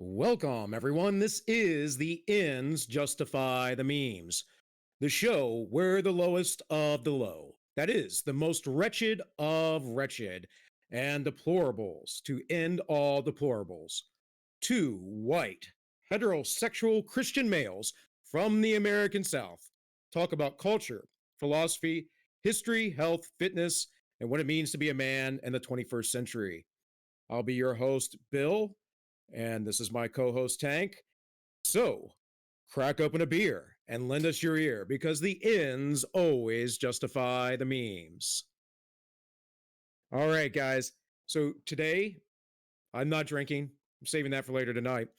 Welcome, everyone. This is The Ends Justify the Memes, the show where the lowest of the low, that is, the most wretched of wretched, and deplorables to end all deplorables. Two white, heterosexual Christian males from the American South talk about culture, philosophy, history, health, fitness, and what it means to be a man in the 21st century. I'll be your host, Bill, and this is my co host, Tank. So, crack open a beer and lend us your ear because the ends always justify the memes. All right, guys. So, today, I'm not drinking. I'm saving that for later tonight.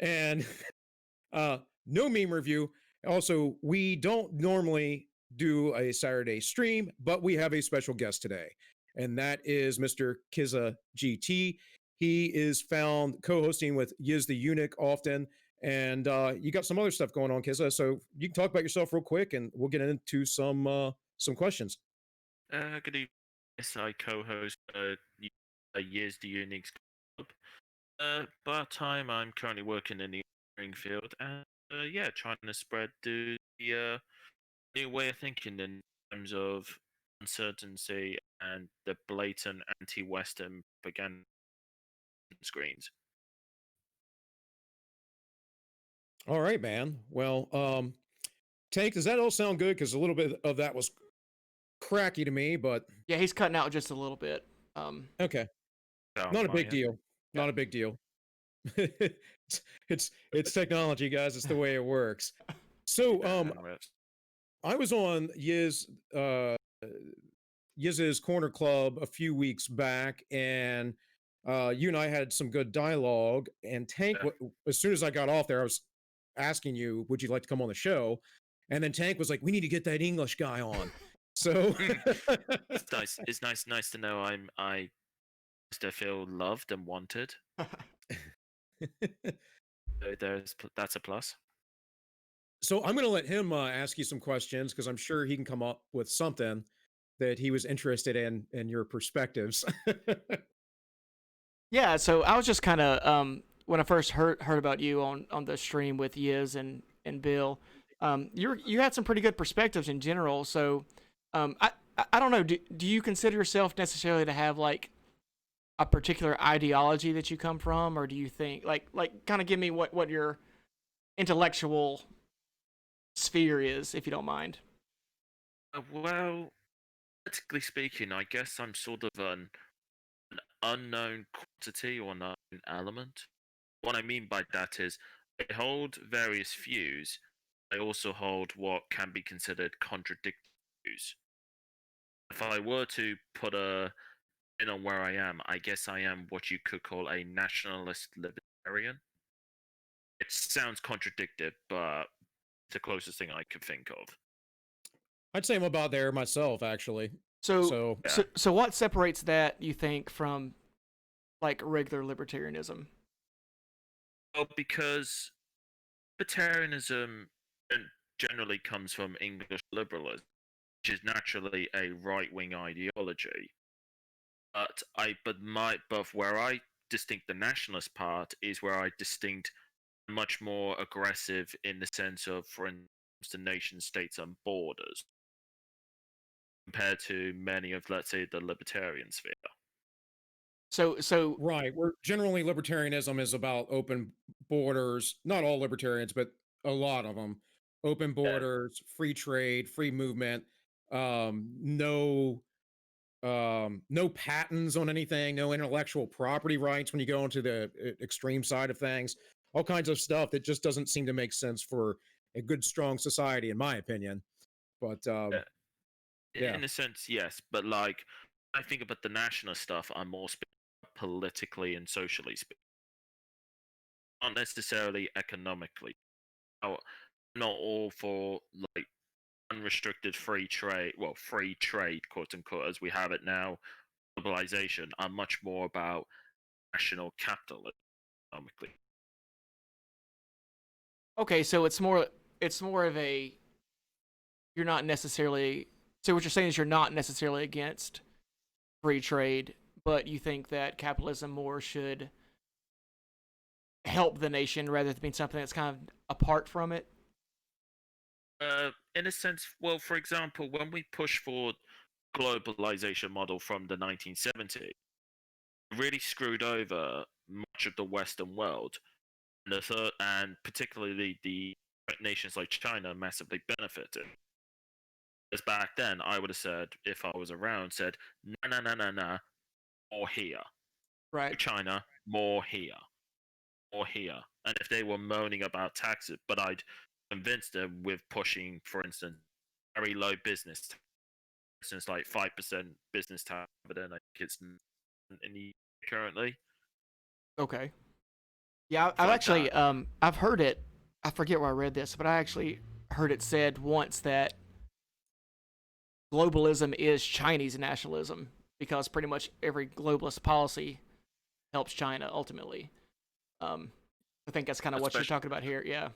And no meme review. Also, we don't normally do a Saturday stream, but we have a special guest today, and that is Mr. KizzaGT. He is found co-hosting with Yiz the Eunuch often, and you got some other stuff going on, Kizza. So you can talk about yourself real quick, and we'll get into some questions. Good evening. Yes, I co-host Years the Unix Club. Part-time, I'm currently working in the engineering field, and yeah, trying to spread the new way of thinking in terms of uncertainty and the blatant anti-Western propaganda screens. All right, man. Well, Tank, does that all sound good? Because a little bit of that was cracky to me, but Yeah, he's cutting out just a little bit. okay, Oh, not a big yeah. deal. Yeah. Not a big deal. it's technology, guys. It's the way it works. So, I was on Yiz's Corner Club a few weeks back, and you and I had some good dialogue. And Tank, as soon as I got off there, I was asking you, "Would you like to come on the show?" And then Tank was like, "We need to get that English guy on." So it's nice. It's nice to know I still feel loved and wanted. That's a plus. So I'm going to let him ask you some questions because I'm sure he can come up with something that he was interested in your perspectives. Yeah, so I was just kind of when I first heard about you on the stream with Yiz and Bill, you had some pretty good perspectives in general. So I don't know. Do you consider yourself necessarily to have like a particular ideology that you come from, or do you think like kind of give me what your intellectual sphere is, if you don't mind? Well, politically speaking, I guess I'm sort of an unknown quantity or unknown element. What I mean by that is I hold various views. I also hold what can be considered contradictory views. If I were to put a pin on where I am, I guess I am what you could call a nationalist libertarian. It sounds contradicted, but it's the closest thing I could think of. I'd say I'm about there myself, actually. So what separates that, you think, from like regular libertarianism? Well, because libertarianism generally comes from English liberalism, which is naturally a right-wing ideology. But where I distinct the nationalist part is where I distinct much more aggressive in the sense of, for instance, the nation states and borders, compared to many of, let's say, the libertarian sphere. So right, we're generally libertarianism is about open borders. Not all libertarians, but a lot of them. Open borders, free trade, free movement, no patents on anything, no intellectual property rights when you go into the extreme side of things, all kinds of stuff that just doesn't seem to make sense for a good, strong society, in my opinion. But in a sense, yes, but like I think about the national stuff, I'm more politically and socially speaking, not necessarily economically. Now, not all for like unrestricted free trade, well, free trade, quote unquote, as we have it now, globalization. I'm much more about national capitalism economically. okay, so it's more of a, you're not necessarily, so what you're saying is you're not necessarily against free trade, but you think that capitalism more should help the nation rather than being something that's kind of apart from it? In a sense, well, for example, when we push for globalization model from the 1970s, really screwed over much of the Western world, and and particularly the nations like China massively benefited. As back then, I would have said, if I was around, said, no, no, no, no, no, more here. Right. China, more here, more here. And if they were moaning about taxes, but I'd convince them with pushing, for instance, very low business tax, for instance, like 5% business tax, but then I think it's in the currently. Okay. Yeah, I've Like actually that. I've heard it. I forget where I read this, but I actually heard it said once that globalism is Chinese nationalism because pretty much every globalist policy helps China ultimately. Um, I think that's kind of what you're Especially, talking about here. Yeah.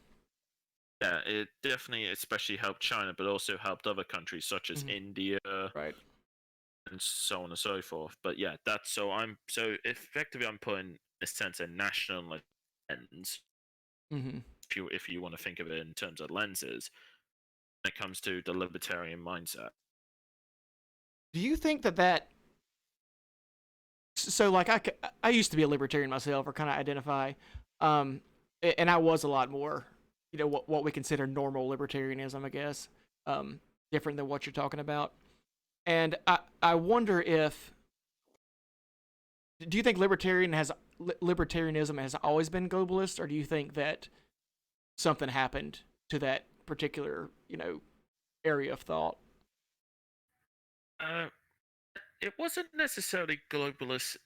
yeah, it definitely especially helped China, but also helped other countries such as Mm-hmm. India Right. and so on and so forth. But yeah, that's so effectively I'm putting a sense of national lens, Mm-hmm. if you want to think of it in terms of lenses, when it comes to the libertarian mindset. Do you think that so like I used to be a libertarian myself, or kind of identify, um, and I was a lot more, what we consider normal libertarianism, I guess, different than what you're talking about, and I wonder if do you think libertarianism has always been globalist, or do you think that something happened to that particular area of thought? Uh, it wasn't necessarily globalist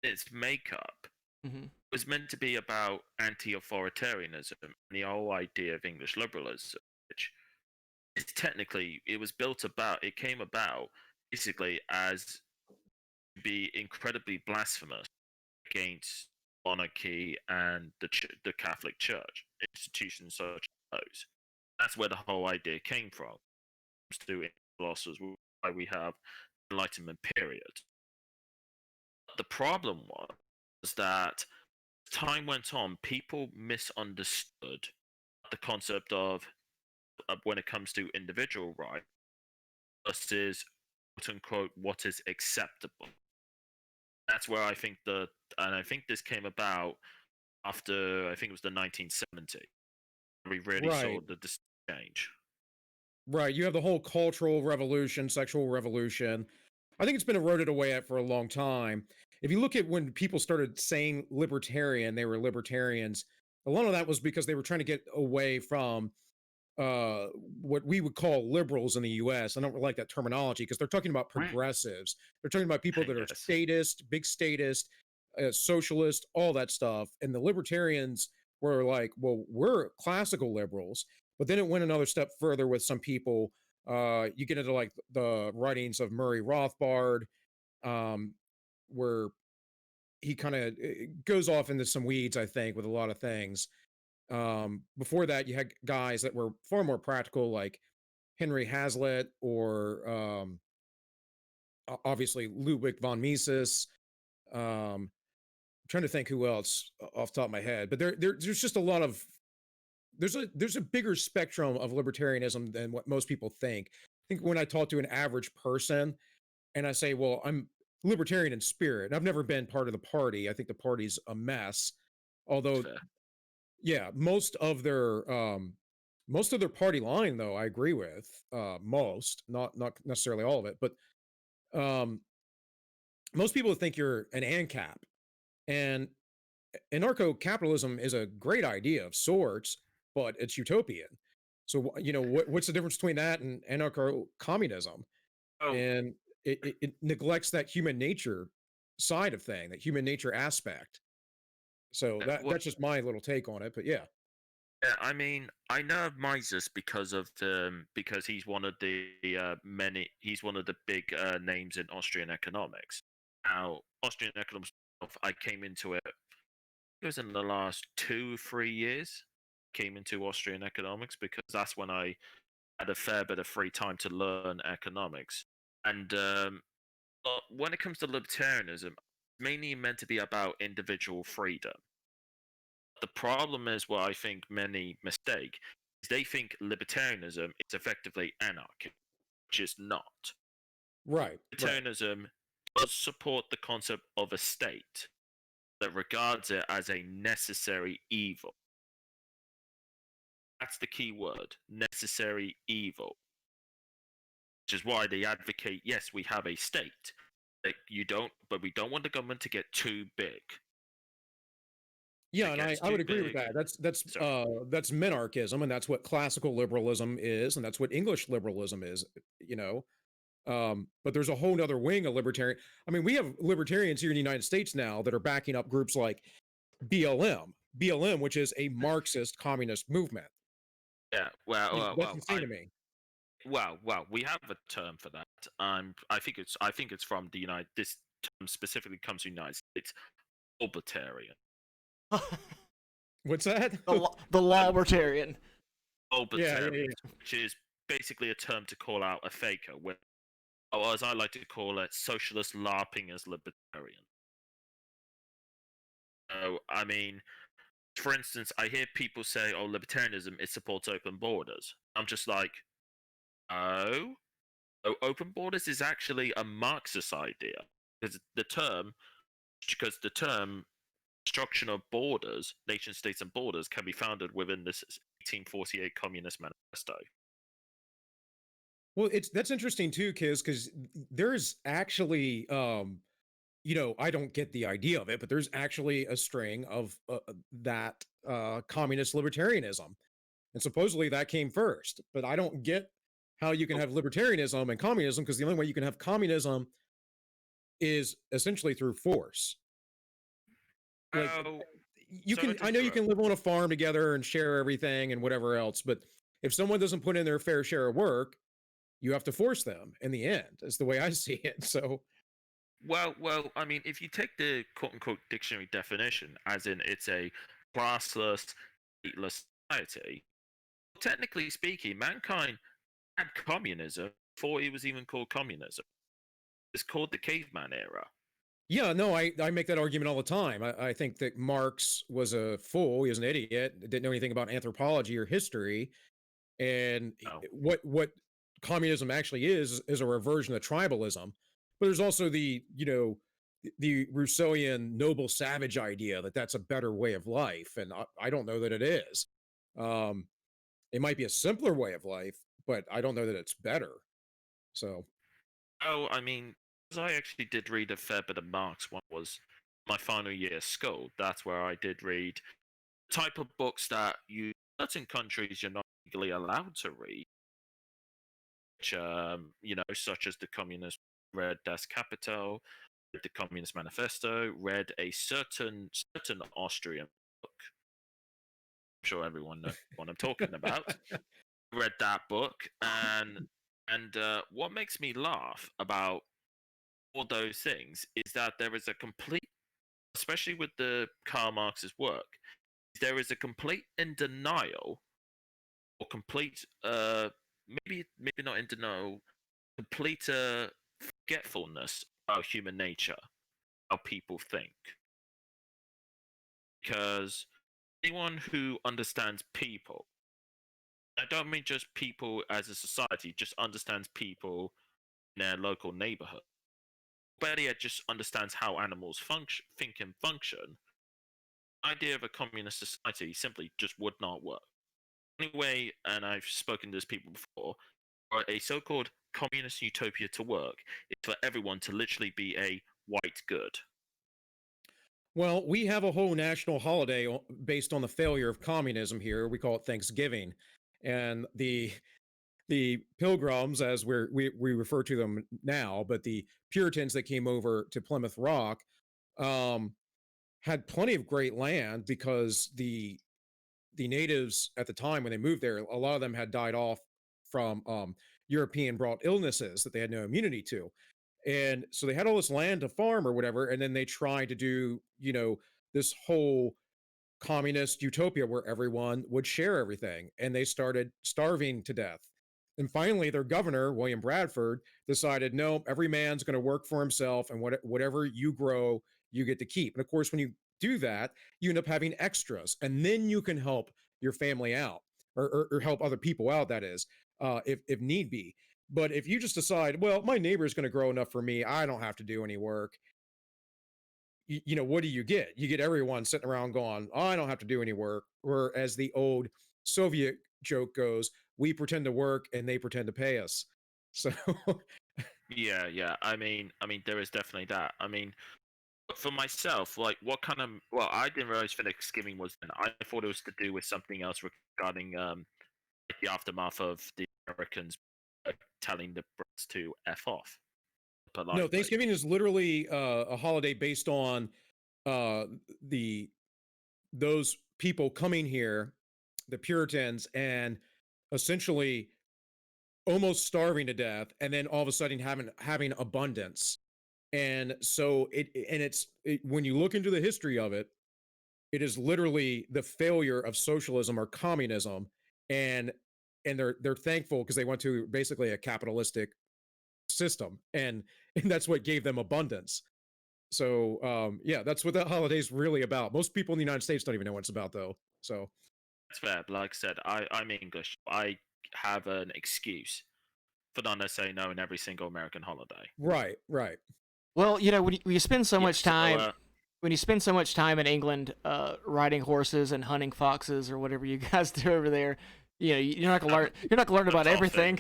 in its makeup. Mm-hmm. It was meant to be about anti-authoritarianism and the whole idea of English liberalism, which is technically it came about basically as to be incredibly blasphemous against monarchy and the Catholic Church, institutions such as those. That's where the whole idea came from. To philosophers, why we have Enlightenment period. The problem was that as time went on, people misunderstood the concept of when it comes to individual rights versus quote unquote what is acceptable. That's where I think this came about after I think it was the 1970s. We really saw Right. the change. Right. You have the whole cultural revolution, sexual revolution. I think it's been eroded away at for a long time. If you look at when people started saying libertarian, they were libertarians. A lot of that was because they were trying to get away from uh what we would call liberals in the US. I don't like that terminology because they're talking about progressives. They're talking about people that are Yes. statist, big statist, socialist, all that stuff. And the libertarians were like, well, we're classical liberals. But then it went another step further with some people. You get into like the writings of Murray Rothbard, um, where he kind of goes off into some weeds, I think, with a lot of things. Before that, you had guys that were far more practical, like Henry Hazlitt or obviously Ludwig von Mises. I'm trying to think who else off the top of my head, but there's just a lot of there's a bigger spectrum of libertarianism than what most people think. I think when I talk to an average person and I say, "Well, I'm libertarian in spirit," and I've never been part of the party. I think the party's a mess. Although, Fair. yeah, most of their party line, though, I agree with. Most, not necessarily all of it, but um, most people think you're an ANCAP, and anarcho-capitalism is a great idea of sorts, but it's utopian. So what's the difference between that and anarcho-communism? Oh, And it neglects that human nature side of thing, that human nature aspect. So well, that's just my little take on it. But yeah, yeah, I mean, I know of Mises because he's one of the he's one of the big names in Austrian economics. Now, Austrian economics, I came into it. It was in the last 2 3 years. Came into Austrian economics because that's when I had a fair bit of free time to learn economics. And but when it comes to libertarianism, it's mainly meant to be about individual freedom. The problem is what I think many mistake is they think libertarianism is effectively anarchy, which is not. Right. Libertarianism does support the concept of a state that regards it as a necessary evil. That's the key word, necessary evil. Which is why they advocate, yes, we have a state. But we don't want the government to get too big. Yeah, and I would agree with that. That's minarchism, and that's what classical liberalism is, and that's what English liberalism is, you know. But there's a whole other wing of libertarian. I mean, we have libertarians here in the United States now that are backing up groups like BLM, which is a Marxist communist movement. Yeah, That's insane to me. Well, we have a term for that. I think it's from the United. This term specifically comes from the United States. Libertarian. What's that? The libertarian. Libertarian, which is basically a term to call out a faker, or as I like to call it, socialist LARPing as libertarian. So, I mean, for instance, I hear people say, "Oh, libertarianism it supports open borders." I'm just like, oh. So open borders is actually a Marxist idea because the term destruction of borders, nation states and borders, can be founded within this 1848 Communist Manifesto. Well, that's interesting too, because there's actually, I don't get the idea of it, but there's actually a string of that communist libertarianism, and supposedly that came first. But I don't get how you can have libertarianism and communism, because the only way you can have communism is essentially through force. Like I know you can live on a farm together and share everything and whatever else, but if someone doesn't put in their fair share of work, you have to force them in the end. Is the way I see it. So well, I mean, if you take the quote-unquote dictionary definition, as in it's a classless, stateless society, technically speaking, mankind had communism before it was even called communism. It's called the caveman era. Yeah, no, I make that argument all the time. I think that Marx was a fool. He was an idiot, didn't know anything about anthropology or history. And what communism actually is a reversion of tribalism. But there's also the Rousseauian noble savage idea that that's a better way of life, and I don't know that it is. It might be a simpler way of life, but I don't know that it's better. So, I mean, I actually did read a fair bit of Marx when I was my final year of school. That's where I did read the type of books that certain countries you're not legally allowed to read, which, such as the Communist read Das Kapital, read the Communist Manifesto, read a certain Austrian book. I'm sure everyone knows what I'm talking about. Read that book, and what makes me laugh about all those things is that there is a complete, especially with the Karl Marx's work, there is a complete in denial, or complete, maybe not in denial, complete forgetfulness about human nature, how people think. Because anyone who understands people, I don't mean just people as a society, just understands people in their local neighborhood. Better yet, just understands how animals think and function. The idea of a communist society simply just would not work. Anyway, and I've spoken to these people before, for a so-called communist utopia to work, is for everyone to literally be a white good. Well, we have a whole national holiday based on the failure of communism here. We call it Thanksgiving, and the Pilgrims, as we refer to them now, but the Puritans that came over to Plymouth Rock had plenty of great land because the natives at the time when they moved there, a lot of them had died off from European brought illnesses that they had no immunity to. And so they had all this land to farm or whatever. And then they tried to do, this whole communist utopia where everyone would share everything. And they started starving to death. And finally, their governor, William Bradford, decided, no, every man's going to work for himself. And whatever you grow, you get to keep. And of course, when you do that, you end up having extras, and then you can help your family out, or help other people out. That is, if need be. But if you just decide, well, my neighbor is going to grow enough for me, I don't have to do any work. You know, what do you get? You get everyone sitting around going, oh, I don't have to do any work. Or as the old Soviet joke goes, we pretend to work and they pretend to pay us. So Yeah. I mean, there is definitely that. I mean, for myself, like, what kind of? Well, I didn't realize Thanksgiving was. Then I thought it was to do with something else regarding like the aftermath of the Americans telling the Brits to f off politely. no, Thanksgiving is literally a holiday based on uh, the those people coming here, the Puritans, and essentially almost starving to death, and then all of a sudden having abundance. And so when you look into the history of it, it is literally the failure of socialism or communism, and they're thankful because they went to basically a capitalistic system, and that's what gave them abundance. So yeah, that's what that holiday's really about. Most people in the United States don't even know what it's about, though. So That's fair. But like I said, I'm English. I have an excuse for not necessarily knowing every single American holiday. right. Well, you know, when you spend so Yeah, much so, time when you spend so much time in England riding horses and hunting foxes or whatever you guys do over there, you know, you're not gonna learn about everything.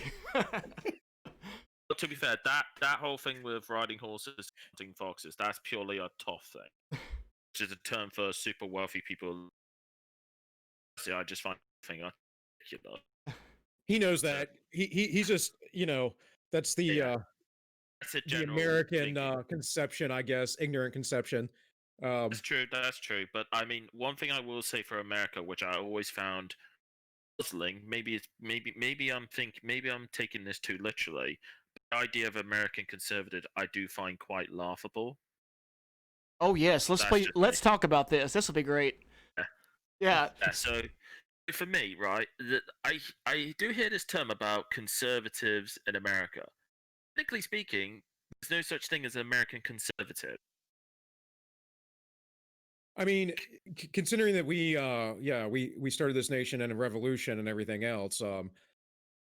But to be fair, that whole thing with riding horses, hunting foxes, that's purely a tough thing, which is a term for super wealthy people. See, I just find the thing ridiculous. He knows that. He's just, that's Yeah, that's a the general American thinking. conception, I guess, ignorant conception. That's true. That's true. But I mean, one thing I will say for America, which I always found puzzling, maybe I'm taking this too literally. The idea of American conservative, I do find quite laughable. Oh yes, That's just me. let's talk about this. This will be great. Yeah. Yeah. Yeah, so for me, right, I do hear this term about conservatives in America. Technically speaking, there's no such thing as an American conservative. I mean, considering that we started this nation in a revolution and everything else,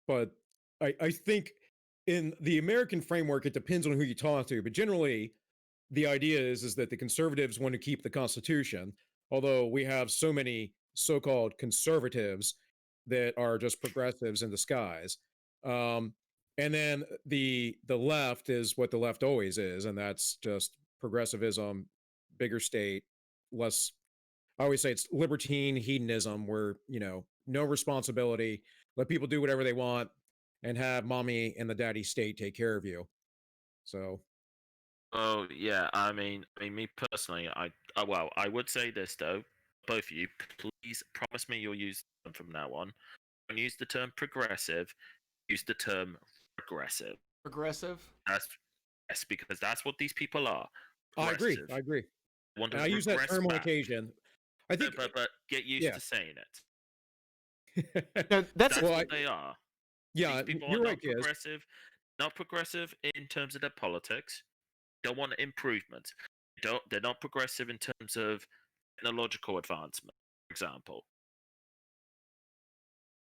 but I think in the American framework, it depends on who you talk to, but generally, the idea is that the conservatives want to keep the Constitution, although we have so many so-called conservatives that are just progressives in disguise. Um, and then the left is what the left always is, and that's just progressivism, bigger state, less. I always say it's libertine hedonism, where no responsibility, let people do whatever they want, and have mommy and the daddy state take care of you. So Oh yeah, me personally, well, I would say this though, both of you, please promise me you'll use them from now on. Don't use the term progressive. Use the term progressive. Progressive. That's yes, because that's what these people are. I agree. Progressive. I agree. Want to And I use that regress term on back. occasion. I think, But get used yeah. to saying it. No, That's Well, what they are. yeah, These people are you're right, not Kiz. progressive. Not progressive in terms of their politics. Don't want improvement. They're not progressive in terms of technological advancement, for example.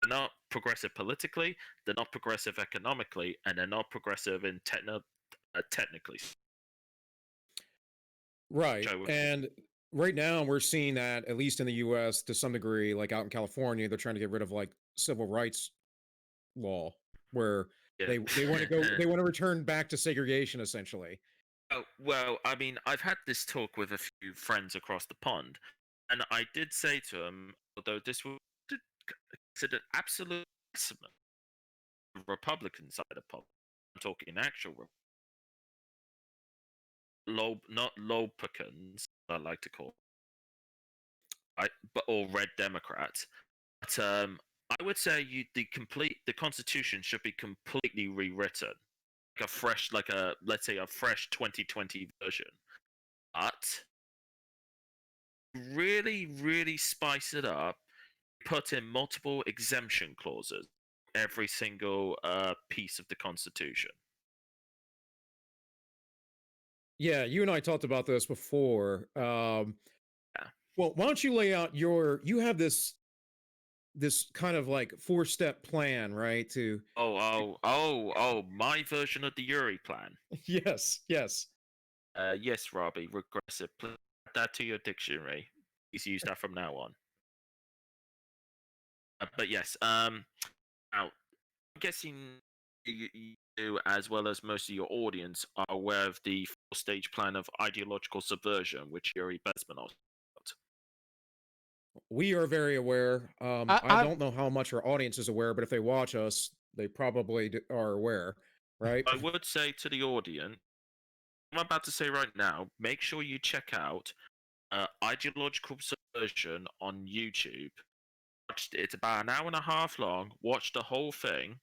They're not progressive politically, they're not progressive economically, and they're not progressive in technically. Right. And right now we're seeing that, at least in the US to some degree, like out in California, they're trying to get rid of like civil rights law, where Yeah. they want to go, they want to return back to segregation essentially. Oh, well, I mean, I've had this talk with a few friends across the pond, and I did say to them, although this was considered absolute maximum Republican side of politics, I'm talking actual not Lobpicans, I like to call, but or red Democrats. But I would say the Constitution should be completely rewritten, like a fresh, let's say a fresh 2020 version, but really, really spice it up. Put in multiple exemption clauses every single piece of the Constitution. Yeah, you and I talked about this before. Well, why don't you lay out you have this kind of like 4-step plan, right? My version of the Yuri Plan. Yes. Yes, Robbie, regressive. Please add that to your dictionary. Please use that from now on. But yes, now I'm guessing you, as well as most of your audience, are aware of the 4-stage plan of ideological subversion, which Yuri Bezmenov about. We are very aware. I I don't know how much our audience is aware, but if they watch us, they probably are aware, right? I would say to the audience, I'm about to say right now, make sure you check out Ideological Subversion on YouTube. It's about an hour and a half long. Watch the whole thing.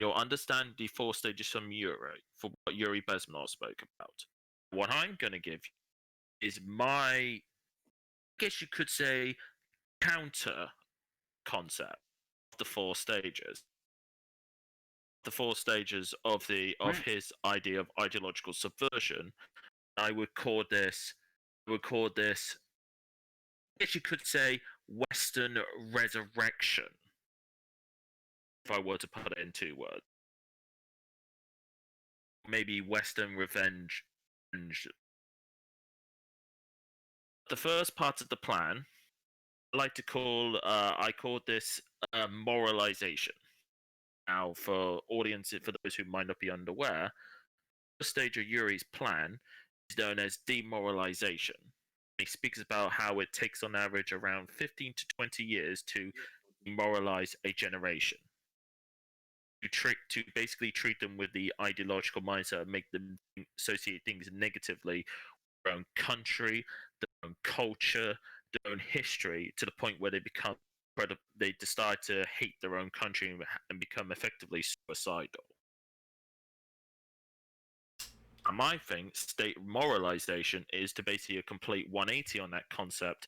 You'll understand the 4 stages from Yuri, for what Yuri Bezmenov spoke about. What I'm going to give you is my, I guess you could say, counter concept of the 4 stages. The 4 stages of his idea of ideological subversion. I would call this, I guess you could say, Western resurrection, if I were to put it in 2 words. Maybe Western revenge. The first part of the plan, I call this moralization. Now, for those who might not be unaware, the stage of Yuri's plan is known as demoralization. He speaks about how it takes on average around 15 to 20 years to demoralize a generation. To basically treat them with the ideological mindset, make them associate things negatively with their own country, their own culture, their own history, to the point where they decide to hate their own country and become effectively suicidal. My thing, state moralization, is to basically a complete 180 on that concept,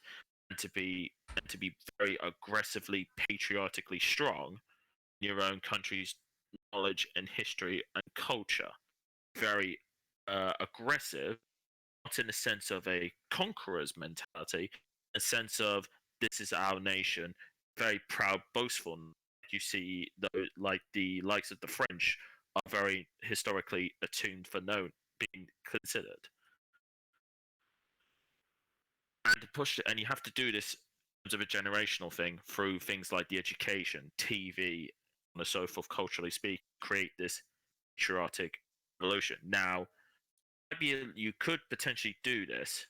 and to be very aggressively patriotically strong in your own country's knowledge and history and culture. Very aggressive, not in the sense of a conqueror's mentality, in a sense of this is our nation, very proud, boastful. You see, like the likes of the French are very historically attuned for being considered, and to push it, and you have to do this of a generational thing through things like the education, TV, and so forth. Culturally speaking, create this patriotic revolution. Now, maybe you could potentially do this,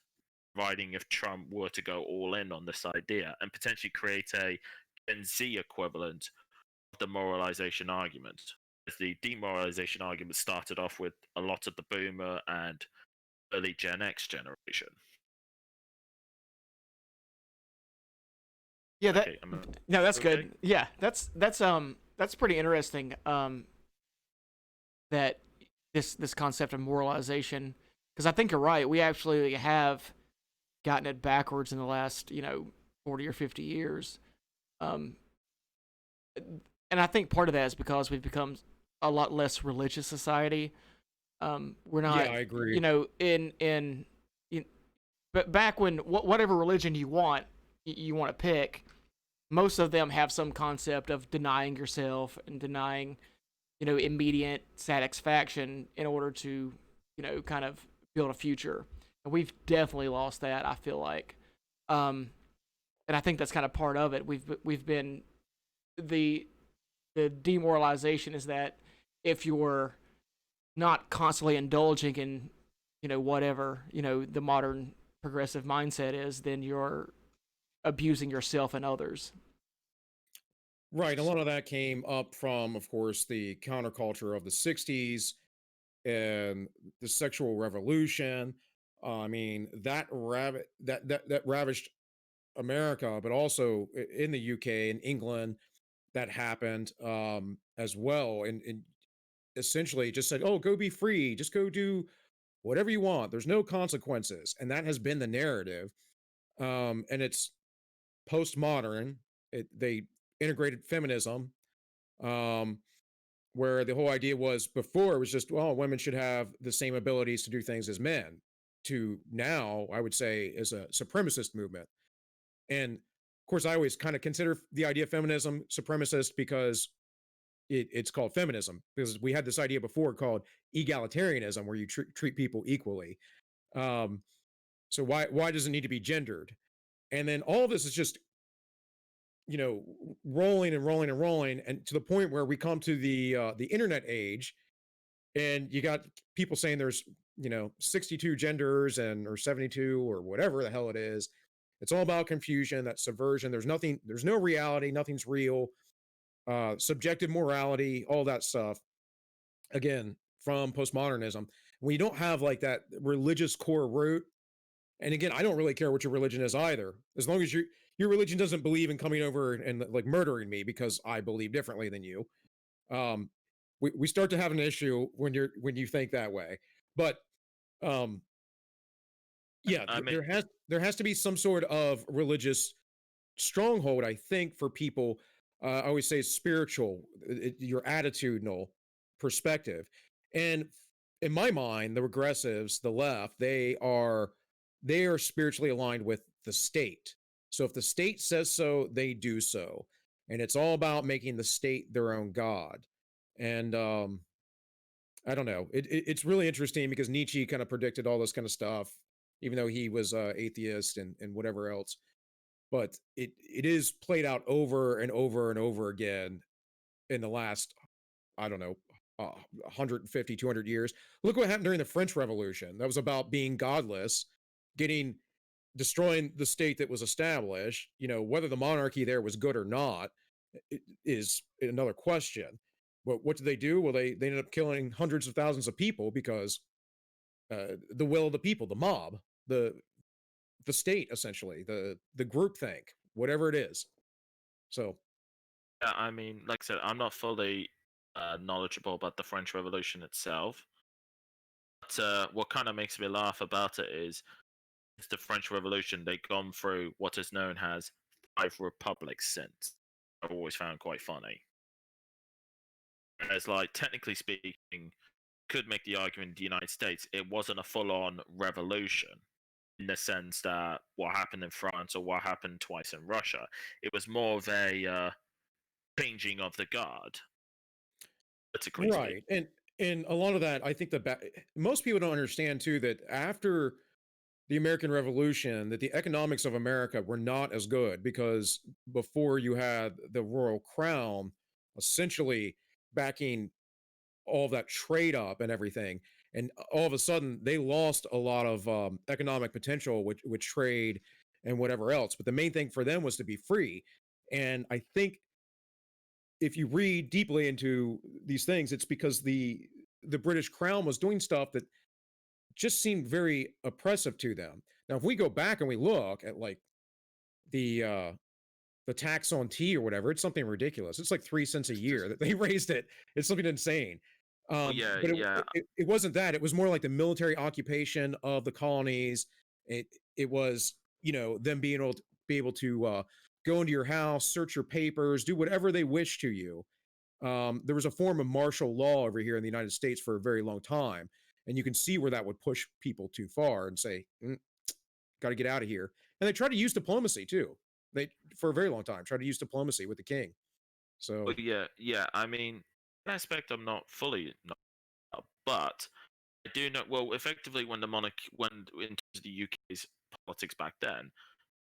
providing if Trump were to go all in on this idea and potentially create a Gen Z equivalent of the moralization argument. As the demoralization argument started off with a lot of the boomer and early Gen X generation. Yeah, Okay, no, that's okay? good. Yeah, that's pretty interesting. That this concept of moralization, because I think you're right. We actually have gotten it backwards in the last 40 or 50 years. And I think part of that is because we've become a lot less religious society. We're not, Yeah, I agree. but back when whatever religion you want to pick, most of them have some concept of denying yourself and denying, immediate satisfaction in order to, kind of build a future. And we've definitely lost that, I feel like. And I think that's kind of part of it. We've been the demoralization is that if you're not constantly indulging in, whatever, the modern progressive mindset is, then you're abusing yourself and others. Right. A lot of that came up from, of course, the counterculture of the 60s and the sexual revolution. I mean, that ravished America, but also in the UK and England, that happened as well. And essentially just said, oh, go be free. Just go do whatever you want. There's no consequences. And that has been the narrative. And it's postmodern. They integrated feminism, um, where the whole idea was before it was just, well, women should have the same abilities to do things as men, to now, I would say, is a supremacist movement. And of course, I always kind of consider the idea of feminism supremacist because it's called feminism, because we had this idea before called egalitarianism, where you treat people equally. Um, so why does it need to be gendered? And then all of this is just, rolling and rolling and rolling, and to the point where we come to the internet age, and you got people saying there's 62 genders or 72 or whatever the hell it is. It's all about confusion, that subversion. There's no reality, nothing's real. Subjective morality, all that stuff. Again, from postmodernism, when you don't have like that religious core root. And again, I don't really care what your religion is either, as long as your religion doesn't believe in coming over and like murdering me because I believe differently than you. Um, we start to have an issue when you think that way. But um, yeah, I mean, there has to be some sort of religious stronghold, I think, for people. I always say spiritual, your attitudinal perspective. And in my mind, the regressives, the left, they are spiritually aligned with the state. So if the state says so, they do so. And it's all about making the state their own god. And I don't know. It's really interesting because Nietzsche kind of predicted all this kind of stuff, even though he was atheist and whatever else. But it is played out over and over and over again in the last, I don't know, 150, 200 years. Look what happened during the French Revolution. That was about being godless, destroying the state that was established. Whether the monarchy there was good or not is another question. But what did they do? Well, they ended up killing hundreds of thousands of people because the will of the people, the mob, the state, essentially, the groupthink, whatever it is. So yeah, I mean, like I said, I'm not fully knowledgeable about the French Revolution itself. But what kind of makes me laugh about it is the French Revolution. They've gone through what is known as 5 republics since. I've always found quite funny. As like technically speaking, could make the argument in the United States it wasn't a full-on revolution in the sense that what happened in France or what happened twice in Russia. It was more of a changing of the guard, politically speaking. right, and a lot of that, I think most people don't understand too that after the American Revolution, that the economics of America were not as good because before you had the royal crown essentially backing all of that trade up and everything. And all of a sudden, they lost a lot of economic potential with trade and whatever else. But the main thing for them was to be free. And I think if you read deeply into these things, it's because the British Crown was doing stuff that just seemed very oppressive to them. Now, if we go back and we look at like the tax on tea or whatever, it's something ridiculous. It's like 3 cents a year that they raised it. It's something insane. Oh yeah, But yeah. it wasn't that. It was more like the military occupation of the colonies. It was them being able to go into your house, search your papers, do whatever they wish to you. There was a form of martial law over here in the United States for a very long time, and you can see where that would push people too far and say, got to get out of here. And they tried to use diplomacy too. They, for a very long time, tried to use diplomacy with the king. So Oh yeah, yeah. I mean, that aspect I'm not fully but I do know. Well, effectively, when the monarchy, when in terms of the UK's politics back then,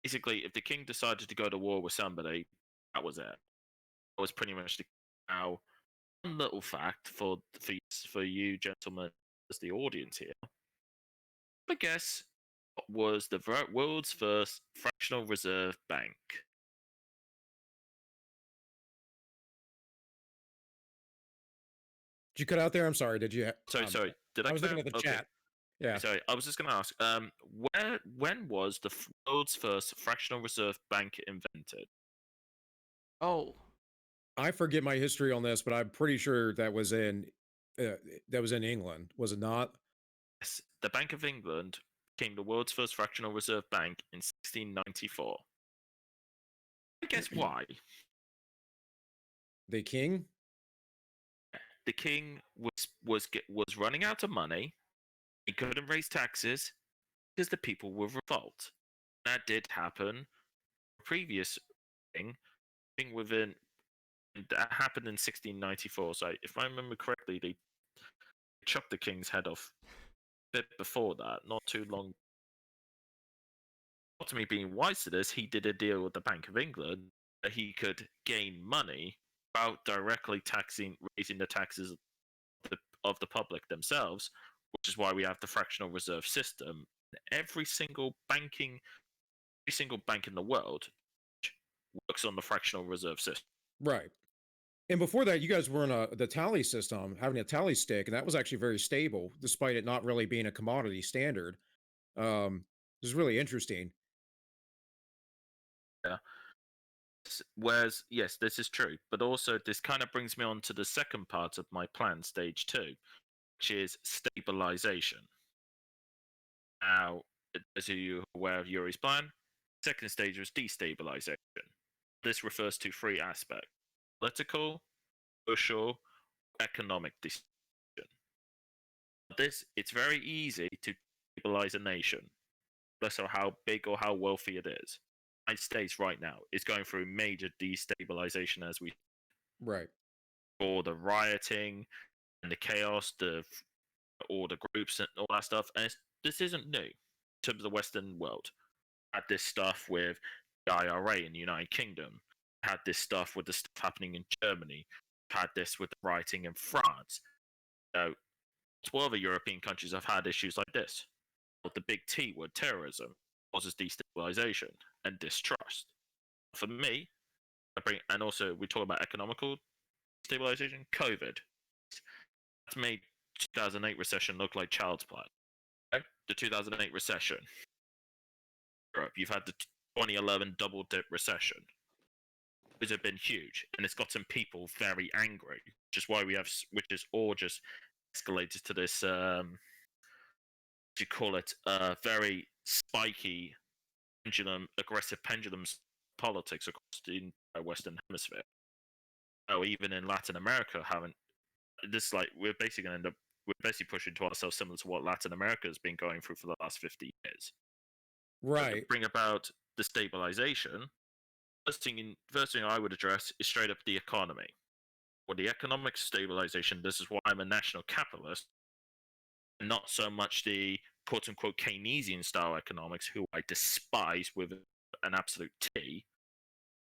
basically, if the king decided to go to war with somebody, that was it. That was pretty much the. Now, one little fact for you gentlemen as the audience here. I guess what was the world's first fractional reserve bank? did you cut out there? I'm sorry. Did you? Sorry. Did I? I was looking at the Okay. chat. Yeah. Sorry, I was just going to ask. When was the world's first fractional reserve bank invented? Oh, I forget my history on this, but I'm pretty sure that was in England, was it not? Yes, the Bank of England became the world's first fractional reserve bank in 1694. I guess why? The king? The king was running out of money. He couldn't raise taxes because the people were revolt. That did happen previous thing within that happened in 1694. So if I remember correctly, they chopped the king's head off a bit before that, not too long. Not to me being wise to this, he did a deal with the Bank of England that he could gain money without directly raising the taxes of the public themselves, which is why we have the fractional reserve system. Every single bank in the world works on the fractional reserve system. Right. And before that, you guys were in the tally system, having a tally stick, and that was actually very stable, despite it not really being a commodity standard. This is really interesting. Yeah. Whereas, yes, this is true, but also this kind of brings me on to the second part of my plan, stage 2, which is stabilization. Now, as you are aware of Yuri's plan, second stage was destabilization. This refers to 3 aspects: political, social, economic destabilization. It's very easy to stabilize a nation, less of how big or how wealthy it is. The United States right now is going through major destabilization as we Right. all the rioting and the chaos, all the groups and all that stuff. And this isn't new in terms of the Western world. Had this stuff with the IRA in the United Kingdom. Had this stuff with the stuff happening in Germany. Had this with the rioting in France. 12 other European countries have had issues like this. But the big T word, terrorism, causes destabilization and distrust. For me, and also we talk about economical stabilization, COVID. That's made 2008 recession look like child's play. Okay? The 2008 recession. Europe, you've had the 2011 double dip recession. Those have been huge, and it's gotten people very angry, which is why which is all just escalated to this, you call it, very spiky aggressive pendulums politics across the entire Western Hemisphere. Oh, even in Latin America, we're basically pushing to ourselves similar to what Latin America has been going through for the last 50 years. Right. To bring about the stabilization, first thing I would address is straight up the economy. With the economic stabilization, this is why I'm a national capitalist, and not so much the quote-unquote Keynesian style economics, who I despise with an absolute T.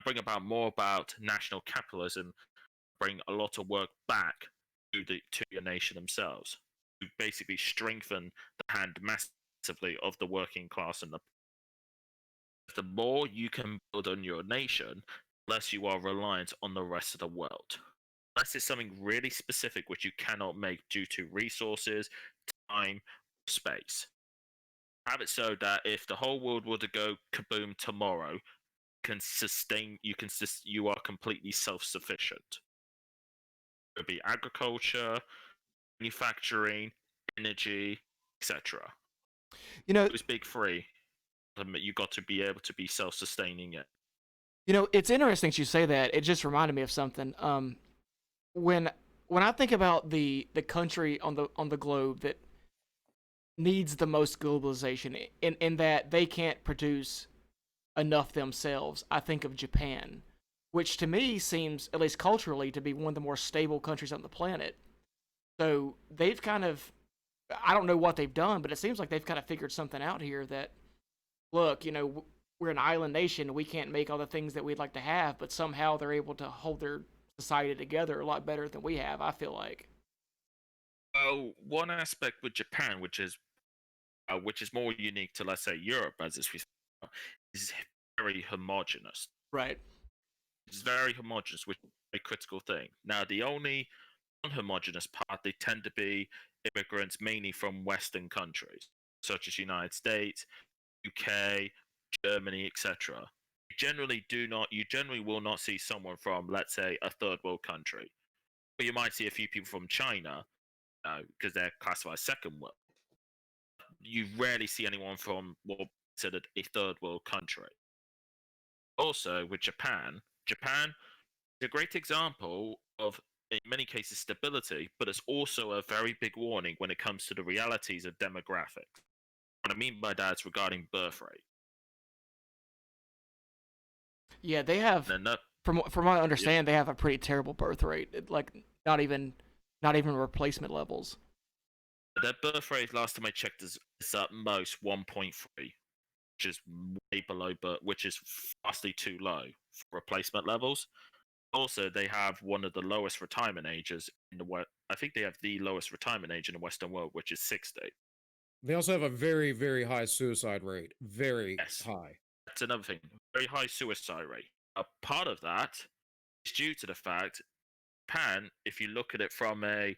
Bring about more about national capitalism, bring a lot of work back to your nation themselves, to basically strengthen the hand massively of the working class and the more you can build on your nation, less you are reliant on the rest of the world. Unless it's something really specific which you cannot make due to resources, time, space. Have it so that if the whole world were to go kaboom tomorrow, you are completely self-sufficient. It would be agriculture, manufacturing, energy, etc. Those big 3, you got to be able to be self-sustaining it. It's interesting you say that. It just reminded me of something. When I think about the country on the globe that needs the most globalization, in that they can't produce enough themselves, I think of Japan, which to me seems, at least culturally, to be one of the more stable countries on the planet. So they've kind of, I don't know what they've done, but it seems like they've kind of figured something out here that, look, we're an island nation. We can't make all the things that we'd like to have, but somehow they're able to hold their society together a lot better than we have, I feel like. Well, one aspect with Japan, which is more unique to, let's say, Europe, as is very homogenous. Right. It's very homogenous, which is a critical thing. Now, the only non-homogenous part, they tend to be immigrants mainly from Western countries, such as United States, UK, Germany, etc. You generally will not see someone from, let's say, a third world country. But you might see a few people from China, because they're classified as second world. You rarely see anyone from what is considered a third world country. Also, with Japan is a great example of, in many cases, stability, but it's also a very big warning when it comes to the realities of demographics. What I mean by that is regarding birth rate. Yeah, they have. And then From what I understand, they have a pretty terrible birth rate. Like not even replacement levels. their birth rate, last time I checked, is at most 1.3, which is way below, which is vastly too low for replacement levels. Also, they have one of the lowest retirement ages in the West. I think they have the lowest retirement age in the Western world, which is 60. They also have a very, very high suicide rate. Very Yes, high. that's another thing. Very high suicide rate. A part of that is due to the fact Japan, if you look at it from a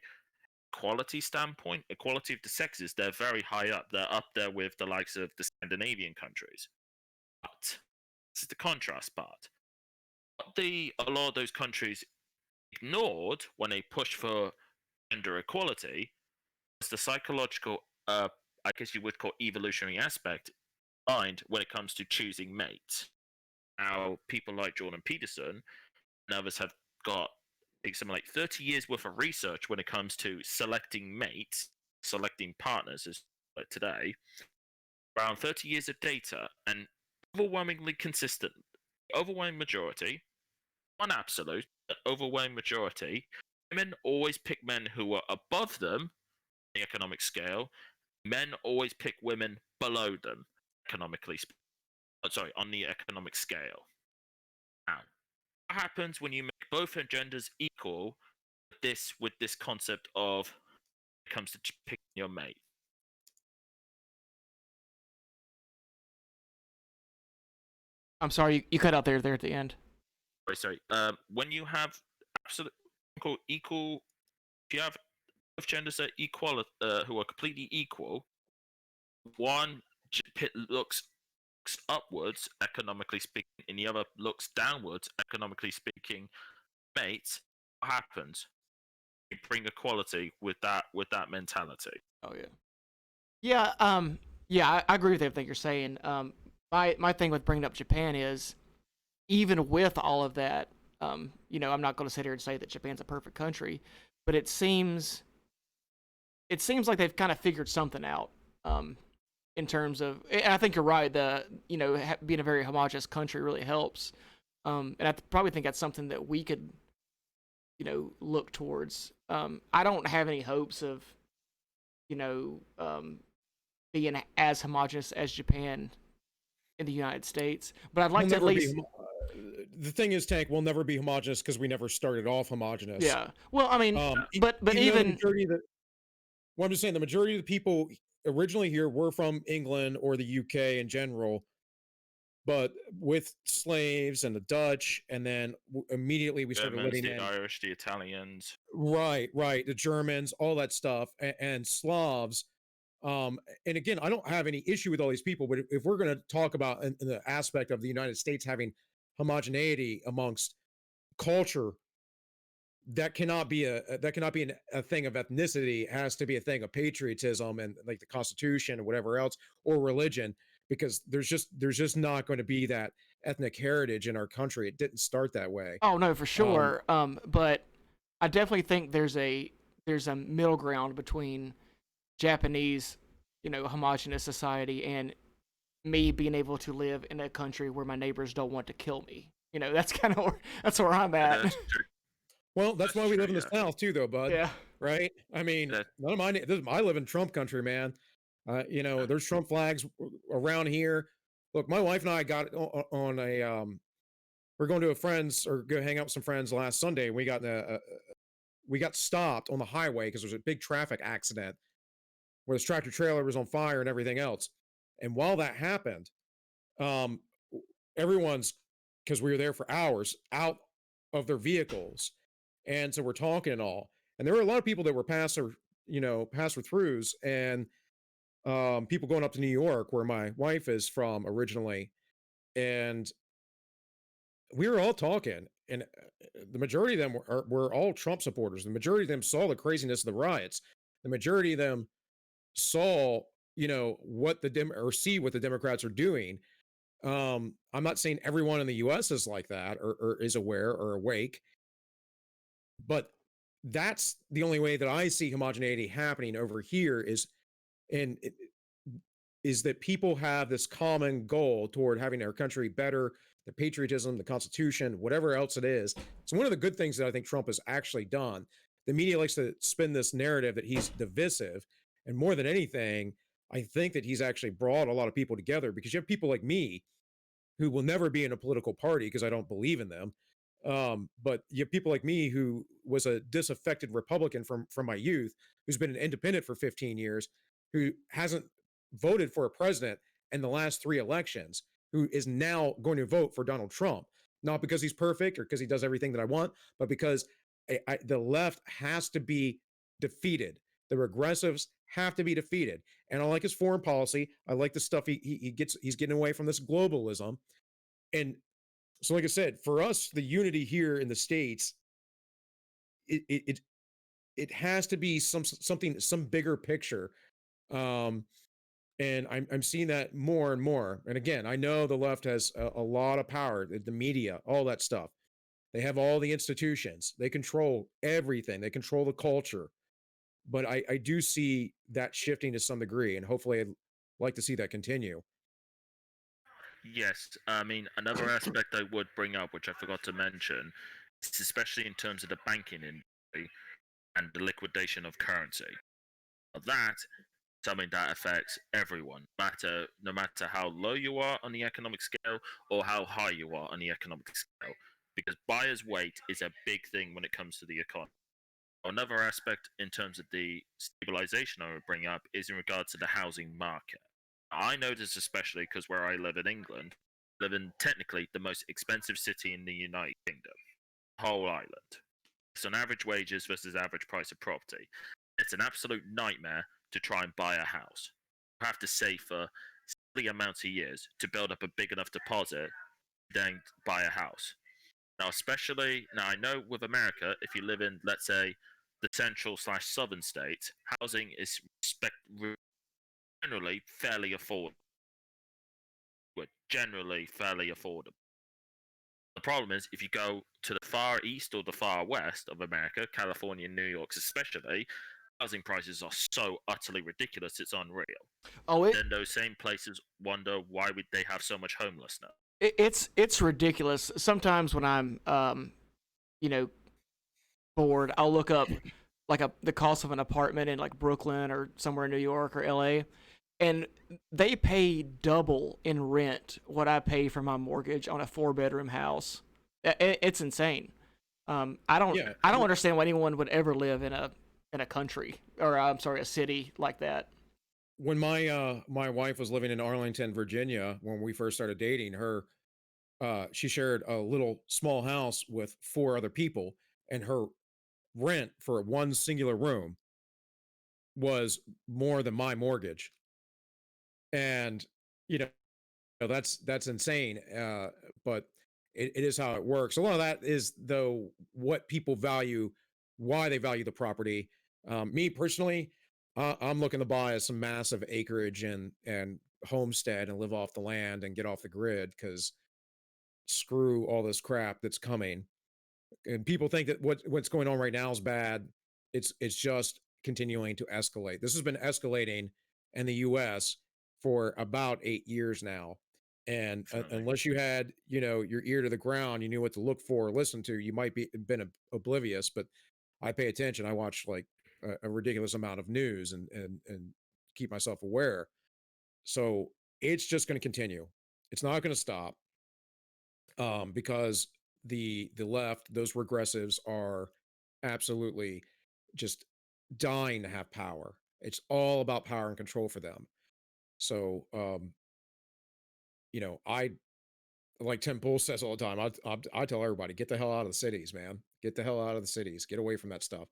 quality standpoint, equality of the sexes, they're very high up. They're up there with the likes of the Scandinavian countries. But this is the contrast part. What a lot of those countries ignored when they pushed for gender equality was the psychological, I guess you would call evolutionary aspect mind when it comes to choosing mates. Now, people like Jordan Peterson and others have got, I think, something like 30 years worth of research when it comes to selecting mates, selecting partners, as like today. Around 30 years of data, and overwhelmingly consistent. The overwhelming majority, not absolute, but overwhelming majority, women always pick men who are above them on the economic scale. Men always pick women below them, economically. Sorry, on the economic scale. Now, what happens when you make both genders equal with this concept of when it comes to picking your mate? I'm sorry, you cut out there at the end. Sorry. When you have absolute equal, if you have both genders are equal, who are completely equal, one looks upwards, economically speaking, and the other looks downwards, economically speaking. Mates, what happens? You bring equality with that mentality. Oh yeah. Yeah. Yeah. I agree with everything you're saying. My thing with bringing up Japan is even with all of that, I'm not going to sit here and say that Japan's a perfect country, but it seems like they've kind of figured something out. In terms of, and I think you're right. Being a very homogenous country really helps. And I probably think that's something that we could, look towards. I don't have any hopes of, you know, um, being as homogenous as Japan in the United States, but I'd like We'll to at never be. least. The thing is, Tank, we'll never be homogenous because we never started off homogenous. Yeah. Well, I mean, but Even though the even majority of the, well, I'm just saying the majority of the people originally here were from England or the UK in general, but with slaves and the Dutch, and then immediately we started Germans, letting the in Irish, the Italians. right, the Germans, all that stuff, and Slavs. And again, I don't have any issue with all these people, but if we're going to talk about in the aspect of the United States having homogeneity amongst culture, that cannot be a thing of ethnicity. It has to be a thing of patriotism and like the Constitution or whatever else, or religion, because there's just not going to be that ethnic heritage in our country. It didn't start that way. oh no, for sure. But I definitely think there's a middle ground between Japanese, homogenous society and me being able to live in a country where my neighbors don't want to kill me. That's kind of that's where I'm at. That's true. Well, that's why we live in the Yeah. South too, though, bud. Yeah. Right? I mean, That, none of I live in Trump country, man. There's Trump flags around here. Look, my wife and I got on a we're going to a friend's or go hang out with some friends last Sunday. And we got stopped on the highway because there was a big traffic accident where this tractor trailer was on fire and everything else. And while that happened, um, everyone's, because we were there for hours, out of their vehicles, and so we're talking and all. And there were a lot of people that were passer throughs, and people going up to New York, where my wife is from originally, and we were all talking, and the majority of them were all Trump supporters. The majority of them saw the craziness of the riots. The majority of them saw, what or see what the Democrats are doing. I'm not saying everyone in the U.S. is like that or is aware or awake, but that's the only way that I see homogeneity happening over here and is that people have this common goal toward having our country better, the patriotism, the Constitution, whatever else it is. So one of the good things that I think Trump has actually done, the media likes to spin this narrative that he's divisive, and more than anything, I think that he's actually brought a lot of people together, because you have people like me who will never be in a political party because I don't believe in them. But you have people like me who was a disaffected Republican from my youth, who's been an independent for 15 years, who hasn't voted for a president in the last 3 elections, who is now going to vote for Donald Trump, not because he's perfect or because he does everything that I want, but because the left has to be defeated. The regressives have to be defeated. And I like his foreign policy. I like the stuff he's getting away from this globalism. And so, like I said, for us, the unity here in the States, it has to be some bigger picture. And I'm seeing that more and more. And again, I know the left has a lot of power, the media, all that stuff. They have all the institutions. They control everything. They control the culture. But I do see that shifting to some degree, and hopefully I'd like to see that continue. Yes, I mean, another aspect I would bring up, which I forgot to mention, is especially in terms of the banking industry and the liquidation of currency. Now, that something that affects everyone, no matter how low you are on the economic scale or how high you are on the economic scale, because buyer's weight is a big thing when it comes to the economy. Another aspect in terms of the stabilization I would bring up is in regards to the housing market. I know this especially because where I live in England, I live in technically the most expensive city in the United Kingdom, whole island. It's on average wages versus average price of property. It's an absolute nightmare to try and buy a house. You have to save for silly amounts of years to build up a big enough deposit, then buy a house. Now, I know with America, if you live in, let's say, the central/southern states, housing is generally fairly affordable. The problem is if you go to the far east or the far west of America, California, New York especially, housing prices are so utterly ridiculous, it's unreal. Then those same places wonder why would they have so much homelessness. It's ridiculous. Sometimes when I'm bored, I'll look up like the cost of an apartment in like Brooklyn or somewhere in New York or LA, and they pay double in rent what I pay for my mortgage on a 4-bedroom house. It's insane. I don't understand why anyone would ever live in a country, or I'm sorry, a city like that. When my wife was living in Arlington, Virginia, when we first started dating, she shared a little small house with 4 other people, and her rent for one singular room was more than my mortgage. And that's insane. But it is how it works. A lot of that is, though, what people value, why they value the property. Me personally, I'm looking to buy some massive acreage and homestead and live off the land and get off the grid, because screw all this crap that's coming. And people think that what's going on right now is bad. It's just continuing to escalate. This has been escalating in the U.S. for about 8 years now. And unless you had, your ear to the ground, you knew what to look for or listen to, you might be been oblivious. But I pay attention. I watch like a ridiculous amount of news and keep myself aware. So it's just going to continue. It's not going to stop, because the left, those regressives, are absolutely just dying to have power. It's all about power and control for them. So, I, like Tim Pool says all the time, I tell everybody, get the hell out of the cities, man. Get the hell out of the cities. Get away from that stuff.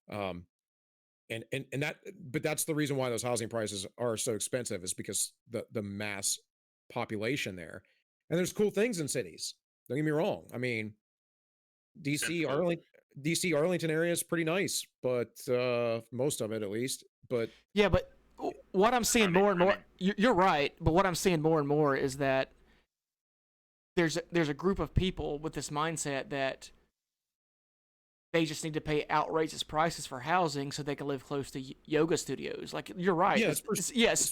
And but that's the reason why those housing prices are so expensive, is because the mass population there. And there's cool things in cities. Don't get me wrong. I mean, DC Arlington area is pretty nice, but most of it at least. But yeah, but what I'm seeing more and more, you're right, but what I'm seeing more and more is that there's a group of people with this mindset that they just need to pay outrageous prices for housing so they can live close to yoga studios. Like, you're right. Yeah, it's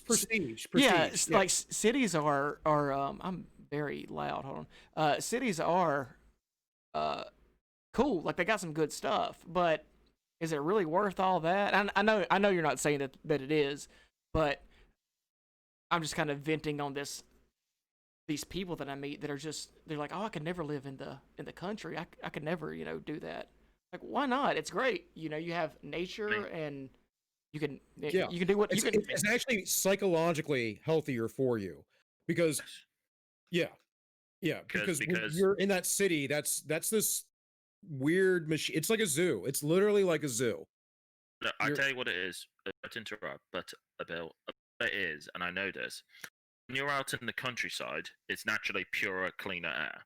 prestige. Yeah, like cities are I'm very loud. Hold on. Cities are cool. Like they got some good stuff, but is it really worth all that? I know you're not saying that it is, but I'm just kind of venting on these people that I meet that are just they're like, oh, I could never live in the country. I could never do that. Like, why not? It's great. You have nature and you can Yeah, you can do what you can. it's actually psychologically healthier for you because yeah, because when because you're in that city, that's this weird machine. It's like a zoo. It's literally like a zoo. no, I You're tell you what it is. Not to interrupt, but about it is, and I know this. When you're out in the countryside, it's naturally purer, cleaner air.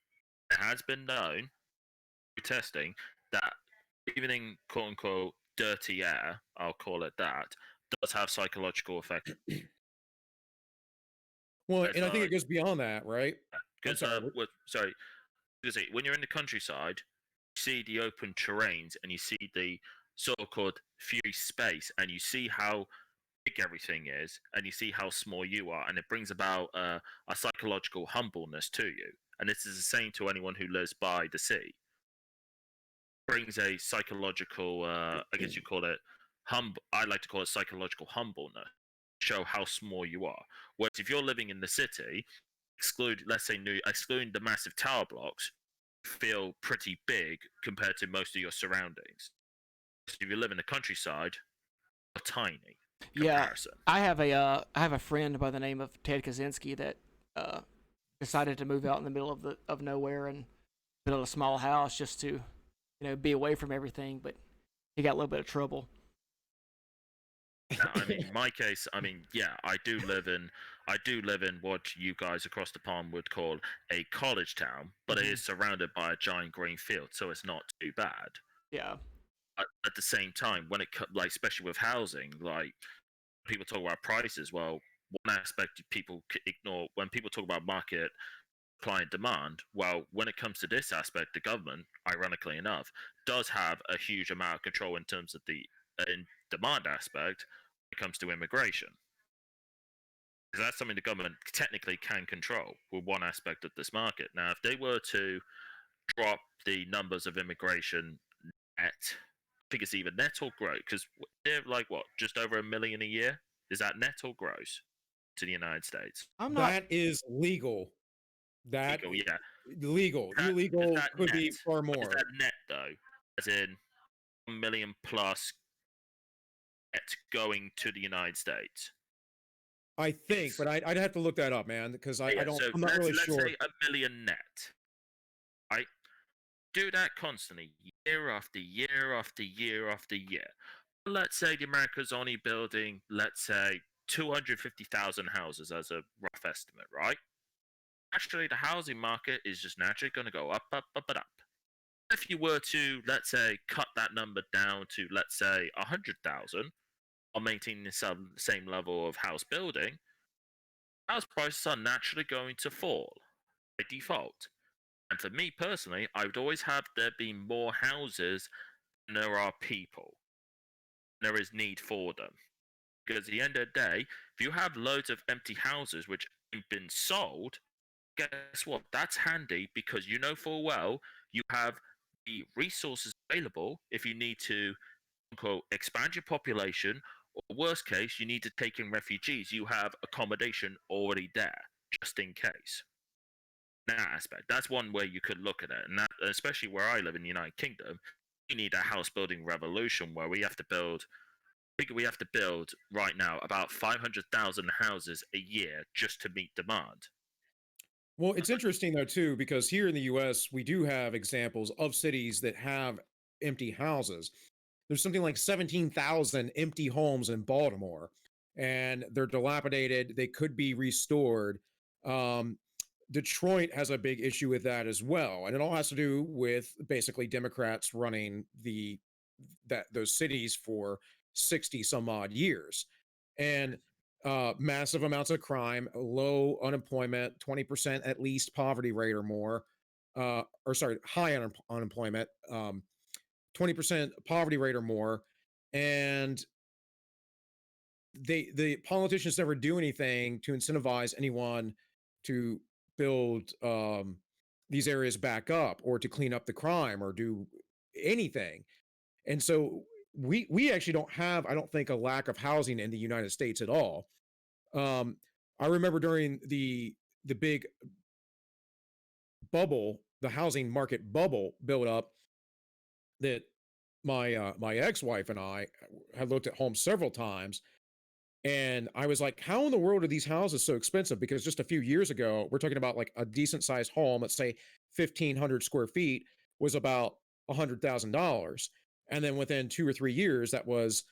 It has been known through testing that breathing quote unquote dirty air, I'll call it that, does have psychological effects. well, It's and I think it like goes beyond that, right? I'm because sorry. sorry, because when you're in the countryside, you see the open terrains and you see the so-called free space, and you see how big everything is, and you see how small you are, and it brings about a psychological humbleness to you. And this is the same to anyone who lives by the sea. Brings a psychological, I guess you call it I like to call it psychological humbleness. Show how small you are. Whereas if you're living in the city, let's say excluding the massive tower blocks, you feel pretty big compared to most of your surroundings. So if you live in the countryside, you're tiny. Comparison. Yeah, I have a friend by the name of Ted Kaczynski that uh, decided to move out in the middle of nowhere and build a small house just to be away from everything. But he got a little bit of trouble. I mean, in my case, I mean, yeah, I do live in what you guys across the pond would call a college town, but it is surrounded by a giant green field, so it's not too bad. Yeah. At the same time, when like especially with housing, like people talk about prices, well, one aspect people ignore when people talk about market supply and demand. Well, when it comes to this aspect, the government, ironically enough, does have a huge amount of control in terms of the in demand aspect when it comes to immigration. Because that's something the government technically can control with one aspect of this market. Now, if they were to drop the numbers of immigration net, I think it's either net or gross, because they're like what, just over 1 million a year? Is that net or gross to the United States? I'm not. That is legal. That Legal, yeah. legal. Is Illegal that could net? be far Is more. that net though? As in 1 million plus net going to the United States? I think, but I'd have to look that up, man, because I Yeah. don't. So I'm not really let's sure. say 1 million net. Right? Do that constantly, year after year after year after year. Let's say the America's only building, let's say, 250,000 houses as a rough estimate, right? Actually, the housing market is just naturally going to go up, up, up, and up. If you were to, let's say, cut that number down to, let's say, 100,000, while maintaining the same level of house building, house prices are naturally going to fall by default. And for me personally, I would always have there be more houses than there are people. There is need for them. Because at the end of the day, if you have loads of empty houses which have been sold, guess what? That's handy because you know full well you have the resources available if you need to quote expand your population, or worst case, you need to take in refugees. You have accommodation already there, just in case. That aspect. That's one way you could look at it. And that, especially where I live in the United Kingdom, we need a house building revolution where we have to build right now about 500,000 houses a year just to meet demand. Well, it's interesting though too, because here in the U.S. we do have examples of cities that have empty houses. There's something like 17,000 empty homes in Baltimore, and they're dilapidated. They could be restored. Um, Detroit has a big issue with that as well, and it all has to do with basically Democrats running those cities for 60 some odd years, and massive amounts of crime, low unemployment, 20% at least poverty rate or more, or sorry, high unemployment, 20% poverty rate or more, and the politicians never do anything to incentivize anyone to build these areas back up, or to clean up the crime, or do anything. And so we actually don't have, I don't think, a lack of housing in the United States at all. I remember during the big bubble, the housing market bubble built up, that my ex-wife and I had looked at homes several times, and I was like, how in the world are these houses so expensive? Because just a few years ago, we're talking about like a decent sized home, let's say 1,500 square feet, was about $100,000. And then within 2 or 3 years, that was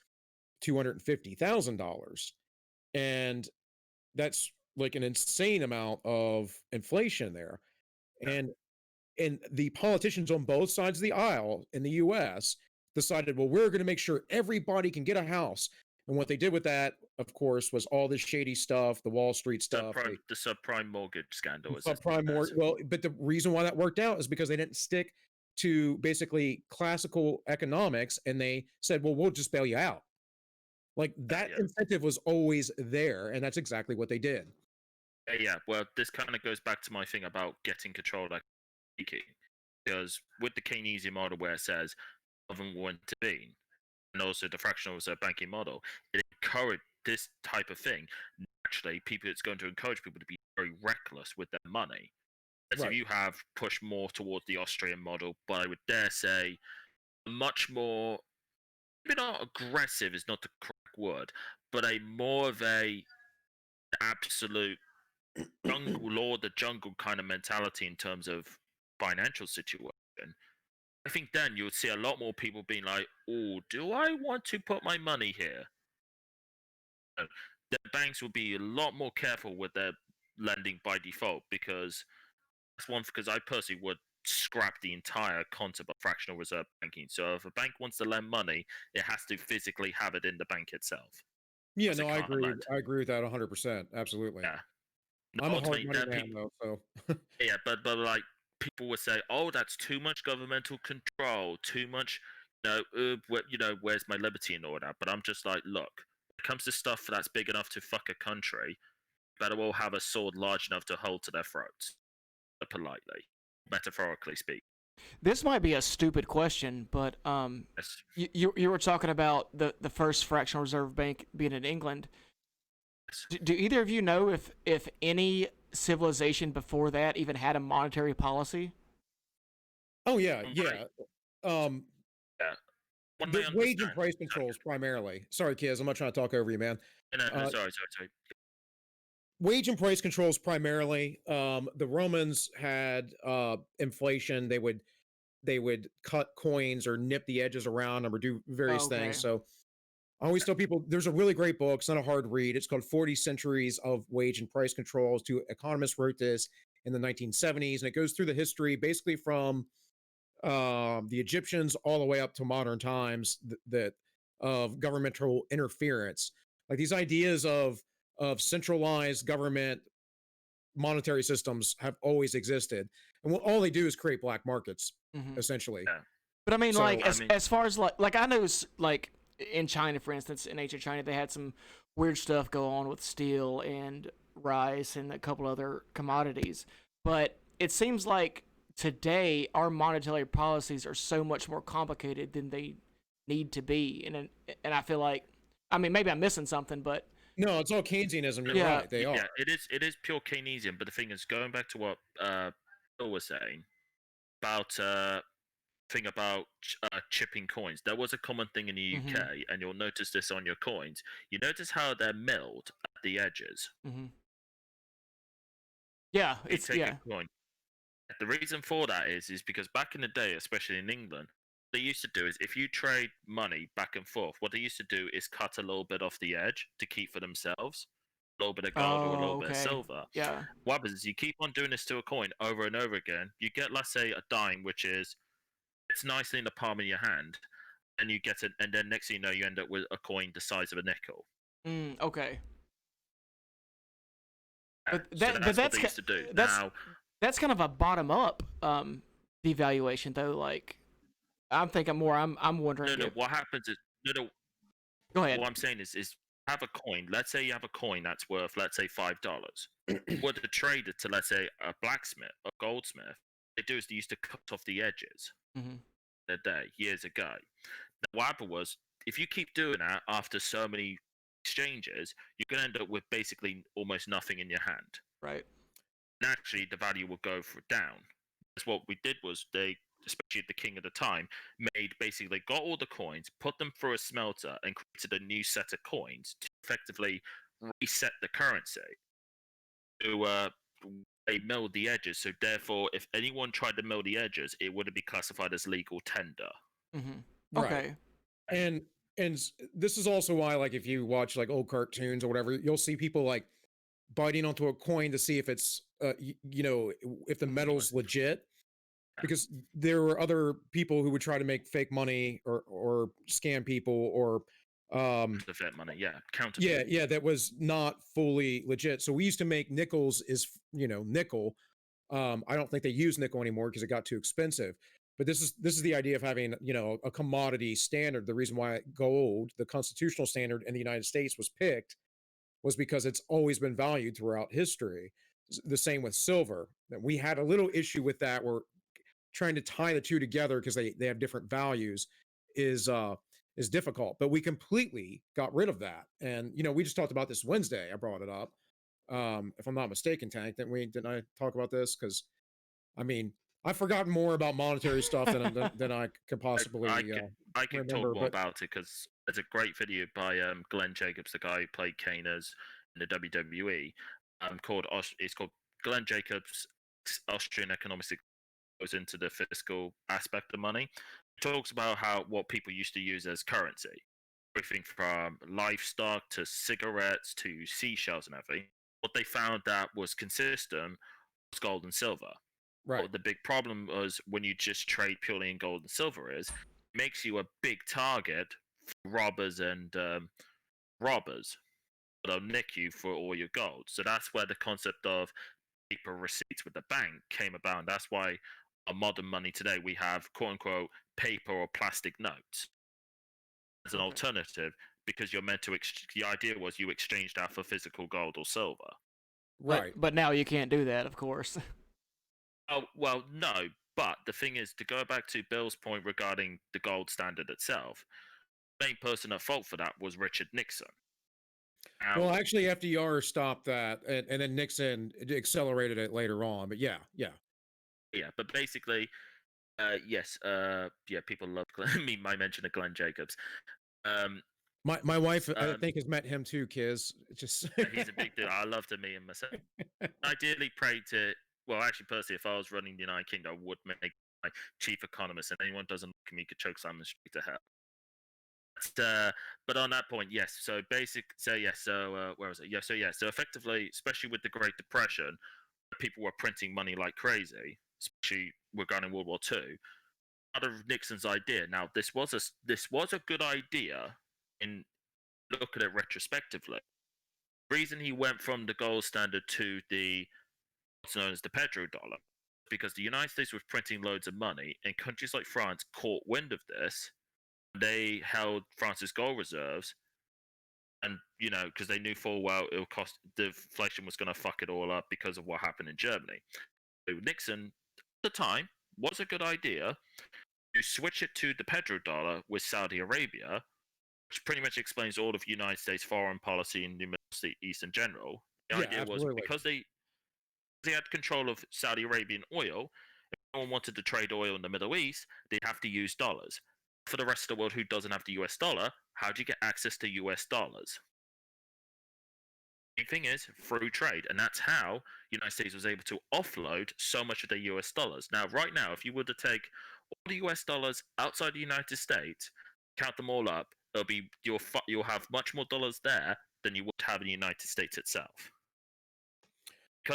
$250,000. And that's like an insane amount of inflation there. And the politicians on both sides of the aisle in the US decided, well, we're going to make sure everybody can get a house. And what they did with that, of course, was all this shady stuff, the Wall Street stuff. The subprime mortgage scandal. Subprime mortgage. Well, but the reason why that worked out is because they didn't stick to basically classical economics, and they said, well, we'll just bail you out. Like that incentive was always there, and that's exactly what they did. Yeah, well, this kind of goes back to my thing about getting control, like speaking, because with the Keynesian model, where it says government will intervene, and also the fractional reserve banking model, it encouraged this type of thing. Naturally, it's going to encourage people to be very reckless with their money. As if you have pushed more towards the Austrian model, but I would dare say much more, maybe not aggressive is not the correct word, but a more of a absolute jungle law, the jungle kind of mentality in terms of financial situation. I think then you would see a lot more people being like, oh, do I want to put my money here? The banks will be a lot more careful with their lending by default, because that's one, because I personally would scrap the entire concept of fractional reserve banking. So if a bank wants to lend money, it has to physically have it in the bank itself. Yeah, no, I agree. I agree with that 100%. Absolutely. Yeah. I'm a hard money man, though, so. Yeah, but like people would say, oh, that's too much governmental control, too much, where's my liberty and all that? But I'm just like, look, when it comes to stuff that's big enough to fuck a country, better all have a sword large enough to hold to their throats, politely, metaphorically speaking. This might be a stupid question, but Yes. you were talking about the first fractional reserve bank being in England. Yes. Do either of you know if any civilization before that even had a monetary policy? Oh yeah, yeah. Yeah. The wage and price controls primarily. Sorry, Kiz, I'm not trying to talk over you, man. No, sorry. Wage and price controls primarily. The Romans had inflation. They would cut coins or nip the edges around them or do various things. So I always tell people there's a really great book. It's not a hard read. It's called 40 Centuries of Wage and Price Controls. Two economists wrote this in the 1970s, and it goes through the history basically from the Egyptians all the way up to modern times that of governmental interference. Like these ideas of centralized government monetary systems have always existed, and all they do is create black markets, essentially. Yeah. But I mean, so, like as far as like I know, like in China, for instance, in ancient China, they had some weird stuff go on with steel and rice and a couple other commodities. But it seems like today our monetary policies are so much more complicated than they need to be, and I feel like, I mean, maybe I'm missing something, but no, it's all Keynesianism. You're right. They are. Yeah, it is pure Keynesian. But the thing is, going back to what Bill was saying about thing about chipping coins. There was a common thing in the UK, and you'll notice this on your coins. You notice how they're milled at the edges. Yeah, it's a coin. The reason for that is because back in the day, especially in England, what they used to do is if you trade money back and forth, what they used to do is cut a little bit off the edge to keep for themselves. A little bit of gold or a little bit of silver. Yeah. What happens is you keep on doing this to a coin over and over again. You get, let's say, a dime, which is it's nicely in the palm of your hand, and you get it, and then next thing you know, you end up with a coin the size of a nickel. Okay. But that's what they used to do. That's kind of a bottom up devaluation, though. Like, I'm thinking more. I'm wondering. No. What happens is Go ahead. What I'm saying is have a coin. Let's say you have a coin that's worth, let's say, $5. Were to trade it to, let's say, a blacksmith, a goldsmith, they do is they used to cut off the edges a day years ago. Now, what happened was, if you keep doing that after so many exchanges, you're going to end up with basically almost nothing in your hand. Right. Naturally, the value will go down. That's what we did was they, especially the king at the time, basically got all the coins, put them through a smelter, and created a new set of coins to effectively reset the currency. To they milled the edges, so therefore, if anyone tried to mill the edges, it wouldn't be classified as legal tender. Okay. Right. And this is also why, like, if you watch like old cartoons or whatever, you'll see people like biting onto a coin to see if it's if the metal's legit, because there were other people who would try to make fake money or scam people or counterfeit money, counterfeit. Yeah, that was not fully legit. So we used to make nickels is nickel. I don't think they use nickel anymore because it got too expensive. But this is the idea of having a commodity standard. The reason why gold, the constitutional standard in the United States, was picked was because it's always been valued throughout history. The same with silver. We had a little issue with that. We're trying to tie the two together because they have different values is difficult. But we completely got rid of that. And we just talked about this Wednesday. I brought it up. If I'm not mistaken, Tank, didn't I talk about this? Because I mean, I've forgotten more about monetary stuff than I could possibly I can remember, talk more about it because there's a great video by Glenn Jacobs, the guy who played Kaners in the WWE, it's called Glenn Jacobs' Austrian Economics, goes into the fiscal aspect of money. It talks about what people used to use as currency, everything from livestock to cigarettes to seashells and everything. What they found that was consistent was gold and silver. right. Well, the big problem was when you just trade purely in gold and silver it makes you a big target for robbers and robbers. They'll nick you for all your gold. So that's where the concept of paper receipts with the bank came about. And that's why our modern money today we have quote unquote paper or plastic notes as an alternative, because you're meant to the idea was you exchanged that for physical gold or silver. Right. But now you can't do that, of course. Oh, well, no. But the thing is, to go back to Bill's point regarding the gold standard itself, the main person at fault for that was Richard Nixon. Now, Well, actually, FDR stopped that, and then Nixon accelerated it later on. But yeah. But basically, yes, people love I mentioned of Glenn Jacobs. My wife, I think, has met him too, Kiz. Just he's a big dude. I love to meet him myself. Ideally, pray to. Well, actually, personally, if I was running the United Kingdom, I would make my chief economist, and anyone doesn't like me could choke Simon straight to hell. But on that point, yes. So where was it? So effectively, especially with the Great Depression, people were printing money like crazy, especially regarding World War II. Out of Nixon's idea. Now, this was a good idea in look at it retrospectively. The reason he went from the gold standard to what's known as the petrodollar, because the United States was printing loads of money, and countries like France caught wind of this. They held France's gold reserves, and because they knew full well the inflation was going to fuck it all up because of what happened in Germany. So Nixon, at the time, was a good idea to switch it to the petrodollar with Saudi Arabia, which pretty much explains all of United States foreign policy in the Middle East in general. The idea absolutely. was because they had control of Saudi Arabian oil, if anyone wanted to trade oil in the Middle East, they'd have to use dollars. For the rest of the world who doesn't have the US dollar, how do you get access to US dollars? The thing is, through trade, and that's how the United States was able to offload so much of their US dollars. Now, right now, if you were to take all the US dollars outside the United States, count them all up, you'll have much more dollars there than you would have in the United States itself.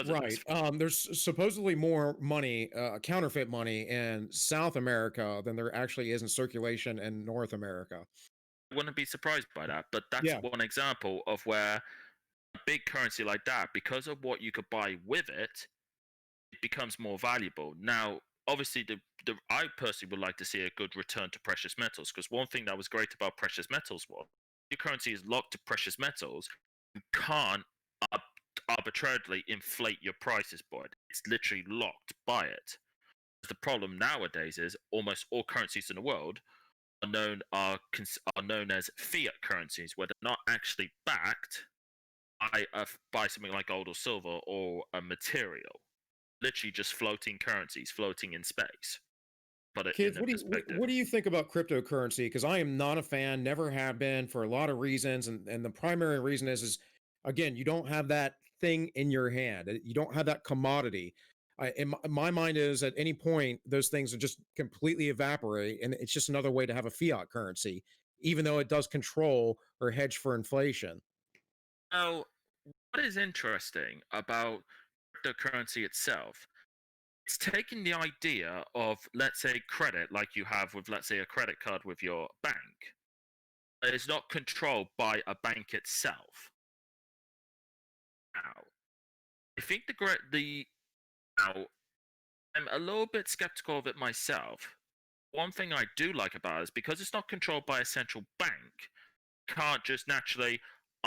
Right. There's supposedly more money, counterfeit money, in South America than there actually is in circulation in North America. I wouldn't be surprised by that, but that's one example of where a big currency like that, because of what you could buy with it, it becomes more valuable. Now, obviously, I personally would like to see a good return to precious metals, because one thing that was great about precious metals was your currency is locked to precious metals, you can't arbitrarily inflate your prices for it. It's literally locked by it. The problem nowadays is almost all currencies in the world are known as fiat currencies, where they're not actually backed by something like gold or silver or a material. Literally just floating currencies, floating in space. Put it Kids, in a perspective. what do you think about cryptocurrency? Because I am not a fan, never have been, for a lot of reasons, and the primary reason is again, you don't have that thing in your hand. You don't have that commodity. My mind is at any point those things will just completely evaporate, and it's just another way to have a fiat currency, even though it does control or hedge for inflation. Now, what is interesting about cryptocurrency itself? It's taking the idea of, let's say, credit, like you have with, let's say, a credit card with your bank. It's not controlled by a bank itself. Now, I think now I'm a little bit skeptical of it myself. One thing I do like about it is because it's not controlled by a central bank, can't just naturally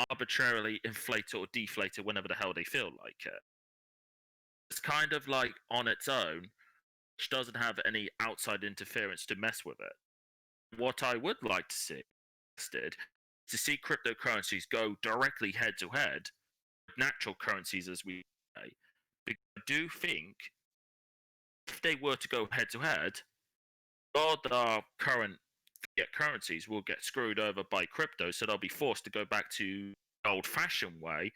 arbitrarily inflate it or deflate it whenever the hell they feel like it. It's kind of like on its own, which doesn't have any outside interference to mess with it. What I would like to see instead to see cryptocurrencies go directly head to head with natural currencies, as we say. Because I do think if they were to go head to head, all our current fiat currencies will get screwed over by crypto, so they'll be forced to go back to the old-fashioned way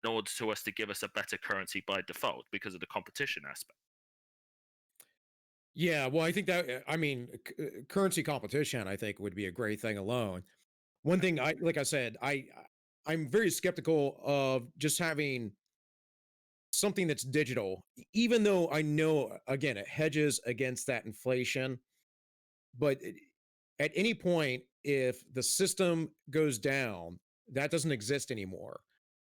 in order to us to give us a better currency by default because of the competition aspect. Yeah, well, I think that I mean, currency competition, I think would be a great thing alone. One thing like I said, I'm very skeptical of just having something that's digital, even though I know again it hedges against that inflation. But at any point, if the system goes down, that doesn't exist anymore.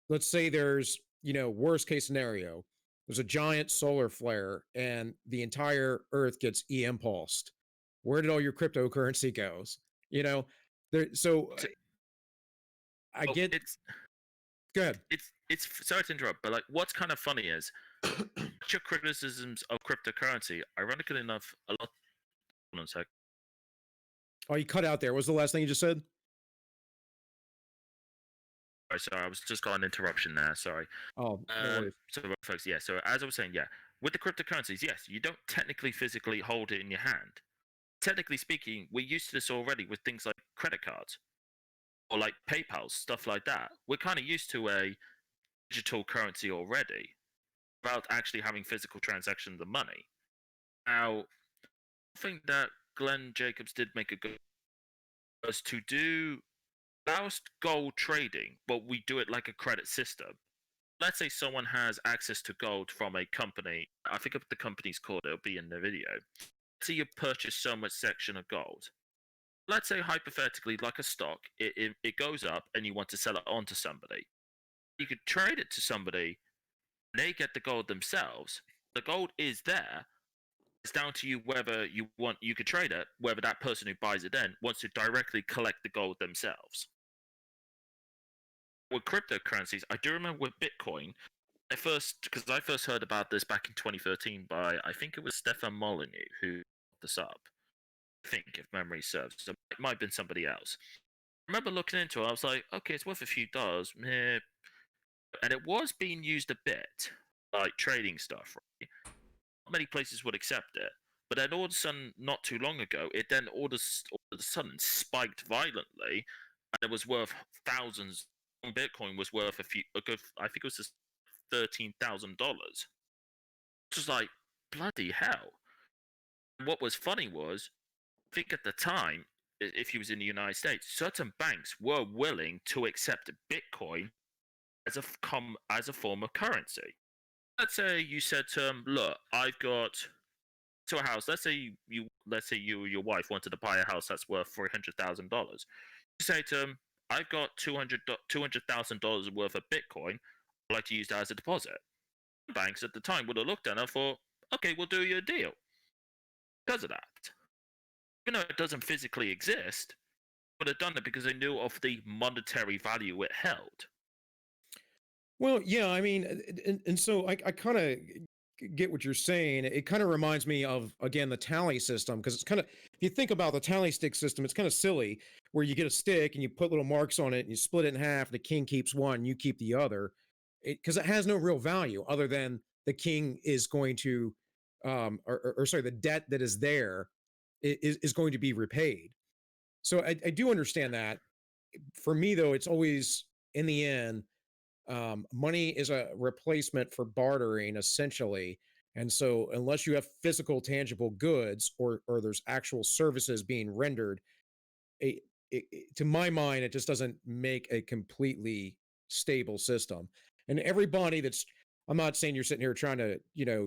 Let's say there's, worst case scenario, there's a giant solar flare and the entire earth gets e-impulsed. Where did all your cryptocurrency goes? You know, there so I Oh, get go ahead. it's sorry to interrupt, but like what's kind of funny is your criticisms of cryptocurrency, ironically enough, a lot. Hold on a sec. Oh, you cut out there. What was the last thing you just said? Sorry, I was just got an interruption there. Sorry. Oh, no worries. So, folks, yeah. So, as I was saying, yeah, with the cryptocurrencies, yes, you don't technically physically hold it in your hand. Technically speaking, we're used to this already with things like credit cards or like PayPal, stuff like that. We're kind of used to a digital currency already without actually having physical transactions of money. Now, I think that Glenn Jacobs did make a good was to do allow us gold trading, but we do it like a credit system. Let's say someone has access to gold from a company. I think if the company's called, it'll be in the video. Let's say you purchase so much section of gold. Let's say hypothetically, like a stock, it goes up and you want to sell it on to somebody. You could trade it to somebody, and they get the gold themselves. The gold is there. It's down to you whether you could trade it, whether that person who buys it then wants to directly collect the gold themselves. With cryptocurrencies, I do remember with Bitcoin, because I first heard about this back in 2013 by, I think it was Stefan Molyneux who brought this up. I think, if memory serves. So it might have been somebody else. I remember looking into it, I was like, okay, it's worth a few dollars. Meh. And it was being used a bit, like trading stuff, right? Not many places would accept it. But then all of a sudden, not too long ago, it then all of a sudden spiked violently, and it was worth thousands. Bitcoin was worth a good, I think it was just $13,000. Which was like, bloody hell. What was funny was, I think at the time, if he was in the United States, certain banks were willing to accept Bitcoin as a form of currency. Let's say you said to him, "Look, I've got to a house. Let's say you or your wife wanted to buy a house that's worth $300,000. You say to him, I've got $200,000 worth of Bitcoin. I'd like to use that as a deposit." Banks at the time would have looked at it and thought, "Okay, we'll do you a deal." Because of that, even though it doesn't physically exist, would have done it because they knew of the monetary value it held. Well, yeah, I mean, and so I kind of get what you're saying. It kind of reminds me of, again, the tally system, because it's kind of, if you think about the tally stick system, it's kind of silly, where you get a stick and you put little marks on it and you split it in half. The king keeps one, you keep the other, because it has no real value other than the king is going to, or sorry, the debt that is there is going to be repaid. So I do understand that. For me, though, it's always, in the end, money is a replacement for bartering, essentially. And so unless you have physical tangible goods, or there's actual services being rendered, it, to my mind, it just doesn't make a completely stable system. And everybody that's, I'm not saying you're sitting here trying to,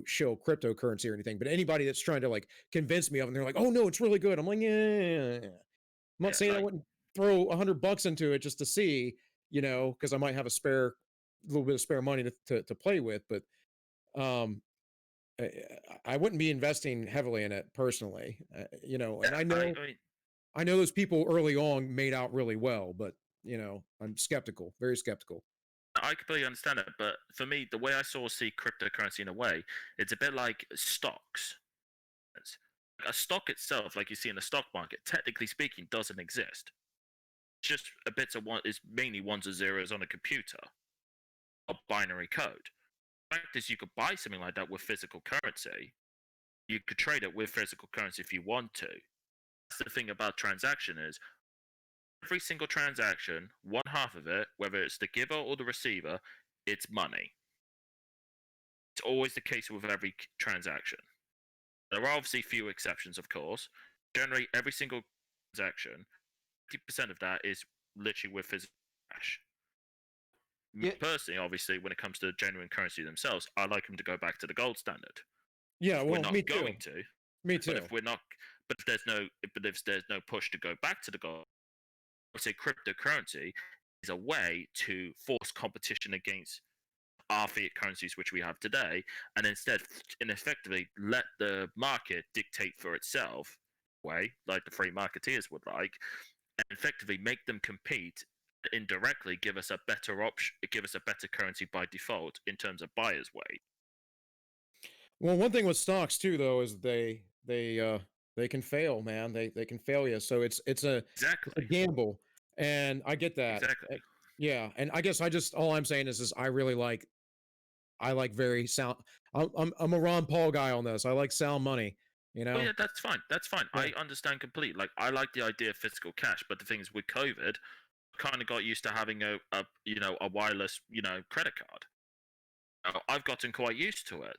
show cryptocurrency or anything, but anybody that's trying to like convince me of it, and they're like, oh no, it's really good, I'm like, yeah. I'm not saying I wouldn't throw $100 into it just to see, because I might have a little bit of spare money to play with, but um, I wouldn't be investing heavily in it personally, and I know those people early on made out really well, but I'm skeptical, very skeptical. I completely understand it, but for me, the way I see cryptocurrency in a way, it's a bit like stocks. A stock itself, like you see in the stock market, technically speaking, doesn't exist. It's just a bit of one. It's mainly ones and zeros on a computer, a binary code. The fact is, you could buy something like that with physical currency. You could trade it with physical currency if you want to. That's the thing about transaction is every single transaction, one half of it, whether it's the giver or the receiver, it's money. It's always the case with every transaction. There are obviously few exceptions, of course. Generally, every single transaction, 50% of that is literally with physical cash. Yeah. Personally, obviously, when it comes to genuine currency themselves, I like them to go back to the gold standard. Yeah, well, we're not me too. going to. Me too. But if we're not, but if there's no push to go back to the gold, I would say cryptocurrency is a way to force competition against our fiat currencies which we have today, and instead, and effectively, let the market dictate for itself, way like the free marketeers would like, and effectively make them compete. Indirectly, give us a better option, give us a better currency by default in terms of buyer's weight. Well, one thing with stocks too, though, is they can fail, man. They can fail you. So it's a gamble, and I get that. Exactly. Yeah, and I guess all I'm saying is I really like very sound. I'm a Ron Paul guy on this. I like sound money. Oh yeah, that's fine. That's fine. Yeah. I understand completely. Like I like the idea of physical cash, but the thing is with COVID, kind of got used to having a wireless credit card. I've gotten quite used to it.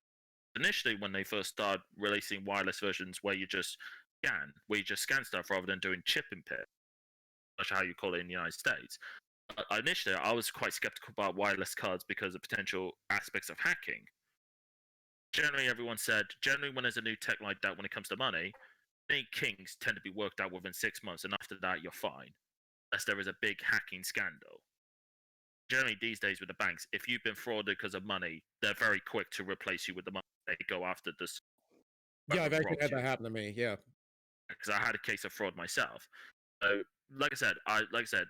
Initially, when they first started releasing wireless versions where you just scan stuff rather than doing chip and pin, that's how you call it in the United States. Initially, I was quite skeptical about wireless cards because of potential aspects of hacking. Generally, everyone said, when there's a new tech like that, when it comes to money, any kings tend to be worked out within 6 months, and after that, you're fine. Unless there is a big hacking scandal. Generally, these days with the banks, if you've been frauded because of money, they're very quick to replace you with the money. They go after this. Yeah, I've actually had that happen to me. Yeah, because I had a case of fraud myself. So, like I said,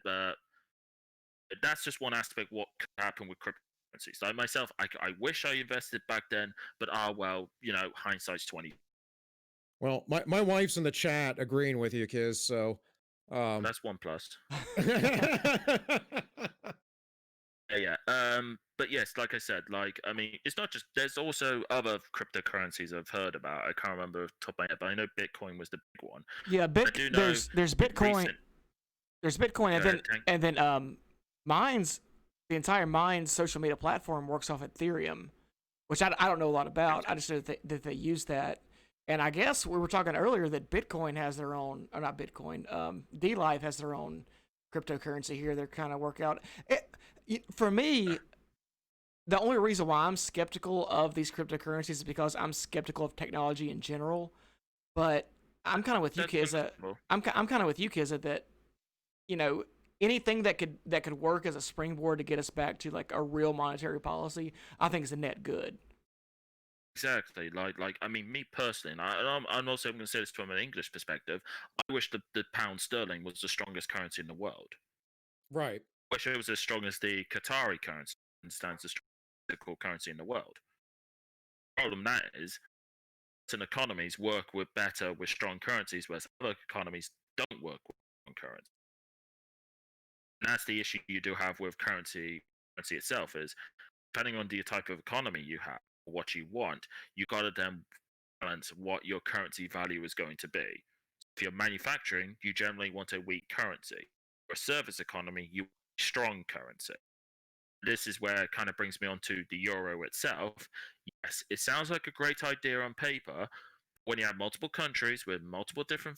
that's just one aspect what could happen with cryptocurrencies. So myself, I wish I invested back then, but well, hindsight's 20. Well, my wife's in the chat agreeing with you, Kiz. So that's one plus. Yeah. But yes, like I said, I mean, it's not just. There's also other cryptocurrencies I've heard about. I can't remember off the top of my head, but I know Bitcoin was the big one. Yeah, there's Bitcoin. There's Bitcoin, and then Mine's the entire Mine's social media platform works off Ethereum, which I don't know a lot about. I just know that they use that. And I guess we were talking earlier that Bitcoin has their own, or not Bitcoin, D-Live has their own cryptocurrency here. They're kind of work out. For me, the only reason why I'm skeptical of these cryptocurrencies is because I'm skeptical of technology in general. But I'm kind of with you, Kizza. I'm kind of with you, Kizza, that anything that could work as a springboard to get us back to like a real monetary policy, I think is a net good. Exactly. I mean, me personally, and I'm also going to say this from an English perspective. I wish the pound sterling was the strongest currency in the world. Right. I wish it was as strong as the Qatari currency, and stands the strongest currency in the world. The problem that is, certain economies work better with strong currencies, whereas other economies don't work with strong currency. And that's the issue you do have with currency. Currency itself is, depending on the type of economy you have, or what you want, you got to then balance what your currency value is going to be. If you're manufacturing, you generally want a weak currency. For a service economy, you want a strong currency. This is where it kind of brings me on to the euro itself. Yes, it sounds like a great idea on paper. When you have multiple countries with multiple different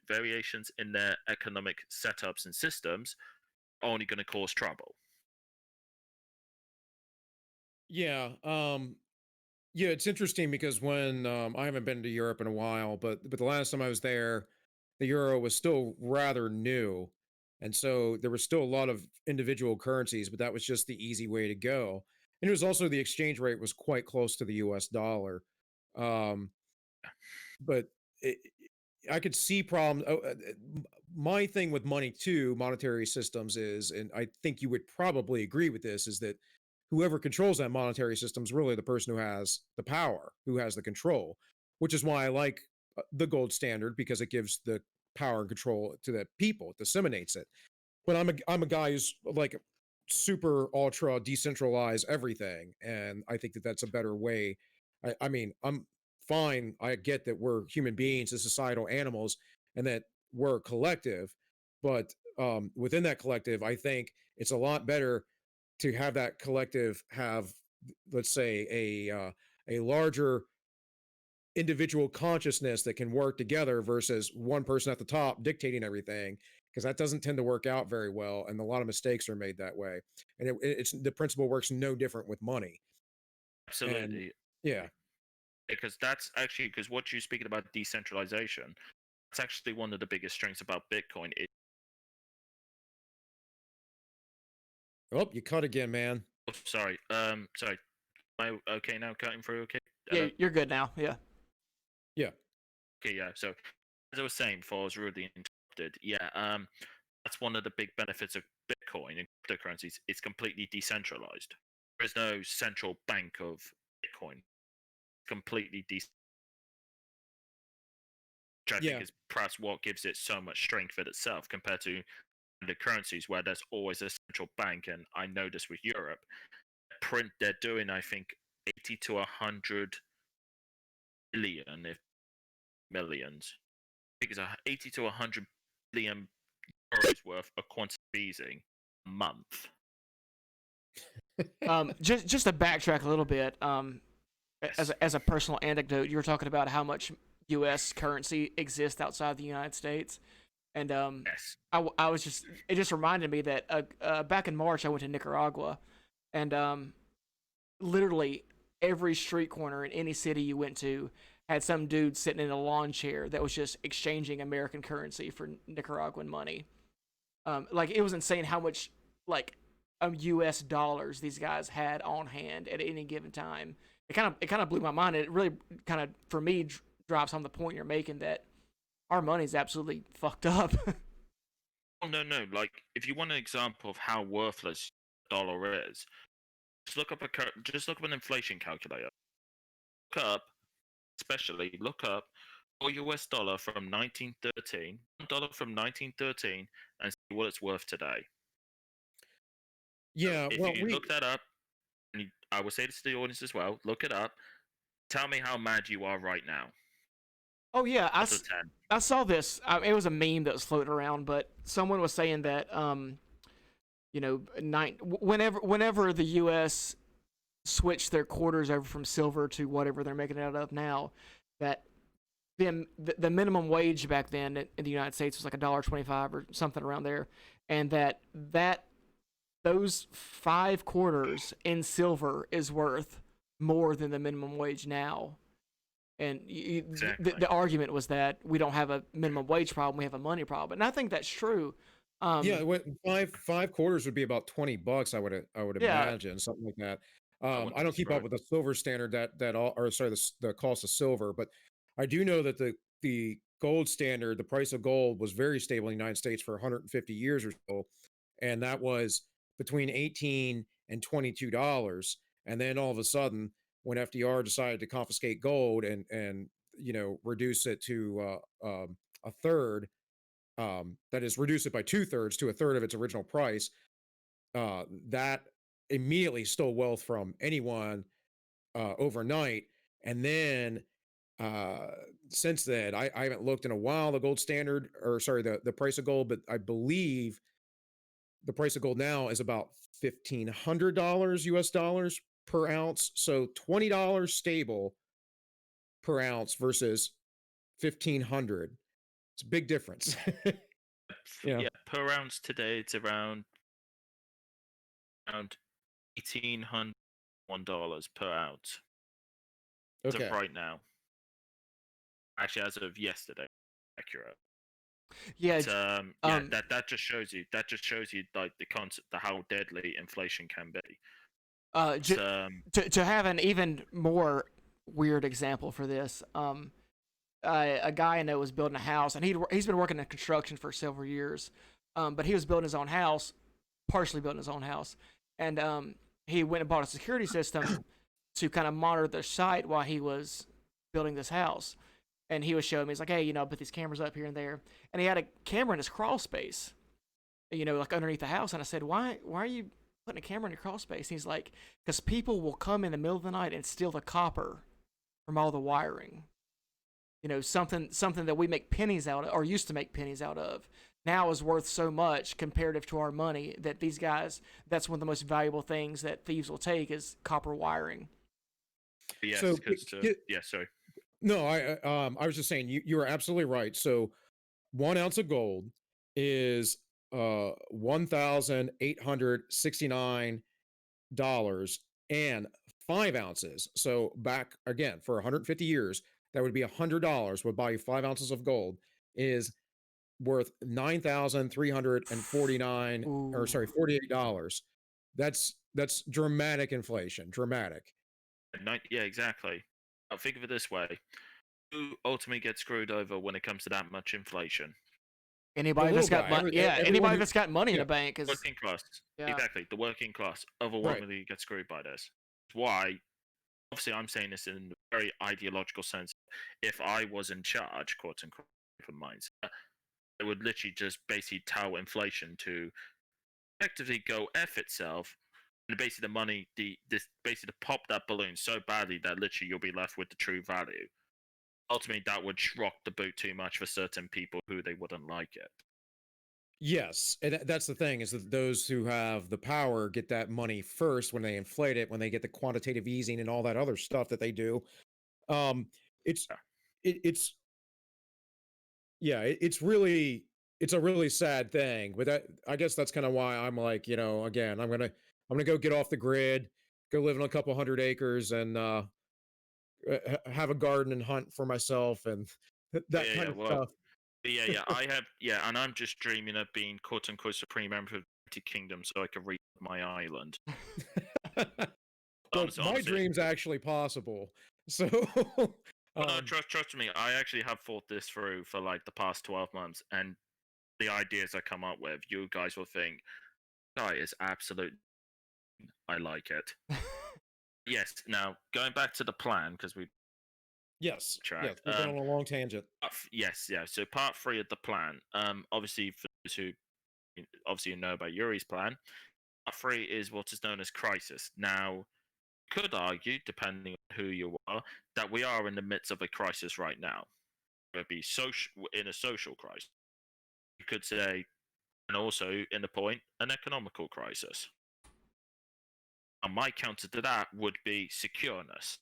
variations in their economic setups and systems, only going to cause trouble. Yeah. Yeah, it's interesting because when I haven't been to Europe in a while, but the last time I was there, the euro was still rather new, and so there was still a lot of individual currencies, but that was just the easy way to go. And it was also the exchange rate was quite close to the U.S. dollar, um, but it, I could see problems. My thing with money too, monetary systems is, and I think you would probably agree with this, is that whoever controls that monetary system is really the person who has the power, who has the control, which is why I like the gold standard because it gives the power and control to the people, it disseminates it. But I'm a guy who's like super ultra decentralize everything, and I think that that's a better way. I mean, I'm fine. I get that we're human beings as societal animals, and that we're a collective, but within that collective, I think it's a lot better to have that collective have, let's say, a larger individual consciousness that can work together versus one person at the top dictating everything, because that doesn't tend to work out very well, and a lot of mistakes are made that way. And it's the principle works no different with money. And Absolutely. yeah. Because that's actually, because what you're speaking about decentralization, that's actually one of the biggest strengths about Bitcoin. Oh, you cut again, man. Oh, sorry. Sorry. Am I okay now? Cutting through. Okay. Yeah, you're good now. Yeah. Yeah. Okay. Yeah. So as I was saying before, I was rudely interrupted. Yeah. That's one of the big benefits of Bitcoin and cryptocurrencies. It's completely decentralized. There is no central bank of Bitcoin. Completely decentralized. Which I think Yeah. is perhaps what gives it so much strength in itself compared to the currencies where there's always a central bank. And I know this with Europe. They're doing, I think, 80 to 100 billion, if millions. I think it's 80 to 100 billion euros worth of quantitative easing a month. Just to backtrack a little bit, Yes. as a personal anecdote, you were talking about how much U.S. currency exists outside the United States, and Yes. I was just it just reminded me that back in March I went to Nicaragua, and literally every street corner in any city you went to had some dude sitting in a lawn chair that was just exchanging American currency for Nicaraguan money. Like it was insane how much like U.S. dollars these guys had on hand at any given time. It kind of blew my mind. It really kind of for me drops on the point you're making that our money's absolutely fucked up. Oh no! Like, if you want an example of how worthless the dollar is, just look up an inflation calculator. Look up a US dollar from 1913, $1 from 1913, and see what it's worth today. Yeah. If Well, you look that up, and I will say this to the audience as well, look it up. Tell me how mad you are right now. Oh yeah, Out of 10. I saw this. It was a meme that was floating around, but someone was saying that whenever the U.S. switched their quarters over from silver to whatever they're making it out of now, that the minimum wage back then in the United States was like $1.25 or something around there, and that those 5 quarters in silver is worth more than the minimum wage now. And Exactly. the argument was that we don't have a minimum wage problem, we have a money problem. And I think that's true. yeah. What five quarters would be about $20, I would Yeah, imagine, something like that. I don't keep up with the silver standard the cost of silver, but I do know that the gold standard, the price of gold, was very stable in the United States for 150 years or so, and that was between $18 and $22. And then all of a sudden, when FDR decided to confiscate gold and reduce it to a third, that is, reduce it by 2/3 to a third of its original price, that immediately stole wealth from anyone overnight. And then since then, I haven't looked in a while, the gold standard, or sorry, the price of gold, but I believe the price of gold now is about $1,500 US dollars per ounce. So $20 stable per ounce versus 1,500. It's a big difference. Yeah, per ounce today it's around $1,801 per ounce. As Okay. of right now. Actually, as of yesterday, accurate. Yeah. But, that just shows you like the concept of how deadly inflation can be. To have an even more weird example for this, a guy I know was building a house, and he's been working in construction for several years, but he was building his own house, partially building his own house, and he went and bought a security system to kind of monitor the site while he was building this house. And he was showing me, he's like, hey, put these cameras up here and there, and he had a camera in his crawl space, like underneath the house. And I said, why are you putting a camera in your crawl space? And he's like, because people will come in the middle of the night and steal the copper from all the wiring. Something that we make pennies out of, or used to make pennies out of, now is worth so much comparative to our money that these guys, that's one of the most valuable things that thieves will take is copper wiring. Yes, so, sorry. No, I was just saying you are absolutely right. So 1 ounce of gold is $1,869, and 5 ounces. So back again for 150 years, that would be $100 would buy you 5 ounces of gold, is worth $9,349 or sorry, $48. That's dramatic inflation. Dramatic. Yeah, exactly. I'll think of it this way: who ultimately gets screwed over when it comes to that much inflation? Anybody that's got money, anybody that's got money in a bank is working class. Yeah. Exactly, the working class overwhelmingly gets screwed by this. Why? Obviously, I'm saying this in a very ideological sense. If I was in charge, quote unquote, for mindset, it would literally just basically tell inflation to effectively go F itself, and basically the money, basically to pop that balloon so badly that literally you'll be left with the true value. Ultimately, that would rock the boat too much for certain people who they wouldn't like it. Yes, and that's the thing, is that those who have the power get that money first when they inflate it, when they get the quantitative easing and all that other stuff that they do. It's a really sad thing. But that, I guess that's kind of why I'm like, again, I'm gonna go get off the grid, go live in a couple hundred acres, and have a garden and hunt for myself and that kind of stuff. And I'm just dreaming of being quote unquote supreme emperor of the United Kingdom so I could read my island. Well, my dream's actually possible. So no, trust me, I actually have thought this through for like the past 12 months, and the ideas I come up with, you guys will think, that is absolute. I like it. Yes. Now going back to the plan, because we. Yes. Yes. We've been on a long tangent. Yes. Yeah. So part 3 of the plan. Obviously, for those who obviously know about Yuri's plan, part 3 is what is known as crisis. Now, could argue, depending on who you are, that we are in the midst of a crisis right now. It would be in a social crisis. You could say, and also in the point, an economical crisis. And my counter to that would be secureness.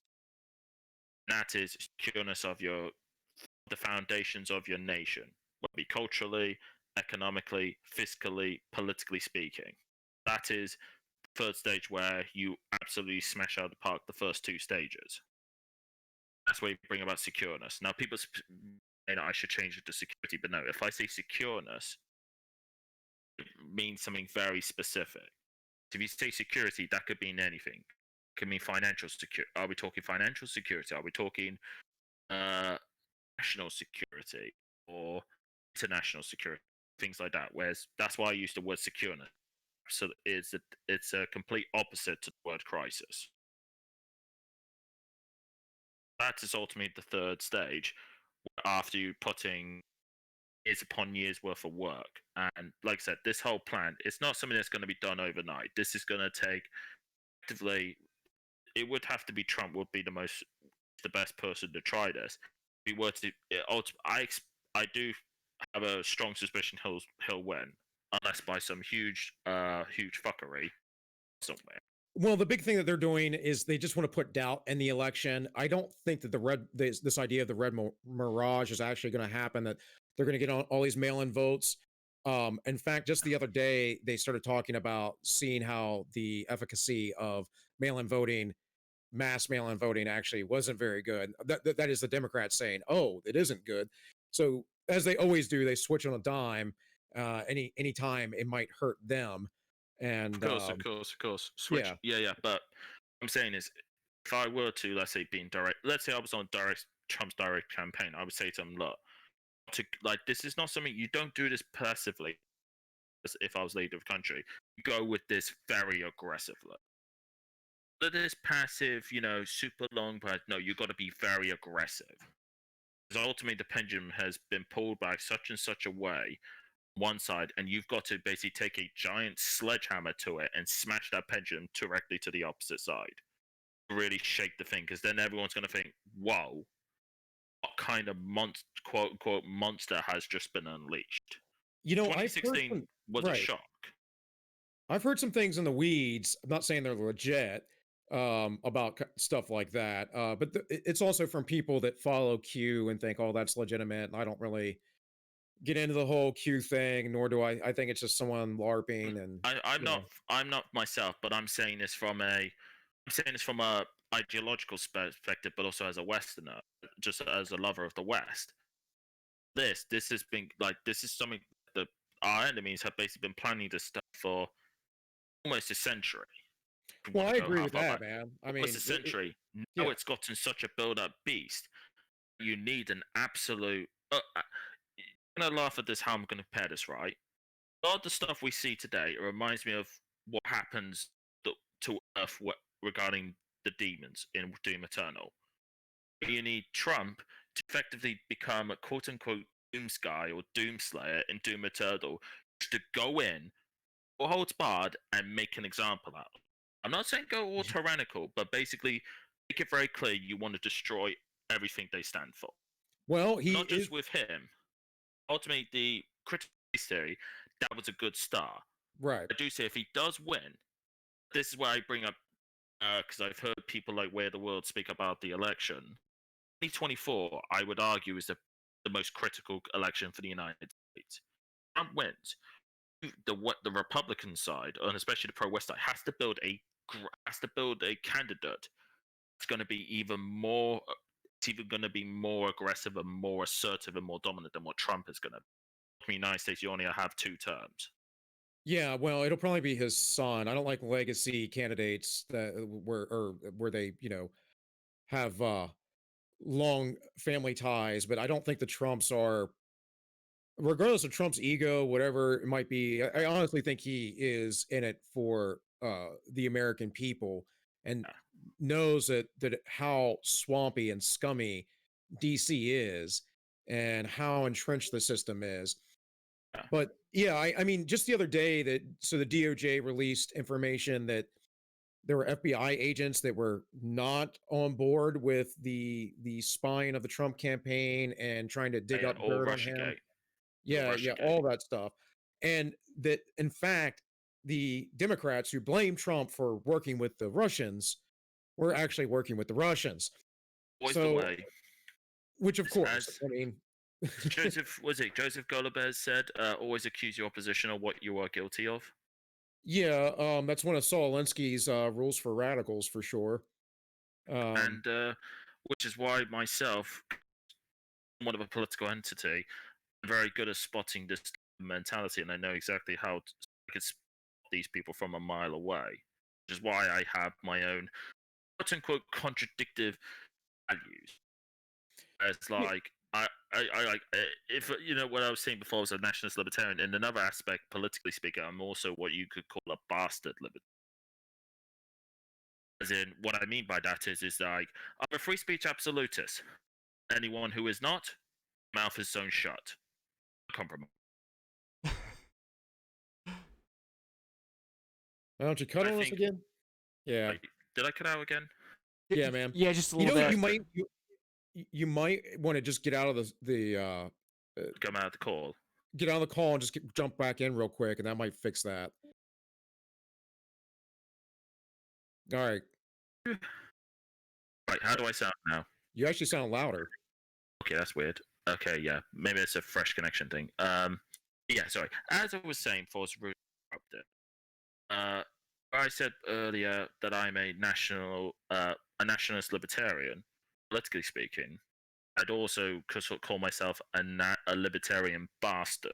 And that is secureness of the foundations of your nation, whether it be culturally, economically, fiscally, politically speaking. That is the third stage where you absolutely smash out of the park the first 2 stages. That's where you bring about secureness. Now, people say I should change it to security, but no, if I say secureness, it means something very specific. If you say security, that could mean anything. I mean, financial security. Are we talking financial security? Are we talking national security or international security? Things like that. Whereas that's why I use the word secureness. So it's a complete opposite to the word crisis. That is ultimately the third stage after you putting years upon years worth of work. And like I said, this whole plan, it's not something that's going to be done overnight. This is going to take actively. It would have to be Trump would be the best person to try this. If we were to, I do have a strong suspicion he'll win, unless by some huge fuckery somewhere. Well, the big thing that they're doing is they just want to put doubt in the election. I don't think that this idea of the red mirage is actually going to happen. That they're going to get on all these mail-in votes. In fact, just the other day they started talking about seeing how the efficacy of mail-in voting, mass mail-in voting, actually wasn't very good. That is the Democrats saying, "Oh, it isn't good." So as they always do, they switch on a dime. Any time it might hurt them. And of course. Switch. yeah. Yeah. But what I'm saying is, if I were to, let's say, let's say I was on Trump's direct campaign, I would say to him, look, this is not something you don't do this passively. As if I was leader of the country, you go with this very aggressively. But this passive, super long, but no, you got to be very aggressive. Because ultimately, the pendulum has been pulled back such and such a way one side, and you've got to basically take a giant sledgehammer to it and smash that pendulum directly to the opposite side. Really shake the thing, because then everyone's going to think, whoa, what kind of quote unquote monster has just been unleashed? 2016 was a shock. I've heard some things in the weeds. I'm not saying they're legit about stuff like that, but it's also from people that follow Q and think, oh, that's legitimate. And I don't really get into the whole Q thing, nor do I. I think it's just someone LARPing. And I'm not myself, but I'm saying this from a ideological perspective, but also as a Westerner, just as a lover of the West. This has been this is something that our enemies have basically been planning this stuff for almost a century. Well, I agree with that, man. I mean, almost a century. Now it's gotten such a build-up beast. You need an absolute. I'm gonna laugh at this. How I'm gonna compare this, right? A lot of the stuff we see today, it reminds me of what happens to Earth regarding the demons in Doom Eternal. You need Trump to effectively become a quote-unquote Doomsguy or Doomslayer in Doom Eternal, to go in, or holds barred, and make an example out. I'm not saying go all tyrannical, but basically make it very clear you want to destroy everything they stand for. Well, not just with him. Ultimately, the critical theory, that was a good start. Right. I do say if he does win, this is where I bring up, because I've heard people like Where the World speak about the election. 2024, I would argue, is the most critical election for the United States. Trump wins. The Republican side, and especially the pro-West side, has to build a candidate. It's going to be even more. It's even going to be more aggressive and more assertive and more dominant than what Trump is going to be. In the United States, you only have 2 terms. Yeah, well, it'll probably be his son. I don't like legacy candidates that where they, have long family ties, but I don't think the Trumps are, regardless of Trump's ego, whatever it might be. I honestly think he is in it for the American people, and knows that how swampy and scummy DC is and how entrenched the system is. But yeah, I mean, just the other day the DOJ released information that there were FBI agents that were not on board with the spying of the Trump campaign and trying to dig up dirt on him. Yeah, all that stuff. And that, in fact, the Democrats who blame Trump for working with the Russians were actually working with the Russians. The way. Which, of course, I mean, Joseph Goebbels said, always accuse your opposition of what you are guilty of. Yeah, that's one of Saul Alinsky's rules for radicals, for sure. And which is why myself, one of a political entity, I'm very good at spotting this mentality, and I know exactly how I can spot these people from a mile away. Which is why I have my own quote-unquote contradictive values. It's like if what I was saying before, I was a nationalist libertarian. In another aspect, politically speaking, I'm also what you could call a bastard libertarian. As in, what I mean by that is like I'm a free speech absolutist. Anyone who is not, mouth is sewn shut. Compromise. Why don't you cut on us again? Yeah. Wait, did I cut out again? Yeah, man. Yeah, just a little bit. You might want to just get out of the Come out of the call. Get out of the call and just jump back in real quick, and that might fix that. All right. Right, how do I sound now? You actually sound louder. Okay, that's weird. Okay, yeah, maybe it's a fresh connection thing. Yeah, sorry. As I was saying, Force Root interrupted. I said earlier that I'm a nationalist libertarian. Politically speaking, I'd also call myself a libertarian bastard.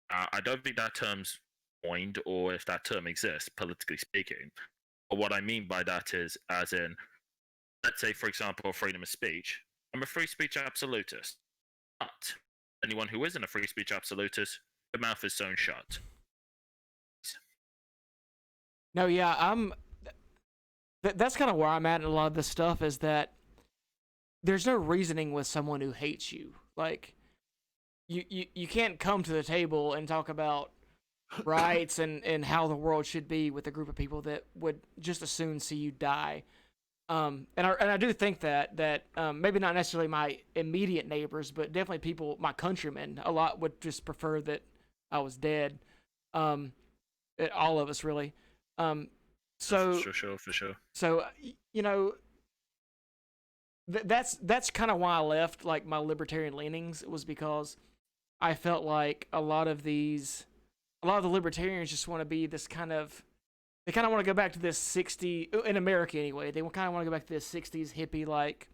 I don't think that term's coined, or if that term exists, politically speaking. But what I mean by that is, as in, let's say, for example, freedom of speech. I'm a free speech absolutist. But anyone who isn't a free speech absolutist, the mouth is sewn shut. No, yeah, that's kind of where I'm at in a lot of this stuff, is that there's no reasoning with someone who hates you. Like, you can't come to the table and talk about rights and how the world should be with a group of people that would just as soon see you die. And I do think that maybe not necessarily my immediate neighbors, but definitely people, my countrymen, a lot would just prefer that I was dead. All of us, really. So for sure. So that's kind of why I left, like, my libertarian leanings. It was because I felt like a lot of the libertarians just want to be this kind of, they kind of want to go back to this 60s, in America anyway. They kind of want to go back to this 60s hippie, like,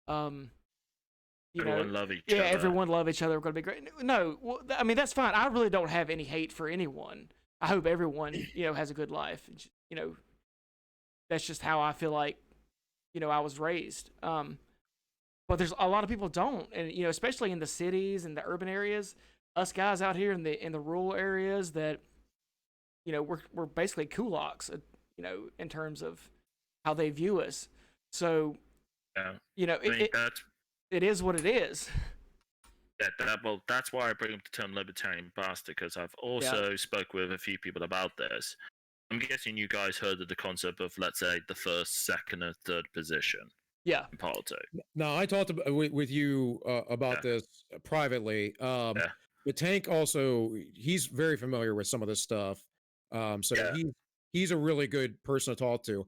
everyone love each other. Yeah, everyone love each other. We're going to be great. No, well, I mean, that's fine. I really don't have any hate for anyone. I hope everyone, has a good life. That's just how I feel like, I was raised. But there's a lot of people don't, and especially in the cities and the urban areas. Us guys out here in the rural areas, that we're basically kulaks, in terms of how they view us. So, yeah. it is what it is. Yeah, that's why I bring up the term libertarian bastard, because I've also spoke with a few people about this. I'm guessing you guys heard of the concept of, let's say, the first, second, and third position. Yeah. In politics. No, I talked with you about this privately. The Tank also, he's very familiar with some of this stuff. So he's a really good person to talk to.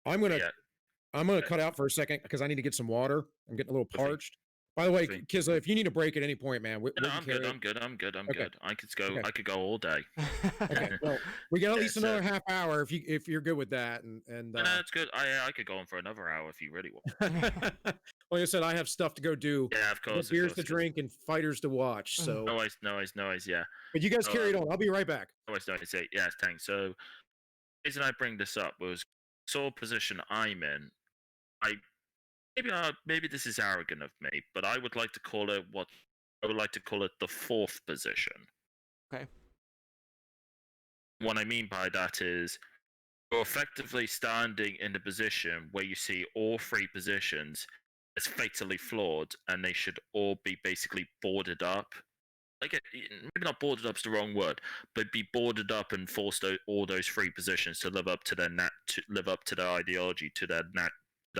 I'm gonna cut out for a second because I need to get some water. I'm getting a little parched. By the way, Kizza, if you need a break at any point, man, I'm good. I'm good. I could go. Okay. I could go all day. Okay. Well, we got at least another half hour if you're good with that, and no, it's good. I could go on for another hour if you really want. Like I said, I have stuff to go do. Yeah, of course. Beers to drink and fighters to watch. So no worries. Yeah. But you guys carry it on. I'll be right back. No worries. Yeah, thanks. So, the reason I bring this up was sole position I'm in. Maybe this is arrogant of me, but I would like to call it the fourth position. Okay. What I mean by that is you're effectively standing in the position where you see all three positions as fatally flawed, and they should all be basically boarded up. Like, maybe not boarded up is the wrong word, but be boarded up and forced all those three positions to live up to their ideology, to their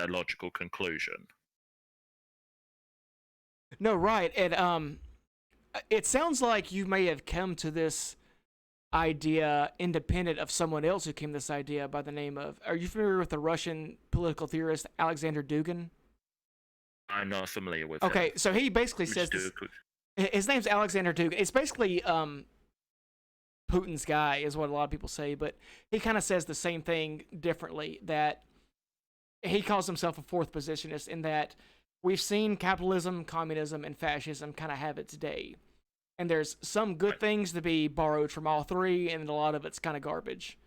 logical conclusion. No, right. And it sounds like you may have come to this idea independent of someone else who came to this idea by the name of, are you familiar with the Russian political theorist Alexander Dugin? I'm not familiar with him. So he basically says this, his name's Alexander Dugin. It's basically Putin's guy, is what a lot of people say, but he kind of says the same thing differently, that he calls himself a fourth positionist, in that we've seen capitalism, communism, and fascism kind of have its day. And there's some good things to be borrowed from all three, and a lot of it's kind of garbage.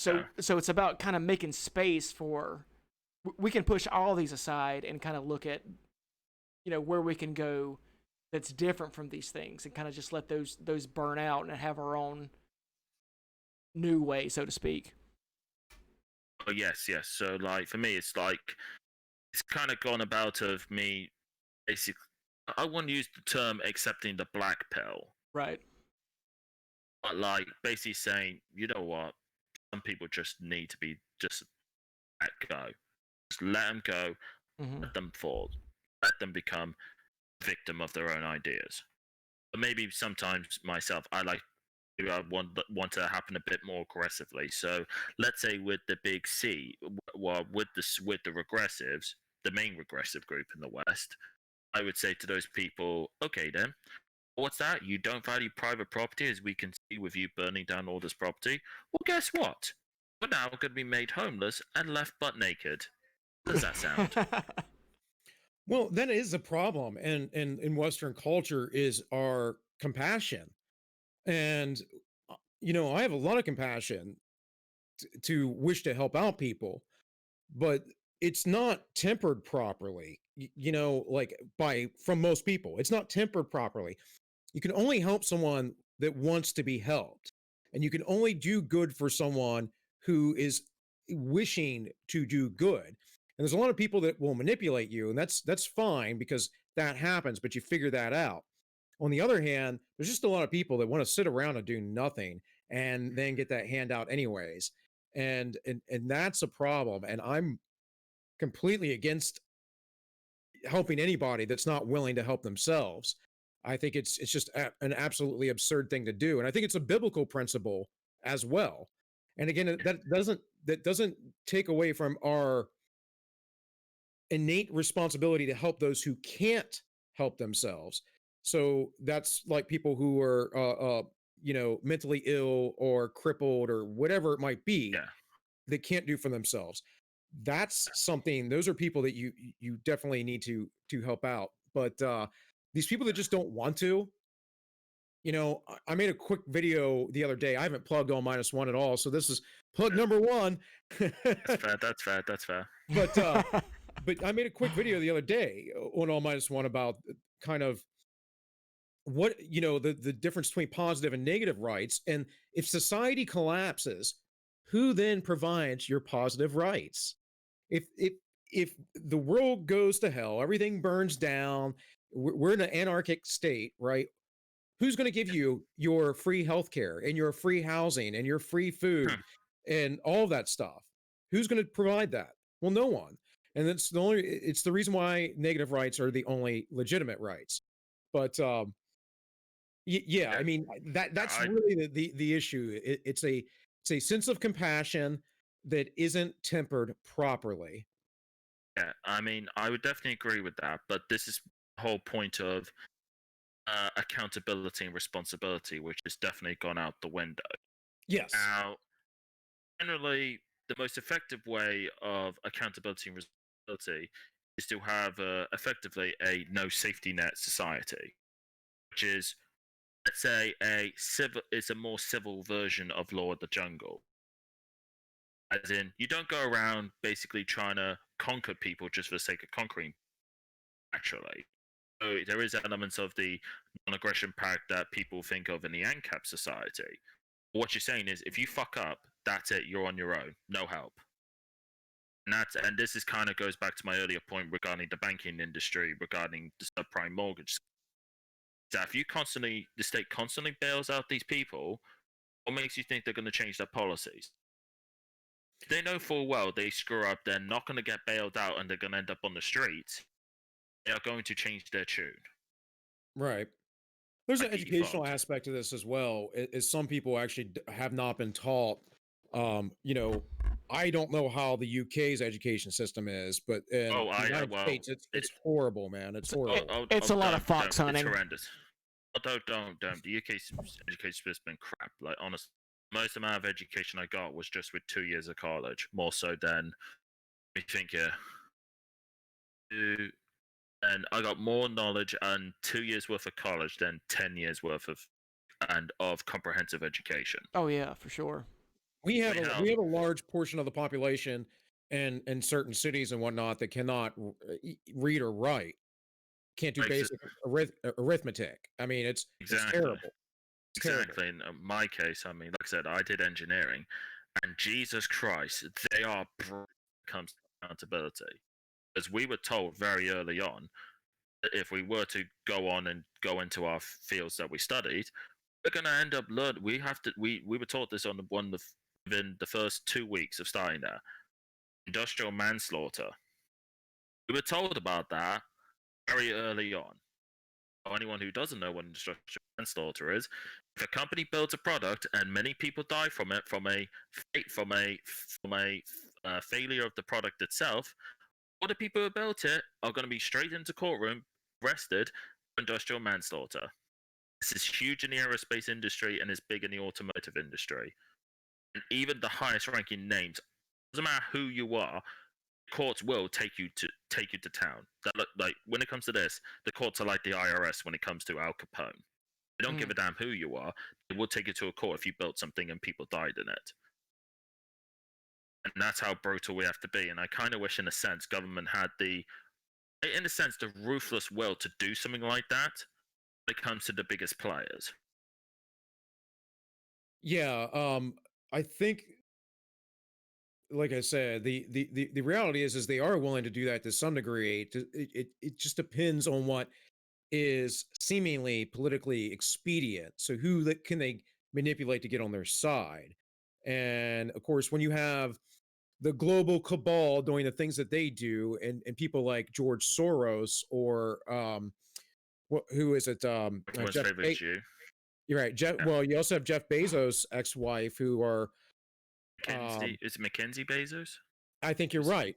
So it's about kind of making space for we can push all these aside and kind of look at where we can go that's different from these things and kind of just let those burn out and have our own new way, so to speak. Oh yes. So like for me, it's kind of gone about of me basically. I wouldn't use the term accepting the black pill, Right. but like basically saying, you know what, some people just need to be just let go, just let them go, let them fall, let them become victim of their own ideas. But maybe sometimes myself, I want to happen a bit more aggressively. So let's say with the big C, well, with the regressives, the main regressive group in the West, I would say to those people, okay then, what's that? You don't value private property, as we can see with you burning down all this property? Well, guess what? We're now going to be made homeless and left butt naked. How does that sound? Well, that is a problem, and in Western culture is our compassion, and I have a lot of compassion to wish to help out people, but it's not tempered properly. Like from most people, it's not tempered properly. You can only help someone that wants to be helped, and you can only do good for someone who is wishing to do good. And there's a lot of people that will manipulate you, and that's fine because that happens, but you figure that out. On the other hand, there's just a lot of people that want to sit around and do nothing and then get that handout anyways. And that's a problem. And I'm completely against helping anybody that's not willing to help themselves. I think it's just an absolutely absurd thing to do, and I think it's a biblical principle as well. And again, that doesn't take away from our innate responsibility to help those who can't help themselves. So that's like people who are mentally ill or crippled or whatever it might be, they can't do for themselves. That's something, those are people that you definitely need to help out. But these people that just don't want to, I made a quick video the other day. I haven't plugged all minus one at all, so this is plug number one. That's fair. But I made a quick video the other day on all minus one about kind of what the difference between positive and negative rights, and if society collapses, who then provides your positive rights? If the world goes to hell, everything burns down, we're in an anarchic state, right? Who's going to give you your free healthcare and your free housing and your free food and all that stuff? Who's going to provide that? Well, no one. And it's the reason why negative rights are the only legitimate rights. But I mean, that's really the issue. It's a sense of compassion that isn't tempered properly. Yeah, I mean, I would definitely agree with that, but this is the whole point of accountability and responsibility, which has definitely gone out the window. Yes. Now, generally, the most effective way of accountability and responsibility is to have effectively a no safety net society, which is, let's say, it's a more civil version of Law of the Jungle. As in, you don't go around basically trying to conquer people just for the sake of conquering, actually. So there is elements of the non-aggression pact that people think of in the ANCAP society. What you're saying is, if you fuck up, that's it. You're on your own. No help. And this is kind of goes back to my earlier point regarding the banking industry, regarding the subprime mortgage. That if the state constantly bails out these people, what makes you think they're going to change their policies? They know full well they screw up, they're not going to get bailed out and they're going to end up on the streets. They are going to change their tune. Right. There's an educational aspect to this as well, is some people actually have not been taught. I don't know how the UK's education system is, but in the United States, it's horrible, man. It's horrible. It's a lot of fox hunting. It's horrendous. Don't. The UK's education system's been crap. Like, honestly, most amount of education I got was just with 2 years of college, more so than me think. And I got more knowledge and 2 years worth of college than 10 years worth of comprehensive education. Oh yeah, for sure. we have We a have we have a large portion of the population and in certain cities and whatnot that cannot read or write, can't do like basic arithmetic. I mean, it's exactly. terrible. It's terrible. Exactly. In my case, I mean, like I said, I did engineering, and Jesus Christ, they are when it comes to accountability. As we were told very early on, that if we were to go on and go into our fields that we studied, we're going to end up learning. We have to. We were taught this on within the first 2 weeks of starting there. Industrial manslaughter. We were told about that very early on. For anyone who doesn't know what industrial manslaughter is, if a company builds a product and many people die from it, from a failure of the product itself, all the people who built it are going to be straight into courtroom, arrested for industrial manslaughter. This is huge in the aerospace industry and is big in the automotive industry. And even the highest ranking names, doesn't matter who you are, courts will take you to town. That like when it comes to this, the courts are like the IRS when it comes to Al Capone. They don't give a damn who you are. They will take you to a court if you built something and people died in it. And that's how brutal we have to be. And I kind of wish, in a sense, government had the ruthless will to do something like that when it comes to the biggest players. Yeah, I think, like I said, the reality is they are willing to do that to some degree. It just depends on what is seemingly politically expedient. So who can they manipulate to get on their side? And of course, when you have the global cabal doing the things that they do, and people like George Soros or who is it? Jeff. You're right, Jeff. Yeah. Well, you also have Jeff Bezos' ex-wife, who are is it Mackenzie Bezos? I think you're right.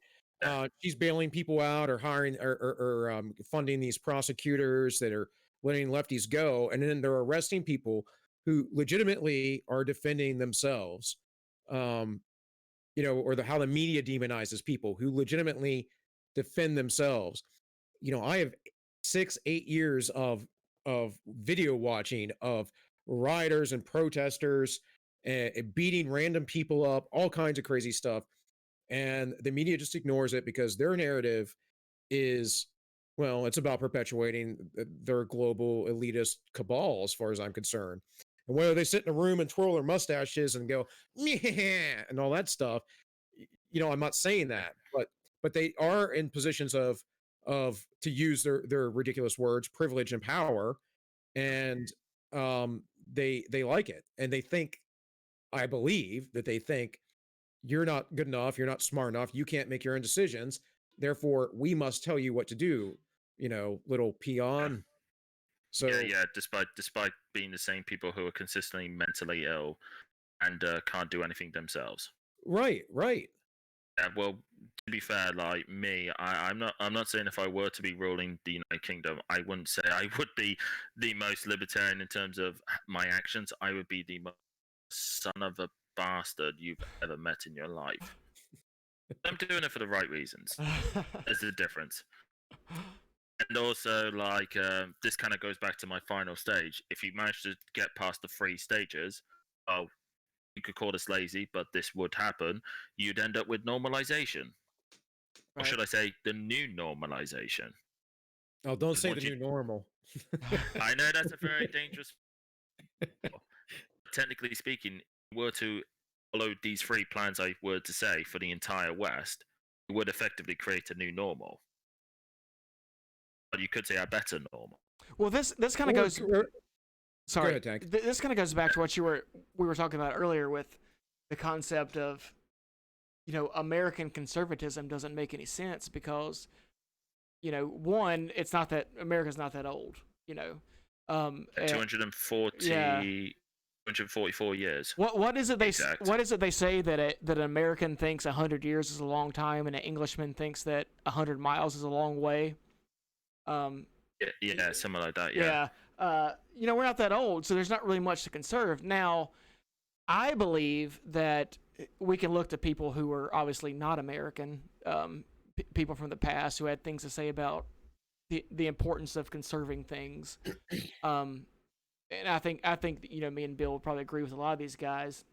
She's bailing people out or hiring or funding these prosecutors that are letting lefties go, and then they're arresting people who legitimately are defending themselves. Or how the media demonizes people who legitimately defend themselves. I have 6-8 years of video watching of rioters and protesters beating random people up, all kinds of crazy stuff. And the media just ignores it because their narrative is, well, it's about perpetuating their global elitist cabal, as far as I'm concerned. And whether they sit in a room and twirl their mustaches and go, yeah, and all that stuff, I'm not saying that, but they are in positions of to use their ridiculous words, privilege and power, and they like it, and they think, I believe that they think, you're not good enough, you're not smart enough, you can't make your own decisions, therefore we must tell you what to do, little peon. So yeah, despite being the same people who are consistently mentally ill and can't do anything themselves. Right. Yeah, well, to be fair, like me, I'm not saying if I were to be ruling the United Kingdom, I wouldn't say I would be the most libertarian in terms of my actions. I would be the most son of a bastard you've ever met in your life. I'm doing it for the right reasons. There's a difference. And also, like, this kind of goes back to my final stage. If you manage to get past the 3 stages, you could call this lazy, but this would happen. You'd end up with normalization. Right. Or should I say the new normalization? Oh, don't say the new normal. I know that's a very dangerous. Technically speaking, if you were to follow these 3 plans I were to say for the entire West, it would effectively create a new normal. But you could say a better normal. Well, this kind of goes. Sorry, this kind of goes back to what we were talking about earlier with the concept of, American conservatism doesn't make any sense because, one, it's not that America's not that old, 240, yeah. 244 years. What is it they say that an American thinks 100 years is a long time and an Englishman thinks that 100 miles is a long way? Yeah, something like that. Yeah. We're not that old, so there's not really much to conserve. Now, I believe that we can look to people who are obviously not American, people from the past who had things to say about the importance of conserving things. And I think me and Bill would probably agree with a lot of these guys.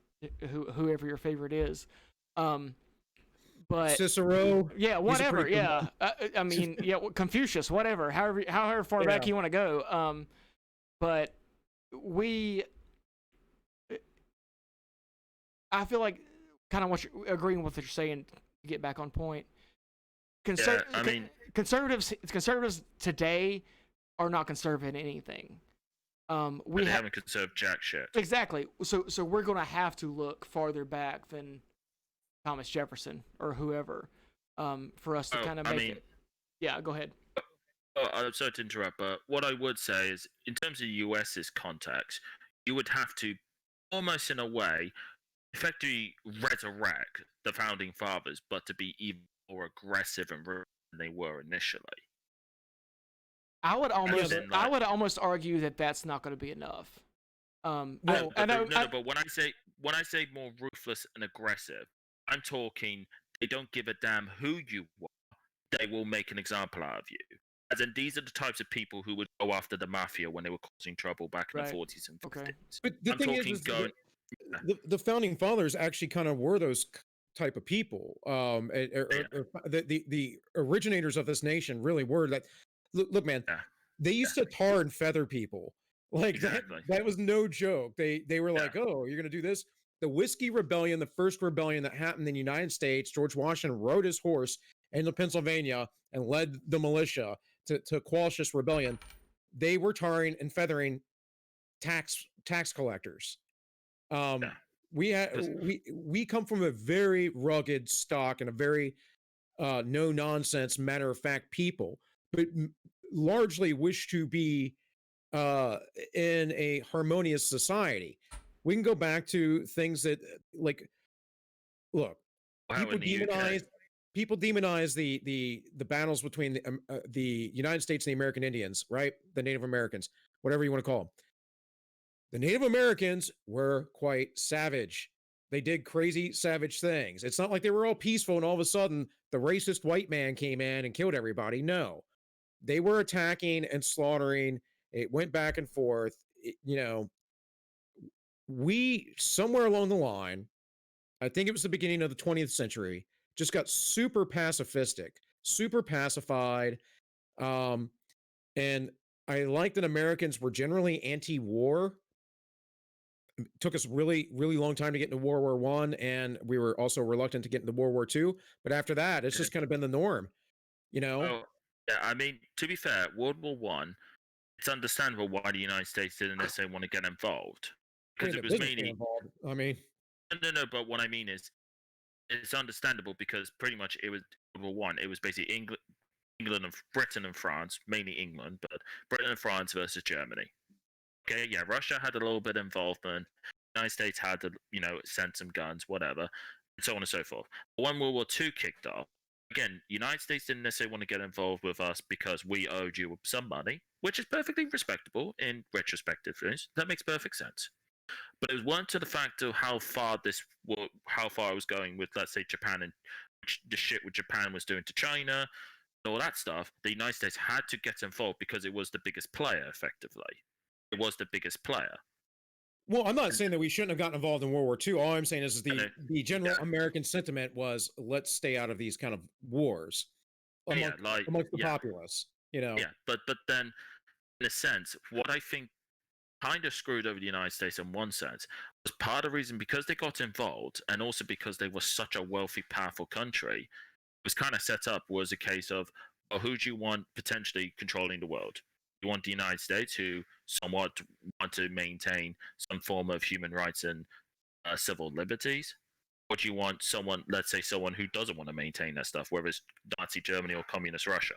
whoever your favorite is. But Cicero. yeah, He's a whatever. pretty good Yeah, one. I mean, yeah, Confucius, whatever. However far back Yeah. you want to go. But we, I feel like, kind of what you're agreeing with what you're saying. To get back on point. Yeah, I mean, Conservatives today are not conservative in anything. We they haven't conserved jack shit. exactly. So we're gonna have to look farther back than Thomas Jefferson or whoever, for us to kind of make it. Yeah, go ahead. I'm sorry to interrupt, but what I would say is, in terms of the US's context, you would have to, almost in a way, effectively resurrect the founding fathers, but to be even more aggressive and rude than they were initially. I would almost, then, I like- would almost argue that that's not going to be enough. No, but when I say more ruthless and aggressive, I'm talking they don't give a damn who you are. They will make an example out of you. As in, these are the types of people who would go after the mafia when they were causing trouble back in Right. the 40s and 50s. Okay. But the I'm thing talking is going. the founding fathers actually kind of were those type of people. The originators of this nation really were that. Look, man, Yeah. they used to tar and feather people. Like Exactly. that was no joke. They were like, oh, you're gonna do this. The Whiskey Rebellion, the first rebellion that happened in the United States, George Washington rode his horse into Pennsylvania and led the militia to quash this rebellion. They were tarring and feathering tax collectors. We come from a very rugged stock and a very no nonsense, matter of fact people, but largely wish to be in a harmonious society. We can go back to things that, like, look, people demonize the battles between the United States and the American Indians, right? The Native Americans, whatever you want to call them. The Native Americans were quite savage. They did crazy, savage things. It's not like they were all peaceful and all of a sudden the racist white man came in and killed everybody. No, they were attacking and slaughtering. It went back and forth. We, somewhere along the line, I think it was the beginning of the 20th century, just got super pacifistic, super pacified. And I like that Americans were generally anti-war. It took us really, really long time to get into World War One, and we were also reluctant to get into World War Two. But after that, it's just kind of been the norm, Well, yeah, I mean, to be fair, World War One, it's understandable why the United States didn't necessarily want to get involved, because it was mainly. I mean, no. But what I mean is, it's understandable because pretty much it was World War One. It was basically England and Britain and France, mainly England, but Britain and France versus Germany. Okay, yeah, Russia had a little bit of involvement. The United States had to, send some guns, whatever, and so on and so forth. But when World War II kicked off, again, the United States didn't necessarily want to get involved with us because we owed you some money, which is perfectly respectable in retrospective. That makes perfect sense. But it weren't to the fact of how far it was going with, let's say, Japan and the shit what Japan was doing to China and all that stuff. The United States had to get involved because it was the biggest player, effectively. It was the biggest player. Well, I'm not saying that we shouldn't have gotten involved in World War II. All I'm saying is the general American sentiment was, let's stay out of these kind of wars amongst the populace. Yeah, but then, in a sense, what I think kind of screwed over the United States in one sense was part of the reason because they got involved, and also because they were such a wealthy, powerful country. It was kind of set up was a case of, well, who do you want potentially controlling the world? You want the United States, who somewhat want to maintain some form of human rights and civil liberties? Or do you want someone, let's say someone who doesn't want to maintain that stuff, whether it's Nazi Germany or Communist Russia?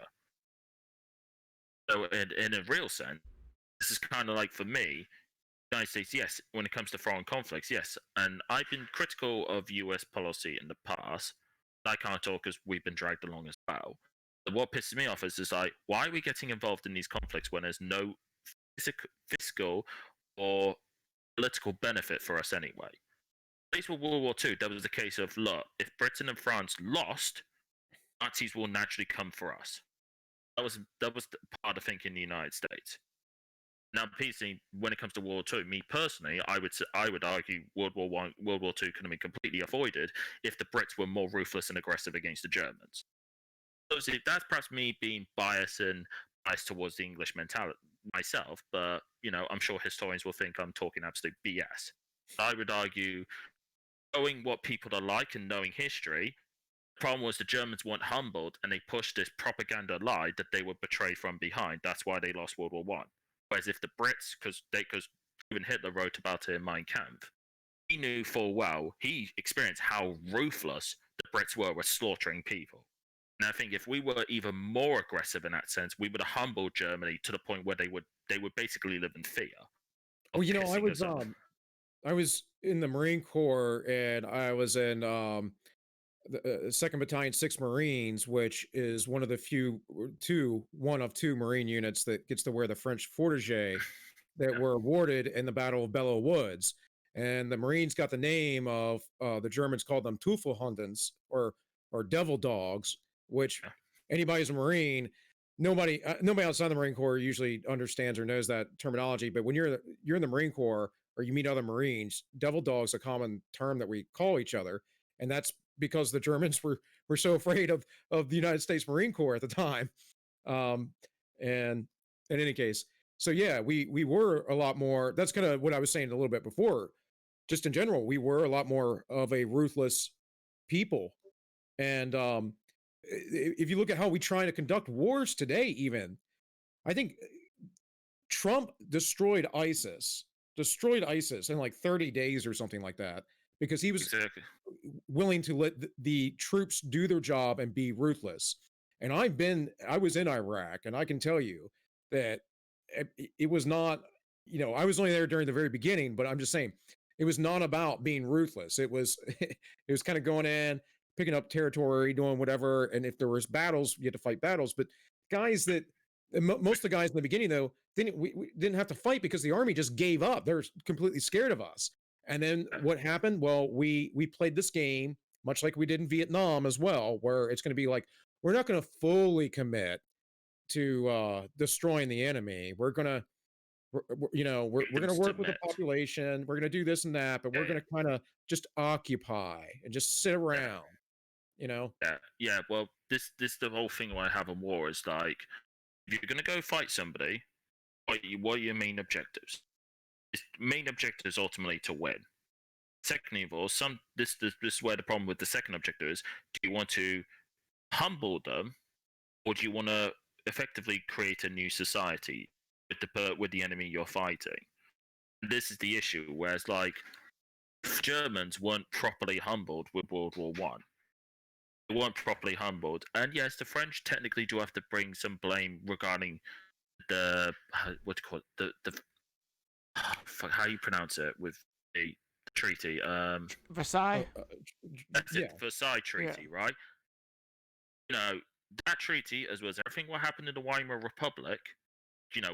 So in a real sense, this is kind of like, for me, the United States, yes, when it comes to foreign conflicts, yes. And I've been critical of US policy in the past. I can't talk because we've been dragged along as well. But what pisses me off is like, why are we getting involved in these conflicts when there's no fiscal or political benefit for us anyway? At least with World War II, there was the case of, look, if Britain and France lost, Nazis will naturally come for us. That was part of thinking in the United States. Now, personally, when it comes to World War II, me personally, I would argue World War One, World War II could have been completely avoided if the Brits were more ruthless and aggressive against the Germans. Obviously, that's perhaps me being biased towards the English mentality myself, but I'm sure historians will think I'm talking absolute BS. I would argue, knowing what people are like and knowing history, the problem was the Germans weren't humbled and they pushed this propaganda lie that they were betrayed from behind. That's why they lost World War One. Whereas if the Brits, because even Hitler wrote about it in Mein Kampf, he knew full well, he experienced how ruthless the Brits were with slaughtering people. And I think if we were even more aggressive in that sense, we would have humbled Germany to the point where they would basically live in fear. Well, I was in the Marine Corps, and I was in the 2nd Battalion, 6th Marines, which is one of the two Marine units that gets to wear the French Fortigé that were awarded in the Battle of Belleau Woods. And the Marines got the name of the Germans called them Teufelhundens, or devil dogs, which anybody who's a Marine, nobody outside the Marine Corps usually understands or knows that terminology. But when you're in the Marine Corps or you meet other Marines, devil dogs a common term that we call each other, and that's because the Germans were so afraid of the United States Marine Corps at the time. And in any case, so yeah, we were a lot more. That's kind of what I was saying a little bit before. Just in general, we were a lot more of a ruthless people. And if you look at how we try to conduct wars today, even I think Trump destroyed ISIS in like 30 days or something like that, because he was willing to let the troops do their job and be ruthless. And I was in Iraq, and I can tell you that it was not, I was only there during the very beginning, but I'm just saying it was not about being ruthless. It was it was kind of going in, picking up territory, doing whatever, and if there was battles, you had to fight battles. But guys that most of the guys in the beginning, though, we didn't have to fight because the army just gave up. They're completely scared of us. And then what happened? Well, we played this game much like we did in Vietnam as well, where it's going to be like, we're not going to fully commit to destroying the enemy. We're going to we're going to work with the population. We're going to do this and that, but we're going to kind of just occupy and just sit around. Yeah. Well, this the whole thing I have in war is like, if you're going to go fight somebody, what are your main objectives? Main objective is ultimately to win. Secondly of all, this is where the problem with the second objective is: do you want to humble them, or do you want to effectively create a new society with the enemy you're fighting? And this is the issue. Whereas, like, Germans weren't properly humbled with World War One. They weren't properly humbled, and yes, the French technically do have to bring some blame regarding the what do you call it, the how you pronounce it with the treaty, Versailles. That's it, Versailles Treaty, right? That treaty, as well as everything what happened in the Weimar Republic,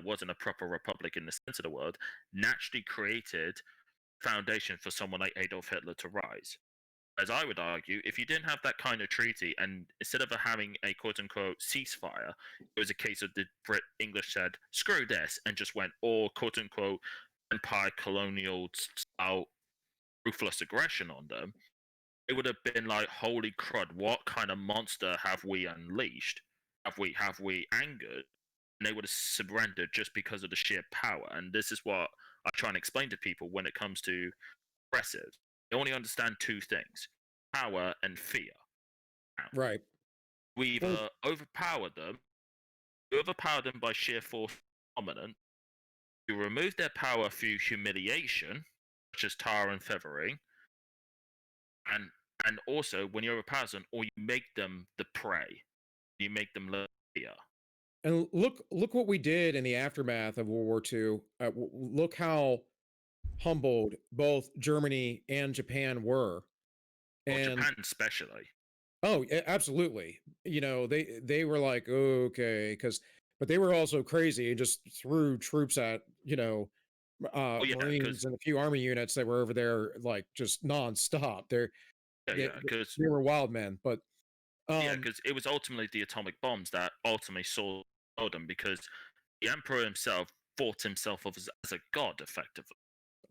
wasn't a proper republic in the sense of the word, naturally created foundation for someone like Adolf Hitler to rise. As I would argue, if you didn't have that kind of treaty, and instead of having a quote-unquote ceasefire, it was a case of the English said, screw this, and just went all quote-unquote empire colonial style ruthless aggression on them, it would have been like, holy crud, what kind of monster have we unleashed? Have we angered? And they would have surrendered just because of the sheer power. And this is what I try and explain to people when it comes to aggressive. They only understand two things: power and fear. Right. We either overpower them by sheer force dominance. You remove their power through humiliation, such as tar and feathering, and also when you overpower them, or you make them the prey, you make them fear. And look what we did in the aftermath of World War II. Look how humbled both Germany and Japan were. And Japan especially. Oh, absolutely. They were like, oh, okay, but they were also crazy and just threw troops at, Marines and a few army units that were over there, like, just nonstop. They were wild men, but because it was ultimately the atomic bombs that ultimately saw them, because the emperor himself thought himself of as a god, effectively.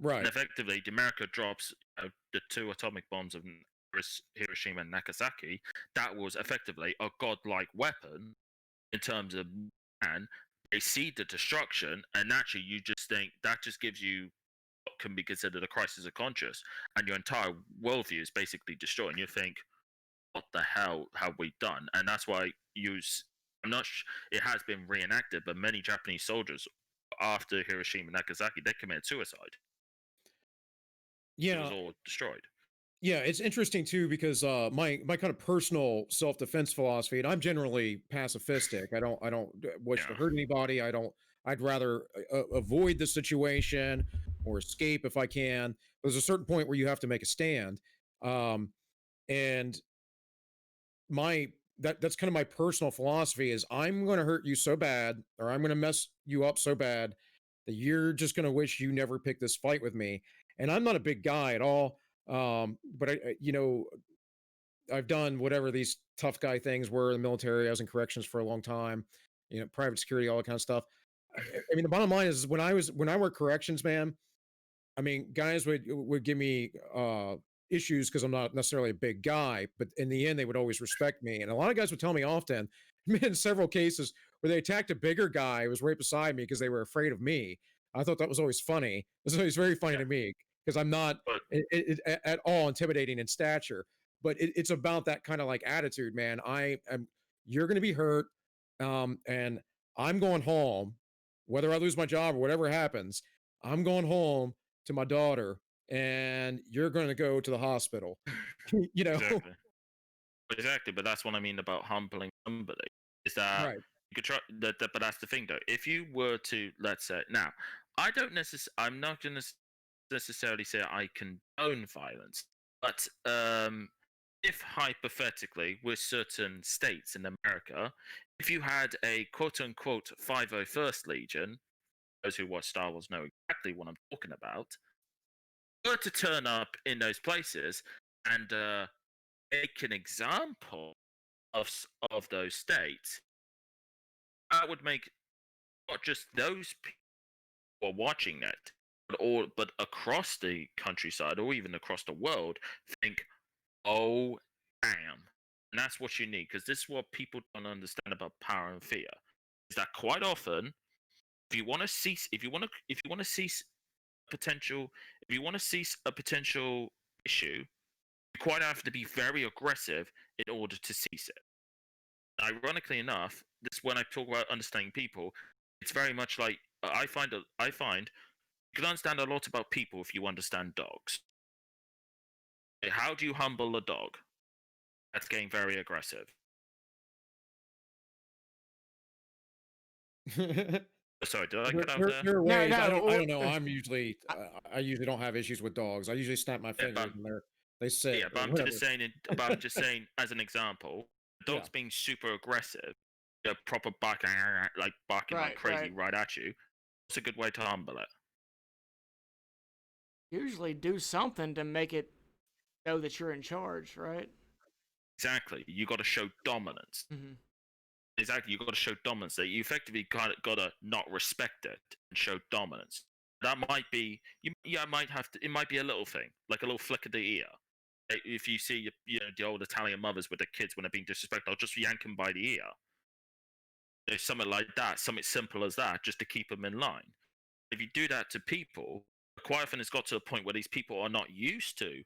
Right. And effectively, America drops the 2 atomic bombs of Hiroshima and Nagasaki. That was effectively a godlike weapon in terms of man. They see the destruction, and naturally, you just think that just gives you what can be considered a crisis of conscience, and your entire worldview is basically destroyed. And you think, what the hell have we done? And that's why I'm not. It has been reenacted, but many Japanese soldiers after Hiroshima and Nagasaki, they committed suicide. It was Yeah. all destroyed. Yeah, it's interesting too because my kind of personal self-defense philosophy, and I'm generally pacifistic. I don't wish to Yeah. hurt anybody. I'd rather avoid the situation or escape if I can. There's a certain point where you have to make a stand, and that's kind of my personal philosophy is I'm going to hurt you so bad, or I'm going to mess you up so bad that you're just going to wish you never picked this fight with me. And I'm not a big guy at all. But I've done whatever these tough guy things were in the military. I was in corrections for a long time, private security, all that kind of stuff. I mean, the bottom line is when I worked corrections, man, I mean, guys would give me issues because I'm not necessarily a big guy, but in the end, they would always respect me. And a lot of guys would tell me often, in several cases where they attacked a bigger guy who was right beside me because they were afraid of me. I thought that was always funny. It was always very funny to me because I'm not at all intimidating in stature. But it's about that kind of like attitude, man. You're going to be hurt, and I'm going home, whether I lose my job or whatever happens. I'm going home to my daughter, and you're going to go to the hospital. Exactly, but that's what I mean about humbling somebody. Is that Right. you could try that, but that's the thing though. If you were to, let's say, now, I'm not going to necessarily say I condone violence, but if hypothetically, with certain states in America, if you had a quote unquote 501st Legion, those who watch Star Wars know exactly what I'm talking about, were to turn up in those places and make an example of those states, that would make not just those people who are watching it, but across the countryside or even across the world think, oh damn. And that's what you need, because this is what people don't understand about power and fear. Is that quite often, if you want to cease a potential issue, you quite have to be very aggressive in order to cease it. Ironically enough, this when I talk about understanding people, it's very much like I find you can understand a lot about people if you understand dogs. How do you humble a dog that's getting very aggressive? Sorry, did I cut out there? There are ways. I don't know. I usually don't have issues with dogs. I usually snap my fingers and they sit. Yeah, but I'm just saying as an example, dogs being super aggressive, proper barking like crazy right at you. It's a good way to humble it. Usually do something to make it know that you're in charge, right? Exactly. You got to show dominance. Mm-hmm. Exactly. You got to show dominance. That you effectively got to not respect it and show dominance. That might be might have to. It might be a little thing, like a little flick of the ear. If you see the old Italian mothers with their kids when they're being disrespectful, I'll just yank them by the ear. There's something like that, something simple as that, just to keep them in line. If you do that to people, quite often it's got to a point where these people are not used to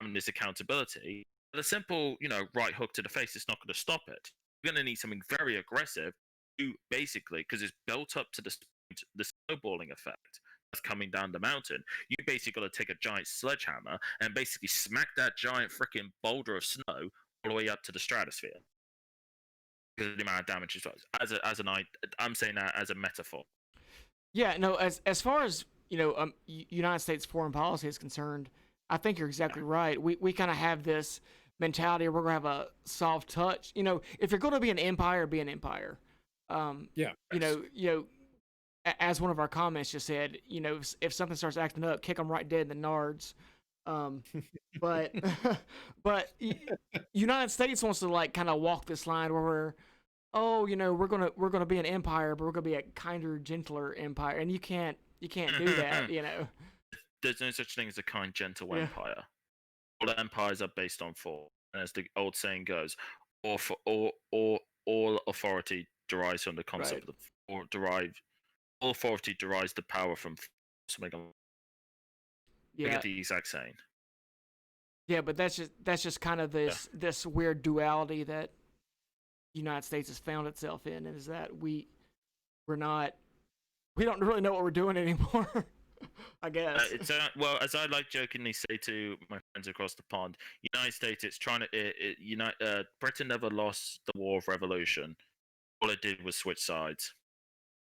having this accountability. But a simple, right hook to the face is not going to stop it. You're going to need something very aggressive to basically, because it's built up to the snowballing effect that's coming down the mountain. You basically got to take a giant sledgehammer and basically smack that giant freaking boulder of snow all the way up to the stratosphere. Because of the amount of damage it does. I'm saying that as a metaphor. Yeah, no. As far as United States foreign policy is concerned, I think you're exactly right. We kind of have this mentality where we're gonna have a soft touch. If you're going to be an empire, be an empire. As one of our comments just said, if something starts acting up, kick them right dead in the nards. But United States wants to kind of walk this line where we're oh, we're gonna be an empire, but we're gonna be a kinder, gentler empire, and you can't do that, There's no such thing as a kind, gentle Yeah. empire. All empires are based on force, and as the old saying goes, all authority derives from the Right. concept of, or derive all authority derives the power from force. I Yeah. get the exact saying. Yeah, but that's just kind of Yeah. this weird duality that the United States has found itself in, is that we're not we don't really know what we're doing anymore. I guess. It's well, as I like jokingly say to my friends across the pond, United States, it's trying to Britain never lost the War of Revolution. All it did was switch sides.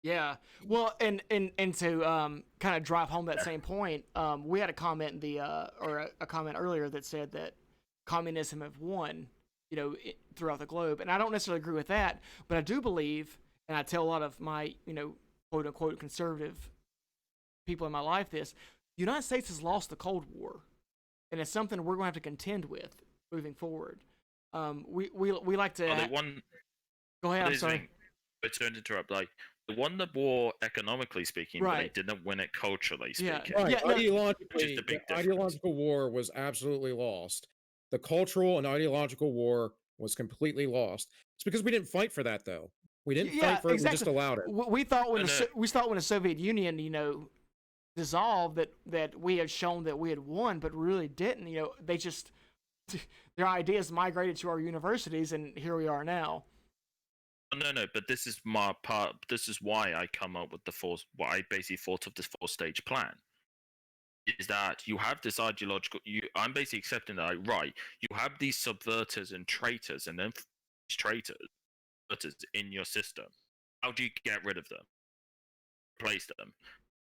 Yeah. Well, and to kind of drive home that same point, we had a comment in the or a comment earlier that said that communism have won, throughout the globe, and I don't necessarily agree with that, but I do believe, and I tell a lot of my quote unquote conservative people in my life this: the United States has lost the Cold War, and it's something we're going to have to contend with moving forward. We like to. Oh, they won. Go ahead. I'm sorry. But to interrupt, like they won the war economically speaking, but Right. they didn't win it culturally Yeah. speaking. Right. Yeah. No, Which is the big The difference. ideological war was absolutely lost. The cultural and ideological war was completely lost. It's because we didn't fight for that, though. We didn't yeah. fight for it. We Exactly. just allowed it. We thought when And, we thought when the Soviet Union, dissolved, that we had shown that we had won, but really didn't. They just their ideas migrated to our universities, and here we are now. no, but this is my part. This is why I come up with what I basically thought of this four-stage plan. Is that you have this ideological? I'm basically accepting that. Right, you have these subverters and traitors, and then these traitors in your system. How do you get rid of them? Replace them.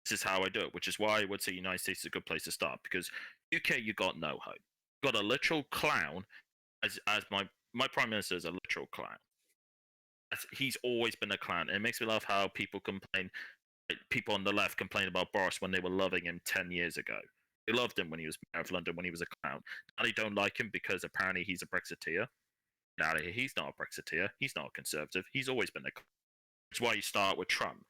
This is how I do it, which is why I would say United States is a good place to start, because UK, you got no hope. You got a literal clown, as my prime minister is a literal clown. He's always been a clown, and it makes me laugh how people complain. People on the left complain about Boris when they were loving him 10 years ago. They loved him when he was mayor of London, when he was a clown. Now they don't like him because apparently he's a Brexiteer. Now he's not a Brexiteer. He's not a conservative. He's always been a clown. That's why you start with Trump.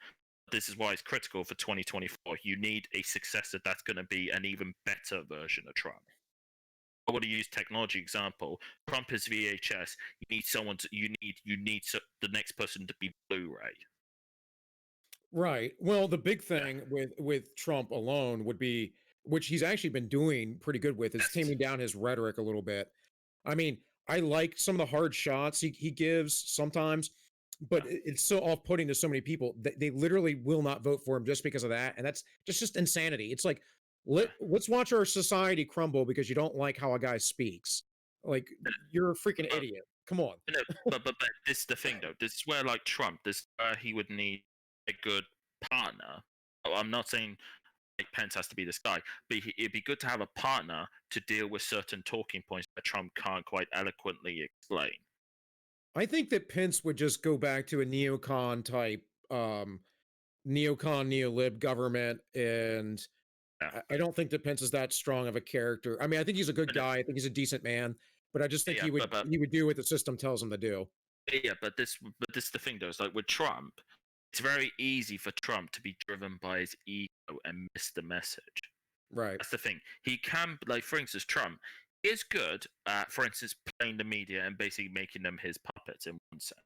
This is why it's critical for 2024. You need a successor that's going to be an even better version of Trump. I want to use technology example. Trump is VHS. You need someone to, you need the next person to be Blu-ray. Right. Well, the big thing with Trump alone would be, which he's actually been doing pretty good with, is taming down his rhetoric a little bit. I mean, I like some of the hard shots he gives sometimes, but it's so off-putting to so many people that they literally will not vote for him just because of that, and that's just insanity. It's like let's watch our society crumble because you don't like how a guy speaks. Like, you're a freaking idiot. Come on. No, but this is the thing though. This is where like Trump, this is where he would need a good partner. I'm not saying like Pence has to be this guy, but it'd be good to have a partner to deal with certain talking points that Trump can't quite eloquently explain. I think that Pence would just go back to a neocon type, neocon neolib government, and Yeah. I don't think that Pence is that strong of a character. I mean, I think he's a good guy. I think he's a decent man, but I just think Yeah, he would do what the system tells him to do. Yeah, but this is the thing though. It's like with Trump, it's very easy for Trump to be driven by his ego and miss the message. Right. That's the thing. He can, like, for instance, Trump is good at, for instance, playing the media and basically making them his puppets in one sense.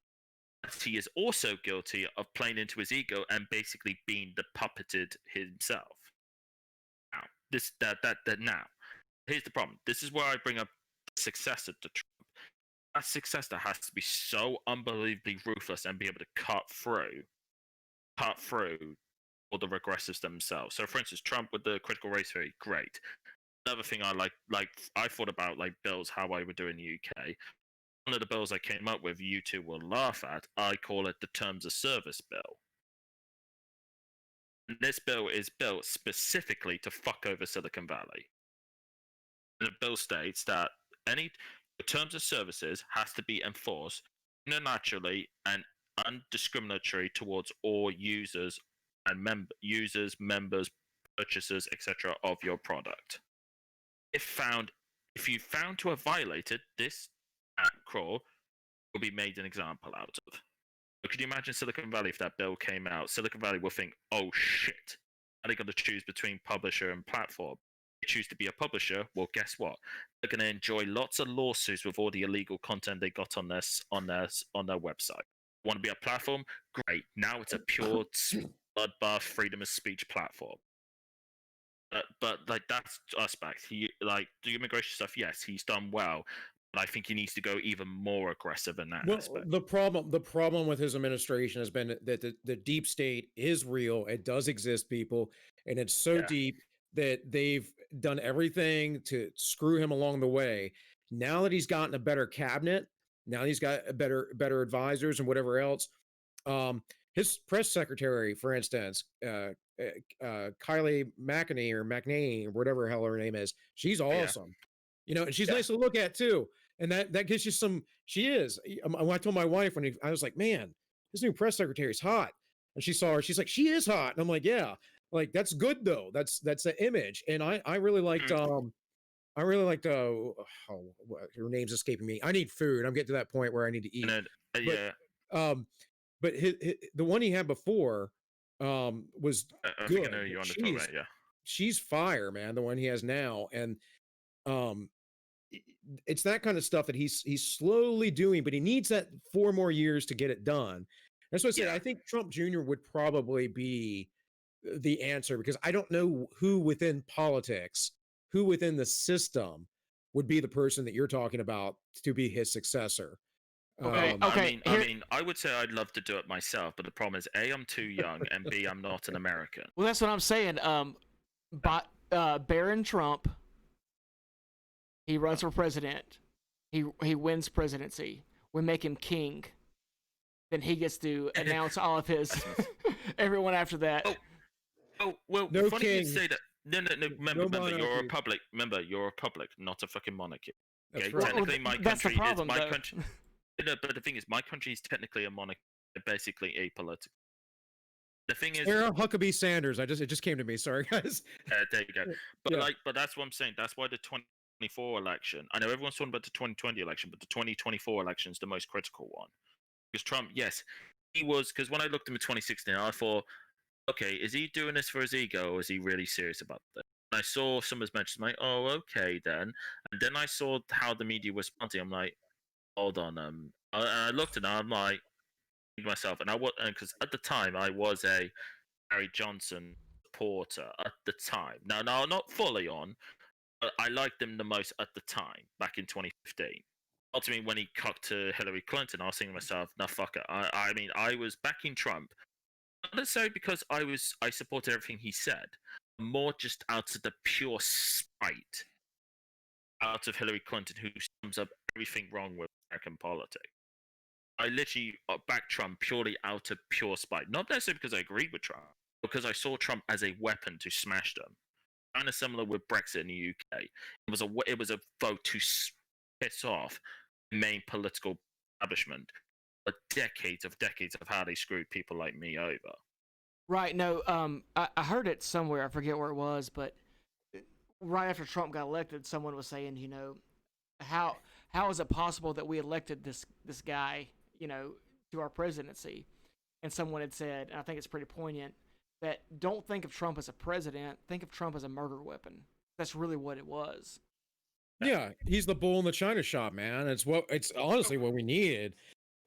But he is also guilty of playing into his ego and basically being the puppeted himself. Now, now, here's the problem. This is where I bring up the successor to Trump. That successor has to be so unbelievably ruthless and be able to cut through all the regressives themselves. So, for instance, Trump with the critical race theory, great. Another thing I like I thought about like bills, how I would do in the UK. One of the bills I came up with, you two will laugh at. I call it the Terms of Service Bill. And this bill is built specifically to fuck over Silicon Valley. And the bill states that any terms of services has to be enforced unilaterally and undiscriminatory towards all users and members, purchasers, etc. of your product. If you found to have violated this clause, will be made an example out of. could you imagine Silicon Valley if that bill came out? Silicon Valley will think, oh shit, are they going to choose between publisher and platform? They choose to be a publisher. Well, guess what? They're going to enjoy lots of lawsuits with all the illegal content they got on their website. Want to be a platform? Great. Now it's a pure bloodbath freedom of speech platform. But like that's aspect. He like the immigration stuff. Yes, he's done well. But I think he needs to go even more aggressive in that aspect. The problem with his administration has been that the deep state is real. It does exist, people, and it's so deep that they've done everything to screw him along the way. Now that he's gotten a better cabinet, now he's got a better advisors and whatever else. His press secretary, for instance, Kylie McNamee or whatever hell her name is, she's awesome. You know, and she's nice to look at too. And that gives you some. She is. I told my wife I was like, man, this new press secretary is hot. And she saw her. She's like, she is hot. And I'm like, yeah, like that's good though. That's the image. And I really liked. I really liked. Oh, her name's escaping me. I need food. I'm getting to that point where I need to eat. But the one he had before was good. You're on the top, right? Yeah. She's fire, man. The one he has now, and it's that kind of stuff that he's slowly doing, but he needs that 4 more years to get it done. That's what I say. I think Trump Jr. would probably be the answer, because I don't know who within politics, who within the system would be the person that you're talking about to be his successor. Okay. I mean, I would say I'd love to do it myself, but the problem is, A, I'm too young, and B, I'm not an American. Well, that's what I'm saying. Baron Trump, he runs for president. He wins presidency. We make him king. Then he gets to announce all of his everyone after that. Well, no funny king. you say that. No. Remember, you're a republic. Remember, you're a republic, not a fucking monarchy. Okay, That's right. technically, my that's country the problem, is my though. country. No, but the thing is, my country is technically a monarchy, basically apolitical. The thing is, Sarah Huckabee Sanders. It just came to me. Sorry, guys. there you go. But but that's what I'm saying. That's why the 2024 election. I know everyone's talking about the 2020 election, but the 2024 election is the most critical one. Because Trump, yes, he was. Because when I looked at him in 2016, I thought, okay, is he doing this for his ego, or is he really serious about this? And I saw some of his mentions, I'm like, oh, okay then. And then I saw how the media was responding. I'm like, hold on. And I looked at it, and I'm like, myself, and I was, because at the time I was a Harry Johnson supporter at the time. Now, not fully on, but I liked him the most at the time, back in 2015. Ultimately, when he cucked to Hillary Clinton, I was thinking to myself, nah, fuck it. I mean, I was backing Trump, not necessarily because I supported everything he said, more just out of the pure spite out of Hillary Clinton, who sums up everything wrong with American politics. I literally backed Trump purely out of pure spite. Not necessarily because I agreed with Trump, because I saw Trump as a weapon to smash them. Kind of similar with Brexit in the UK. It was a vote to piss off the main political establishment for decades of how they screwed people like me over. Right. No. I heard it somewhere. I forget where it was, but right after Trump got elected, someone was saying, you know, how is it possible that we elected this guy, you know, to our presidency? And someone had said, and I think it's pretty poignant, that don't think of Trump as a president, think of Trump as a murder weapon. That's really what it was. Yeah, he's the bull in the china shop, man. It's honestly what we needed.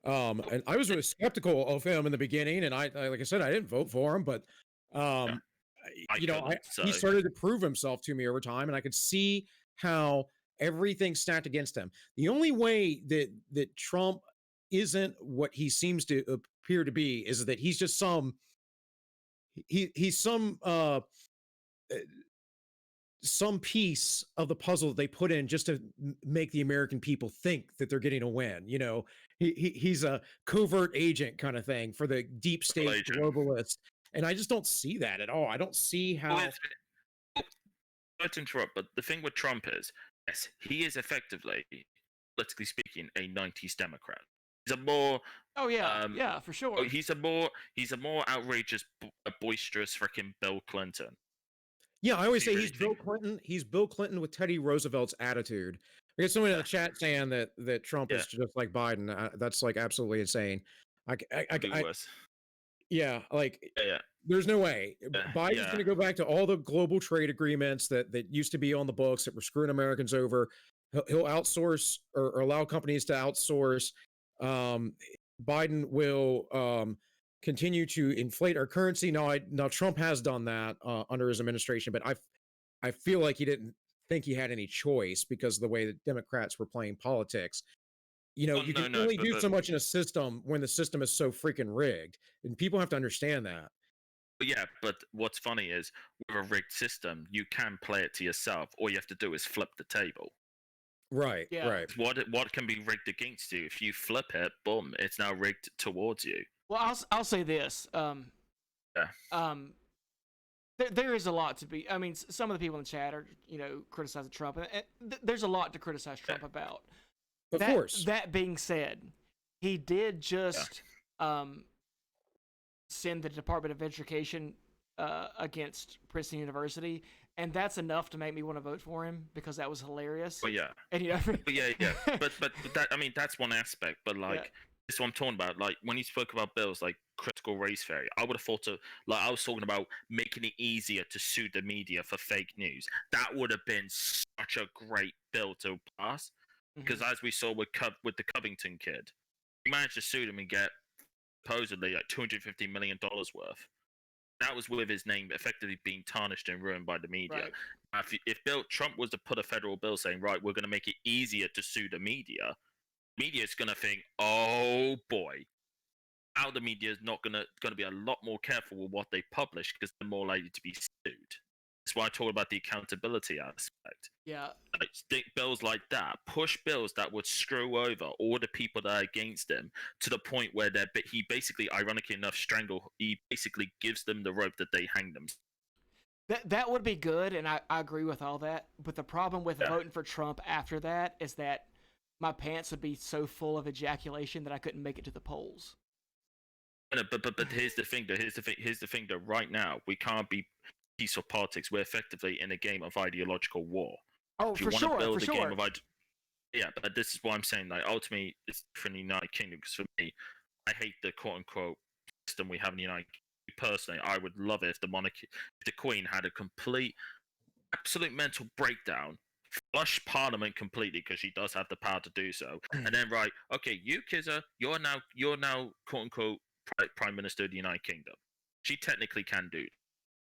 And I was really skeptical of him in the beginning, and I like I said, I didn't vote for him, but he started to prove himself to me over time, and I could see how everything stacked against him. The only way that Trump isn't what he seems to appear to be is that he's just he's some piece of the puzzle that they put in just to make the American people think that they're getting a win. You know, he's a covert agent kind of thing for the deep state globalists. And I just don't see that at all. I don't see how. Not to interrupt, but the thing with Trump is, yes, he is effectively, politically speaking, a 90s Democrat. He's a more yeah, for sure. He's a more outrageous, boisterous freaking Bill Clinton. Yeah, I always say he's Bill Clinton. He's Bill Clinton with Teddy Roosevelt's attitude. We got someone in the chat saying that Trump is just like Biden. That's like absolutely insane. I, Be I worse. yeah, like Yeah, there's no way Biden's yeah. going to go back to all the global trade agreements that used to be on the books that were screwing Americans over. He'll outsource or allow companies to outsource. Biden will continue to inflate our currency. Now Trump has done that under his administration, but I feel like he didn't think he had any choice because of the way that Democrats were playing politics. You know, you can No, only do so much in a system when the system is so freaking rigged, and people have to understand that. But yeah, but what's funny is with a rigged system, you can play it to yourself. All you have to do is flip the table. Right, Yeah. right. What can be rigged against you? If you flip it, boom, it's now rigged towards you. Well, I'll say this. Yeah. There is a lot to be. I mean, some of the people in the chat are, criticizing Trump, and there's a lot to criticize Trump about. Of course. That being said, he did just send the Department of Education against Princeton University, and that's enough to make me want to vote for him because that was hilarious. But yeah. And But yeah. but that, I mean, that's one aspect. But like, this is what I'm talking about. Like when you spoke about bills like critical race theory, I would have thought of, like, I was talking about making it easier to sue the media for fake news. That would have been such a great bill to pass, because as we saw with the Covington kid, he managed to sue them and get supposedly like $250 million worth. That was with his name effectively being tarnished and ruined by the media. Right. If Trump was to put a federal bill saying, right, we're going to make it easier to sue the media is going to think, oh boy, now the media is not going to be a lot more careful with what they publish because they're more likely to be sued. That's why I talk about the accountability aspect. Yeah. Like, stick bills like that, push bills that would screw over all the people that are against him to the point where he basically, ironically enough, he basically gives them the rope that they hang them. That would be good, and I agree with all that. But the problem with voting for Trump after that is that my pants would be so full of ejaculation that I couldn't make it to the polls. But here's the thing. Here's the thing. That right now we can't be peaceful politics. We're effectively in a game of ideological war. Oh, for sure. Yeah, but this is what I'm saying. Like ultimately, it's different in the United Kingdom because for me, I hate the quote unquote system we have in the United Kingdom. Personally, I would love it if the monarchy, if the Queen had a complete, absolute mental breakdown, flush Parliament completely because she does have the power to do so, and then right, okay, you Kizza, you're now quote unquote Prime Minister of the United Kingdom. She technically can do.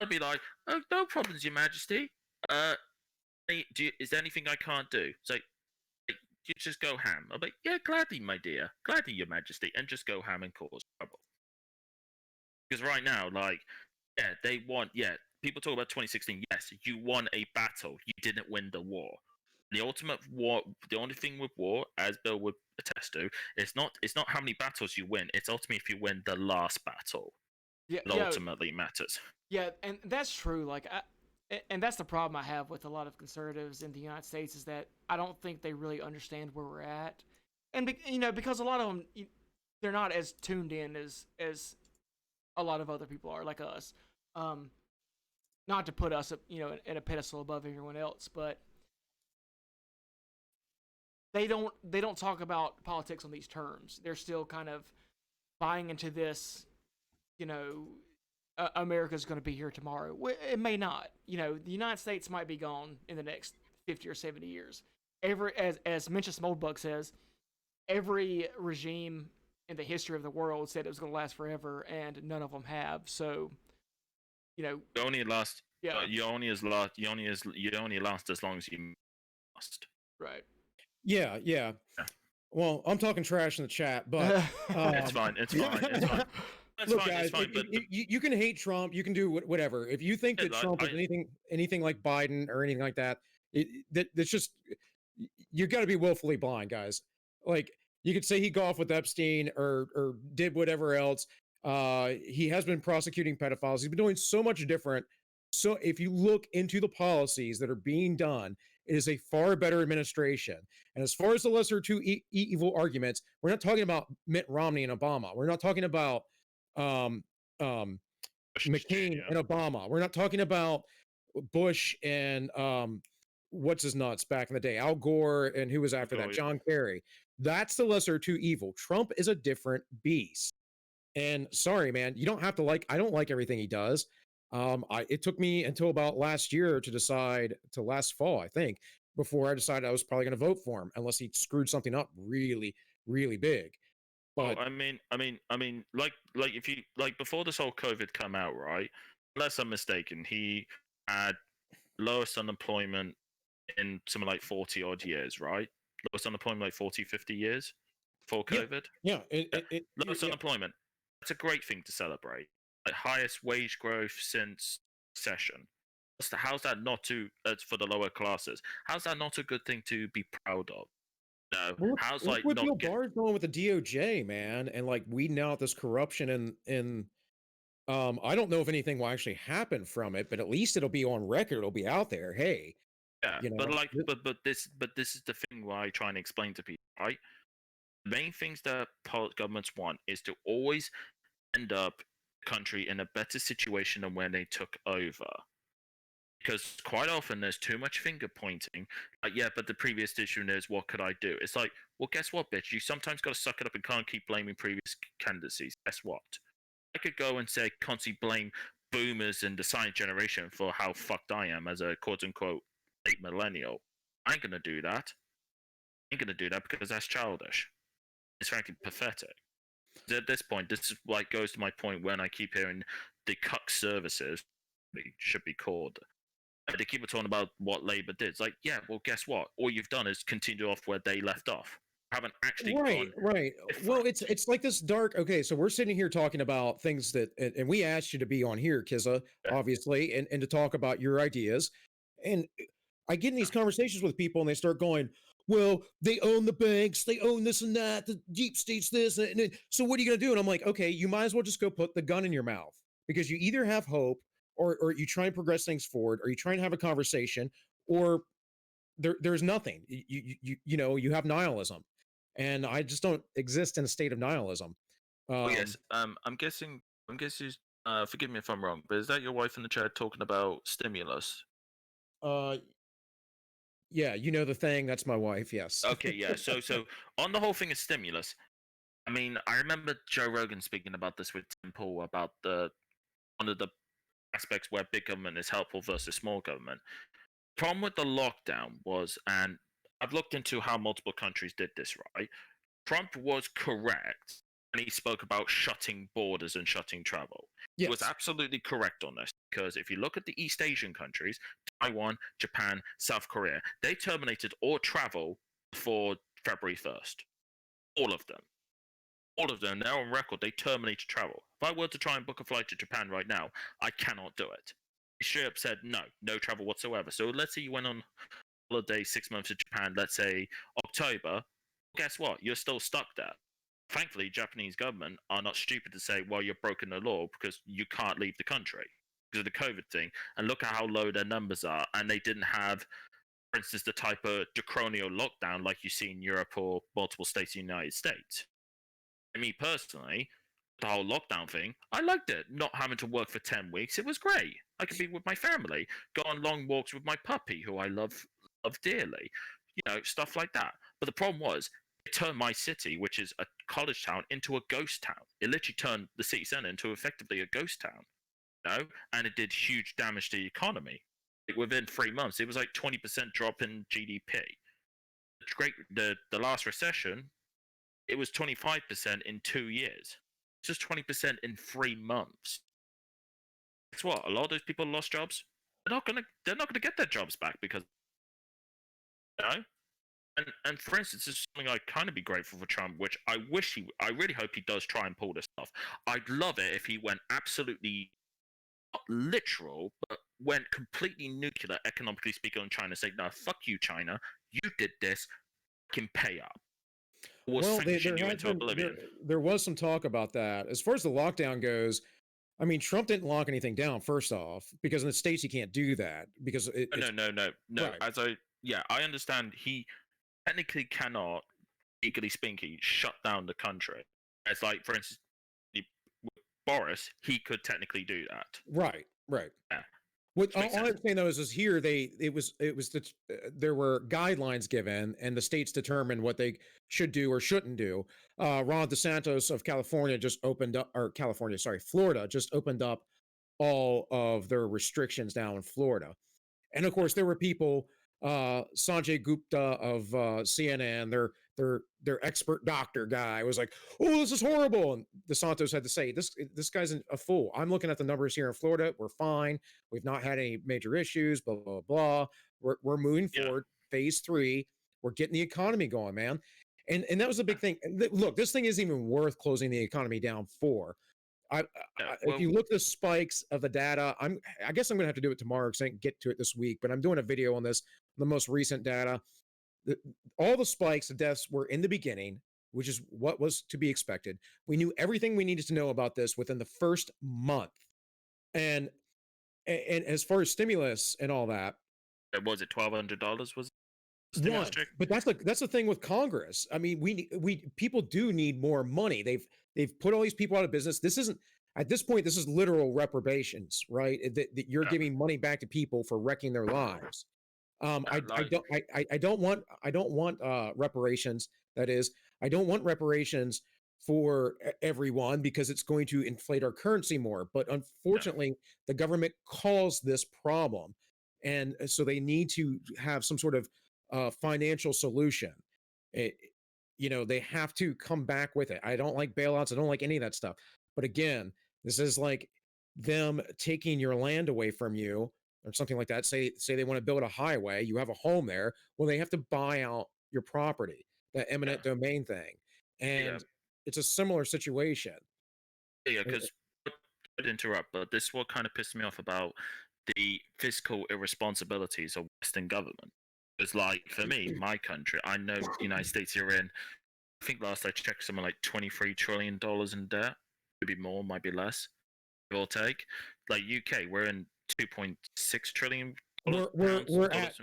I'd be like, oh, no problems, Your Majesty. Is there anything I can't do? It's like, you just go ham. I'll be like, yeah, gladly, my dear, gladly, Your Majesty, and just go ham and cause trouble. Because right now, like, they want, people talk about 2016. Yes, you won a battle. You didn't win the war. The ultimate war, the only thing with war, as Bill would attest to, it's not how many battles you win. It's ultimately if you win the last battle. That ultimately matters. Yeah, and that's true. Like, and that's the problem I have with a lot of conservatives in the United States is that I don't think they really understand where we're at, and because a lot of them, they're not as tuned in as a lot of other people are, like us. Not to put us, in a pedestal above everyone else, but they don't talk about politics on these terms. They're still kind of buying into this, America's going to be here tomorrow. It may not. The United States might be gone in the next 50 or 70 years. As Mencius Moldbug says, every regime in the history of the world said it was going to last forever, and none of them have. So, you only last. Yeah. You only last as long as you must. Right. Yeah. Well, I'm talking trash in the chat, but it's fine. It's fine. Look, guys, you can hate Trump. You can do whatever. If you think that Trump is anything like Biden or anything like that, that's just, you got to be willfully blind, guys. Like, you could say he golfed with Epstein or did whatever else. He has been prosecuting pedophiles. He's been doing so much different. So if you look into the policies that are being done, it is a far better administration. And as far as the lesser two evil arguments, we're not talking about Mitt Romney and Obama. We're not talking about McCain and Obama. We're not talking about Bush and what's his nuts back in the day, Al Gore, and who was after that, John Kerry. That's the lesser two evil. Trump is a different beast. And sorry, man, you don't have to like. I don't like everything he does. It took me until about last year to decide, to last fall, I think, before I decided I was probably going to vote for him, unless he screwed something up really, really big. Well, But like if you like before this whole COVID come out, right? Unless I'm mistaken, he had lowest unemployment in something like 40 odd years, right? Lowest unemployment like 40, 50 years before yeah, COVID. yeah, Lowest yeah. unemployment. That's a great thing to celebrate. Like highest wage growth since recession. How's that not to for the lower classes? How's that not a good thing to be proud of? No, Well, how's look like what not Bill get Barr's doing with the DOJ, man, and like weeding out this corruption and I don't know if anything will actually happen from it, but at least it'll be on record. It'll be out there. Hey, yeah, you but know, like but this is the thing why I try and explain to people, right? The main things that governments want is to always end up the country in a better situation than when they took over. Because quite often there's too much finger pointing. Like, yeah, but the previous issue is what could I do? It's like, well, guess what, bitch? You sometimes got to suck it up and can't keep blaming previous candidacies. Guess what? I could go and say, constantly blame boomers and the silent generation for how fucked I am as a quote unquote late millennial. I ain't gonna do that. I ain't gonna do that because that's childish. It's frankly pathetic. At this point, this is like goes to my point when I keep hearing the cuck services, they should be called. They keep talking about what Labour did. It's like, yeah, well, guess what? All you've done is continue off where they left off. Haven't actually right, gone right. Well, different. it's like this dark. Okay, so we're sitting here talking about things that, and we asked you to be on here, Kizza, Yeah. obviously, and to talk about your ideas. And I get in these conversations with people, and they start going, "Well, they own the banks, they own this and that, the deep state's this, and so what are you going to do?" And I'm like, "Okay, you might as well just go put the gun in your mouth, because you either have hope, or you try and progress things forward, or you try and have a conversation, or there's nothing. You have nihilism, and I just don't exist in a state of nihilism." Oh yes. I'm guessing. I'm guessing. Forgive me if I'm wrong, but is that your wife in the chat talking about stimulus? Uh, yeah, you know the thing. That's my wife. Yes. Okay, yeah. So on the whole thing of stimulus, I mean, I remember Joe Rogan speaking about this with Tim Pool about the one of the aspects where big government is helpful versus small government. Problem with the lockdown was, and I've looked into how multiple countries did this, right? Trump was correct when he spoke about shutting borders and shutting travel. He was Yes. absolutely correct on this because if you look at the East Asian countries, Taiwan, Japan, South Korea, they terminated all travel before February 1st. All of them. All of them, they're on record, they terminated travel. If I were to try and book a flight to Japan right now, I cannot do it. They straight up said no, no travel whatsoever. So let's say you went on holiday 6 months to Japan, let's say October, guess what? You're still stuck there. Thankfully, Japanese government are not stupid to say, well, you're broken the law because you can't leave the country because of the COVID thing. And look at how low their numbers are. And they didn't have, for instance, the type of draconian lockdown like you see in Europe or multiple states in the United States. And me personally, the whole lockdown thing, I liked it. Not having to work for 10 weeks, it was great. I could be with my family, go on long walks with my puppy, who I love dearly, stuff like that. But the problem was, it turned my city, which is a college town, into a ghost town. It literally turned the city center into effectively a ghost town, and it did huge damage to the economy. Within 3 months, it was like 20% drop in GDP. The last recession, it was 25% in 2 years. It's just 20% in 3 months. Guess what? A lot of those people lost jobs. They're not gonna get their jobs back because you know. And for instance, this is something I'd kind of be grateful for Trump, which I really hope he does try and pull this off. I'd love it if he went absolutely not literal, but went completely nuclear, economically speaking, on China, saying, "No, fuck you, China. You did this. Can pay up." Was Well, sanction there you has into been oblivion. there was some talk about that. As far as the lockdown goes, I mean, Trump didn't lock anything down, first off, because in the states you can't do that because No, it's no. right. I understand he technically cannot, legally speaking, shut down the country. As like, for instance, with Boris, he could technically do that. Right, right. Yeah. What Makes all sense. I'm saying though is here there were guidelines given, and the states determined what they should do or shouldn't do. Ron DeSantis of California just opened up, or California, sorry, Florida just opened up all of their restrictions down in Florida. And of course, there were people, Sanjay Gupta of CNN, their expert doctor guy was like, "Oh, this is horrible." And DeSantis had to say, "This guy's a fool. I'm looking at the numbers here in Florida. We're fine. We've not had any major issues. Blah blah blah. We're moving Yeah. forward. Phase 3. We're getting the economy going, man." And that was a big thing. Look, this thing isn't even worth closing the economy down for. If you look at the spikes of the data, I guess I'm going to have to do it tomorrow because I didn't get to it this week. But I'm doing a video on this, the most recent data. All the spikes of deaths were in the beginning, which is what was to be expected. We knew everything we needed to know about this within the first month, and as far as stimulus and all that, Was it $1,200? Was one, but that's the thing with Congress. I mean, we people do need more money. They've put all these people out of business. This isn't at this point. This is literal reprobations, right? That you're giving money back to people for wrecking their lives. I don't want reparations. That is, I don't want reparations for everyone because it's going to inflate our currency more. But unfortunately, the government caused this problem, and so they need to have some sort of financial solution. It, they have to come back with it. I don't like bailouts. I don't like any of that stuff. But again, this is like them taking your land away from you or something like that. Say they want to build a highway, you have a home there. Well, they have to buy out your property, that eminent domain thing, and it's a similar situation. Yeah, because I'd interrupt, but this is what kind of pissed me off about the fiscal irresponsibilities of Western government. Because, like, for me, my country, I know the United States you're in. I think last I checked, something like $23 trillion in debt. Maybe more, might be less, give or take. Like UK, we're in 2.6 trillion. We're at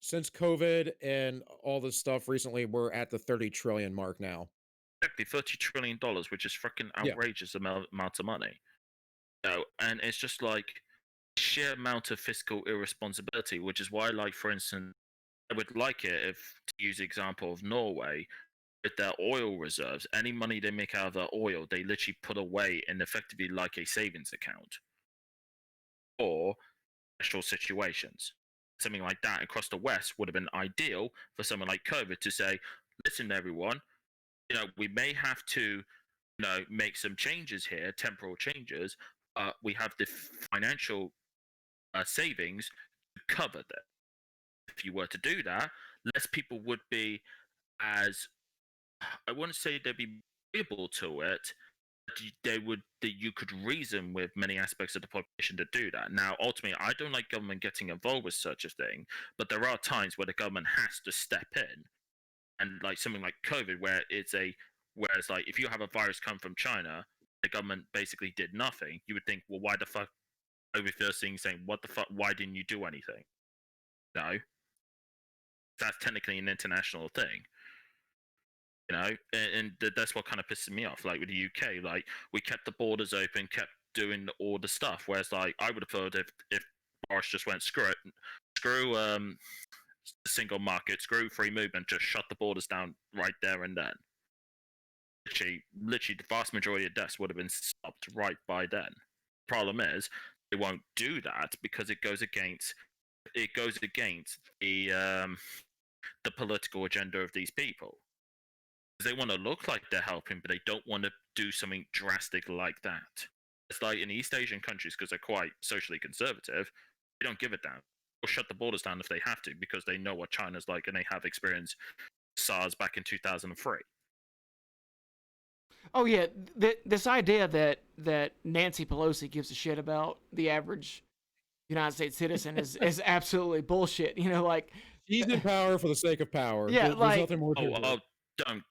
since COVID and all this stuff recently, we're at the 30 trillion mark now. Exactly, $30 trillion, which is freaking outrageous amount of money. And it's just like sheer amount of fiscal irresponsibility, which is why, like, for instance, I would like it if, to use the example of Norway, with their oil reserves, any money they make out of their oil, they literally put away in effectively like a savings account or special situations. Something like that across the West would have been ideal for someone like COVID to say, listen, everyone, we may have to, make some changes here, temporal changes. We have the financial savings to cover that. If you were to do that, less people would be as, I wouldn't say they'd be able to it. That you could reason with many aspects of the population to do that. Now, ultimately, I don't like government getting involved with such a thing, but there are times where the government has to step in, and like something like COVID, whereas like if you have a virus come from China, the government basically did nothing. You would think, well, why the fuck? Over first thing saying, what the fuck? Why didn't you do anything? No, that's technically an international thing. And that's what kind of pisses me off. Like with the UK, like we kept the borders open, kept doing all the stuff. Whereas, like, I would have thought if Boris just went screw it, screw single market, screw free movement, just shut the borders down right there and then. Literally, the vast majority of deaths would have been stopped right by then. Problem is, they won't do that because it goes against the political agenda of these people. They want to look like they're helping, but they don't want to do something drastic like that. It's like in East Asian countries, because they're quite socially conservative, they don't give a damn. They'll shut the borders down if they have to, because they know what China's like and they have experienced SARS back in 2003. Oh yeah, this idea that Nancy Pelosi gives a shit about the average United States citizen is absolutely bullshit. Like she's in power for the sake of power. Yeah, there's nothing more to it.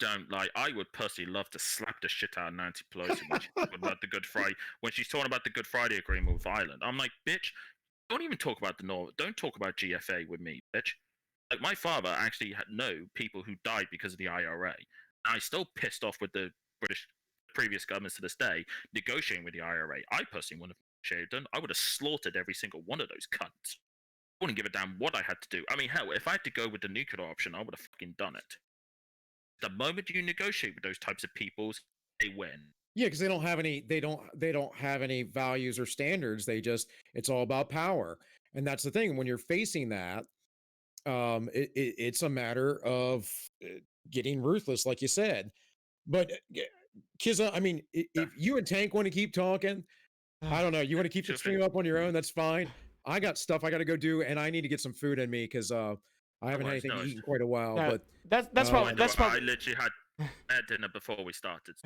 Don't like. I would personally love to slap the shit out of Nancy Pelosi when she's talking about the Good Friday. When she's talking about the Good Friday Agreement with Ireland, I'm like, bitch, don't even talk about the North. Don't talk about GFA with me, bitch. Like my father actually know people who died because of the IRA. And I'm still pissed off with the British previous governments to this day negotiating with the IRA. I personally wouldn't have done, I would have slaughtered every single one of those cunts. I wouldn't give a damn what I had to do. I mean, hell, if I had to go with the nuclear option, I would have fucking done it. The moment you negotiate with those types of peoples, they win. Yeah, because they don't have any. They don't have any values or standards. It's all about power, and that's the thing. When you're facing that, it's a matter of getting ruthless, like you said. But Kizza, I mean, if you and Tank want to keep talking, I don't know. You want to keep the stream up on your own? That's fine. I got stuff I got to go do, and I need to get some food in me because I haven't had anything to eat in quite a while. No, but that's probably I literally had dinner before we started.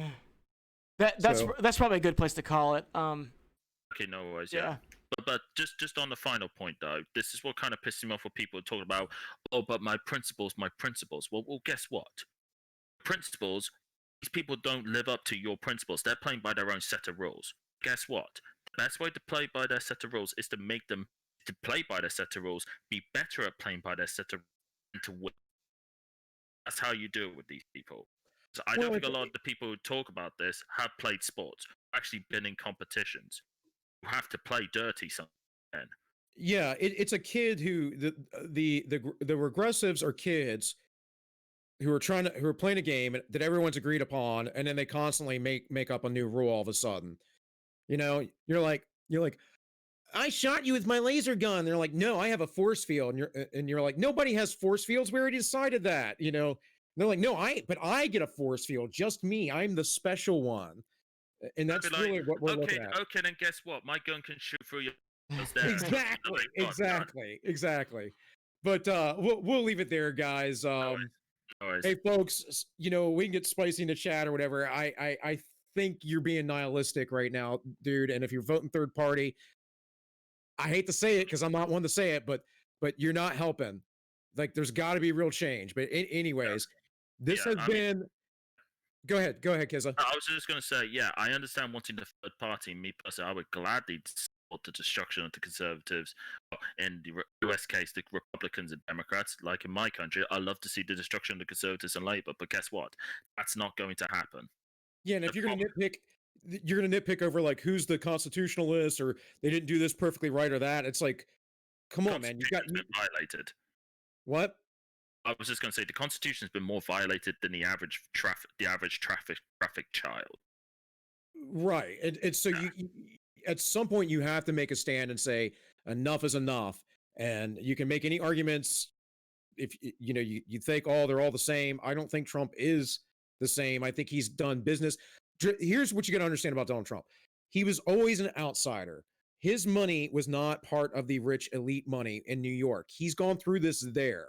That's probably a good place to call it. Okay, no worries. Yeah. But just on the final point though, this is what kind of pisses me off when people talk about, oh, but my principles. Well, guess what? Principles. These people don't live up to your principles. They're playing by their own set of rules. Guess what? The best way to play by their set of rules is to make them to play by their set of rules, be better at playing by their set of rules, and to win. That's how you do it with these people. So I don't think a lot of the people who talk about this have played sports, actually been in competitions. You have to play dirty something. Yeah, it's a kid who the regressives are kids who are playing a game that everyone's agreed upon, and then they constantly make up a new rule all of a sudden. You know, you're like, I shot you with my laser gun. They're like, no, I have a force field, and you're like, nobody has force fields. We already decided that. You know, they're like, no, but I get a force field, just me. I'm the special one, and that's really what we're looking at. Okay, then guess what? My gun can shoot through your. Exactly. But we'll leave it there, guys. No worries. Hey, folks, we can get spicy in the chat or whatever. I think you're being nihilistic right now, dude. And if you're voting third party, I hate to say it because I'm not one to say it, but you're not helping. Like, there's got to be real change. But anyways, this has been. Go ahead, Kizza. I was just going to say, yeah, I understand wanting the third party. Me personally, I would gladly support the destruction of the conservatives. In the US case, the Republicans and Democrats. Like in my country, I love to see the destruction of the conservatives and Labour. But guess what? That's not going to happen. Yeah, and if you're going to nitpick over like who's the constitutionalist or they didn't do this perfectly right or that, it's like, come on, man, you've got violated. What? I was just going to say the Constitution's been more violated than the average traffic child. Right, and so you at some point you have to make a stand and say enough is enough, and you can make any arguments. If you think, oh, they're all the same. I don't think Trump is the same. I think he's done business. Here's what you got to understand about Donald Trump. He was always an outsider. His money was not part of the rich elite money in New York. He's gone through this there.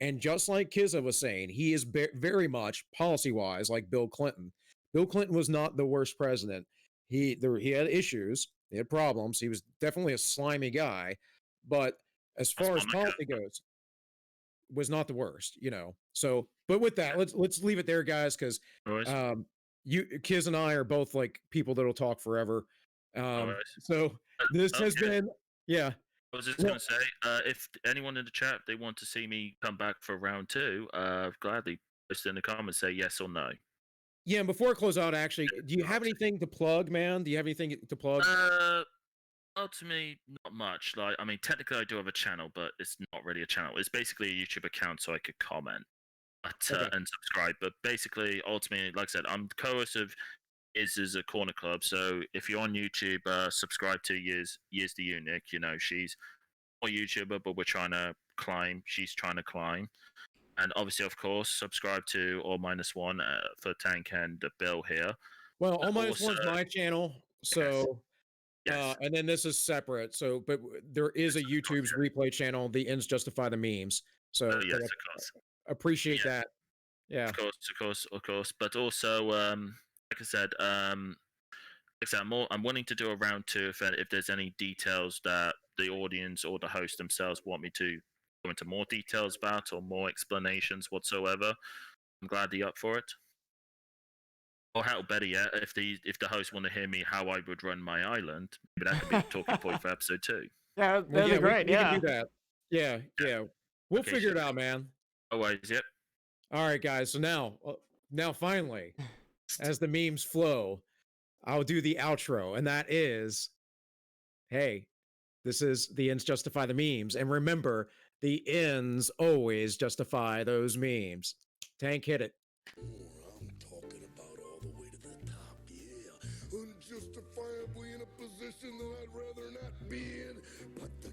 And just like Kizza was saying, he is very much policy-wise like Bill Clinton. Bill Clinton was not the worst president. He had issues. He had problems. He was definitely a slimy guy. But as far as policy goes, was not the worst, So, but with that, let's leave it there, guys, because Kiz and I are both like people that'll talk forever. So this has been, yeah. I was just going to say, if anyone in the chat, if they want to see me come back for round 2, gladly post in the comments, say yes or no. Yeah, and before I close out, actually, do you have anything to plug, man? Do you have anything to plug? To me, not much. Like, I mean, technically I do have a channel, but it's not really a channel. It's basically a YouTube account so I could comment and subscribe. But basically, ultimately, like I said, I'm co-host of is a corner club. So if you're on YouTube, subscribe to Years the Eunuch. She's a YouTuber, but we're trying to climb. She's trying to climb. And obviously, of course, subscribe to All Minus One for Tank and Bill here. Well, All Minus One's my channel. So yes. And then this is separate. So, but there is a YouTube's replay channel. The ends justify the memes. So yes, of course. Appreciate that. Yeah. Of course. But also, like I said, I'm wanting to do a round 2 if there's any details that the audience or the host themselves want me to go into more details about or more explanations whatsoever. I'm gladly up for it. Or how better yet, if the host want to hear me how I would run my island, maybe that could be a talking point for episode 2. Yeah, that'd be great. We can do that. Yeah. We'll figure it out, man. Always, yep. All right, guys. So now finally, as the memes flow, I'll do the outro, and that is hey, this is the ends justify the memes. And remember, the ends always justify those memes. Tank, hit it. I'm talking about all the way to the top, yeah. Unjustifiably in a position that I'd rather not be in, but the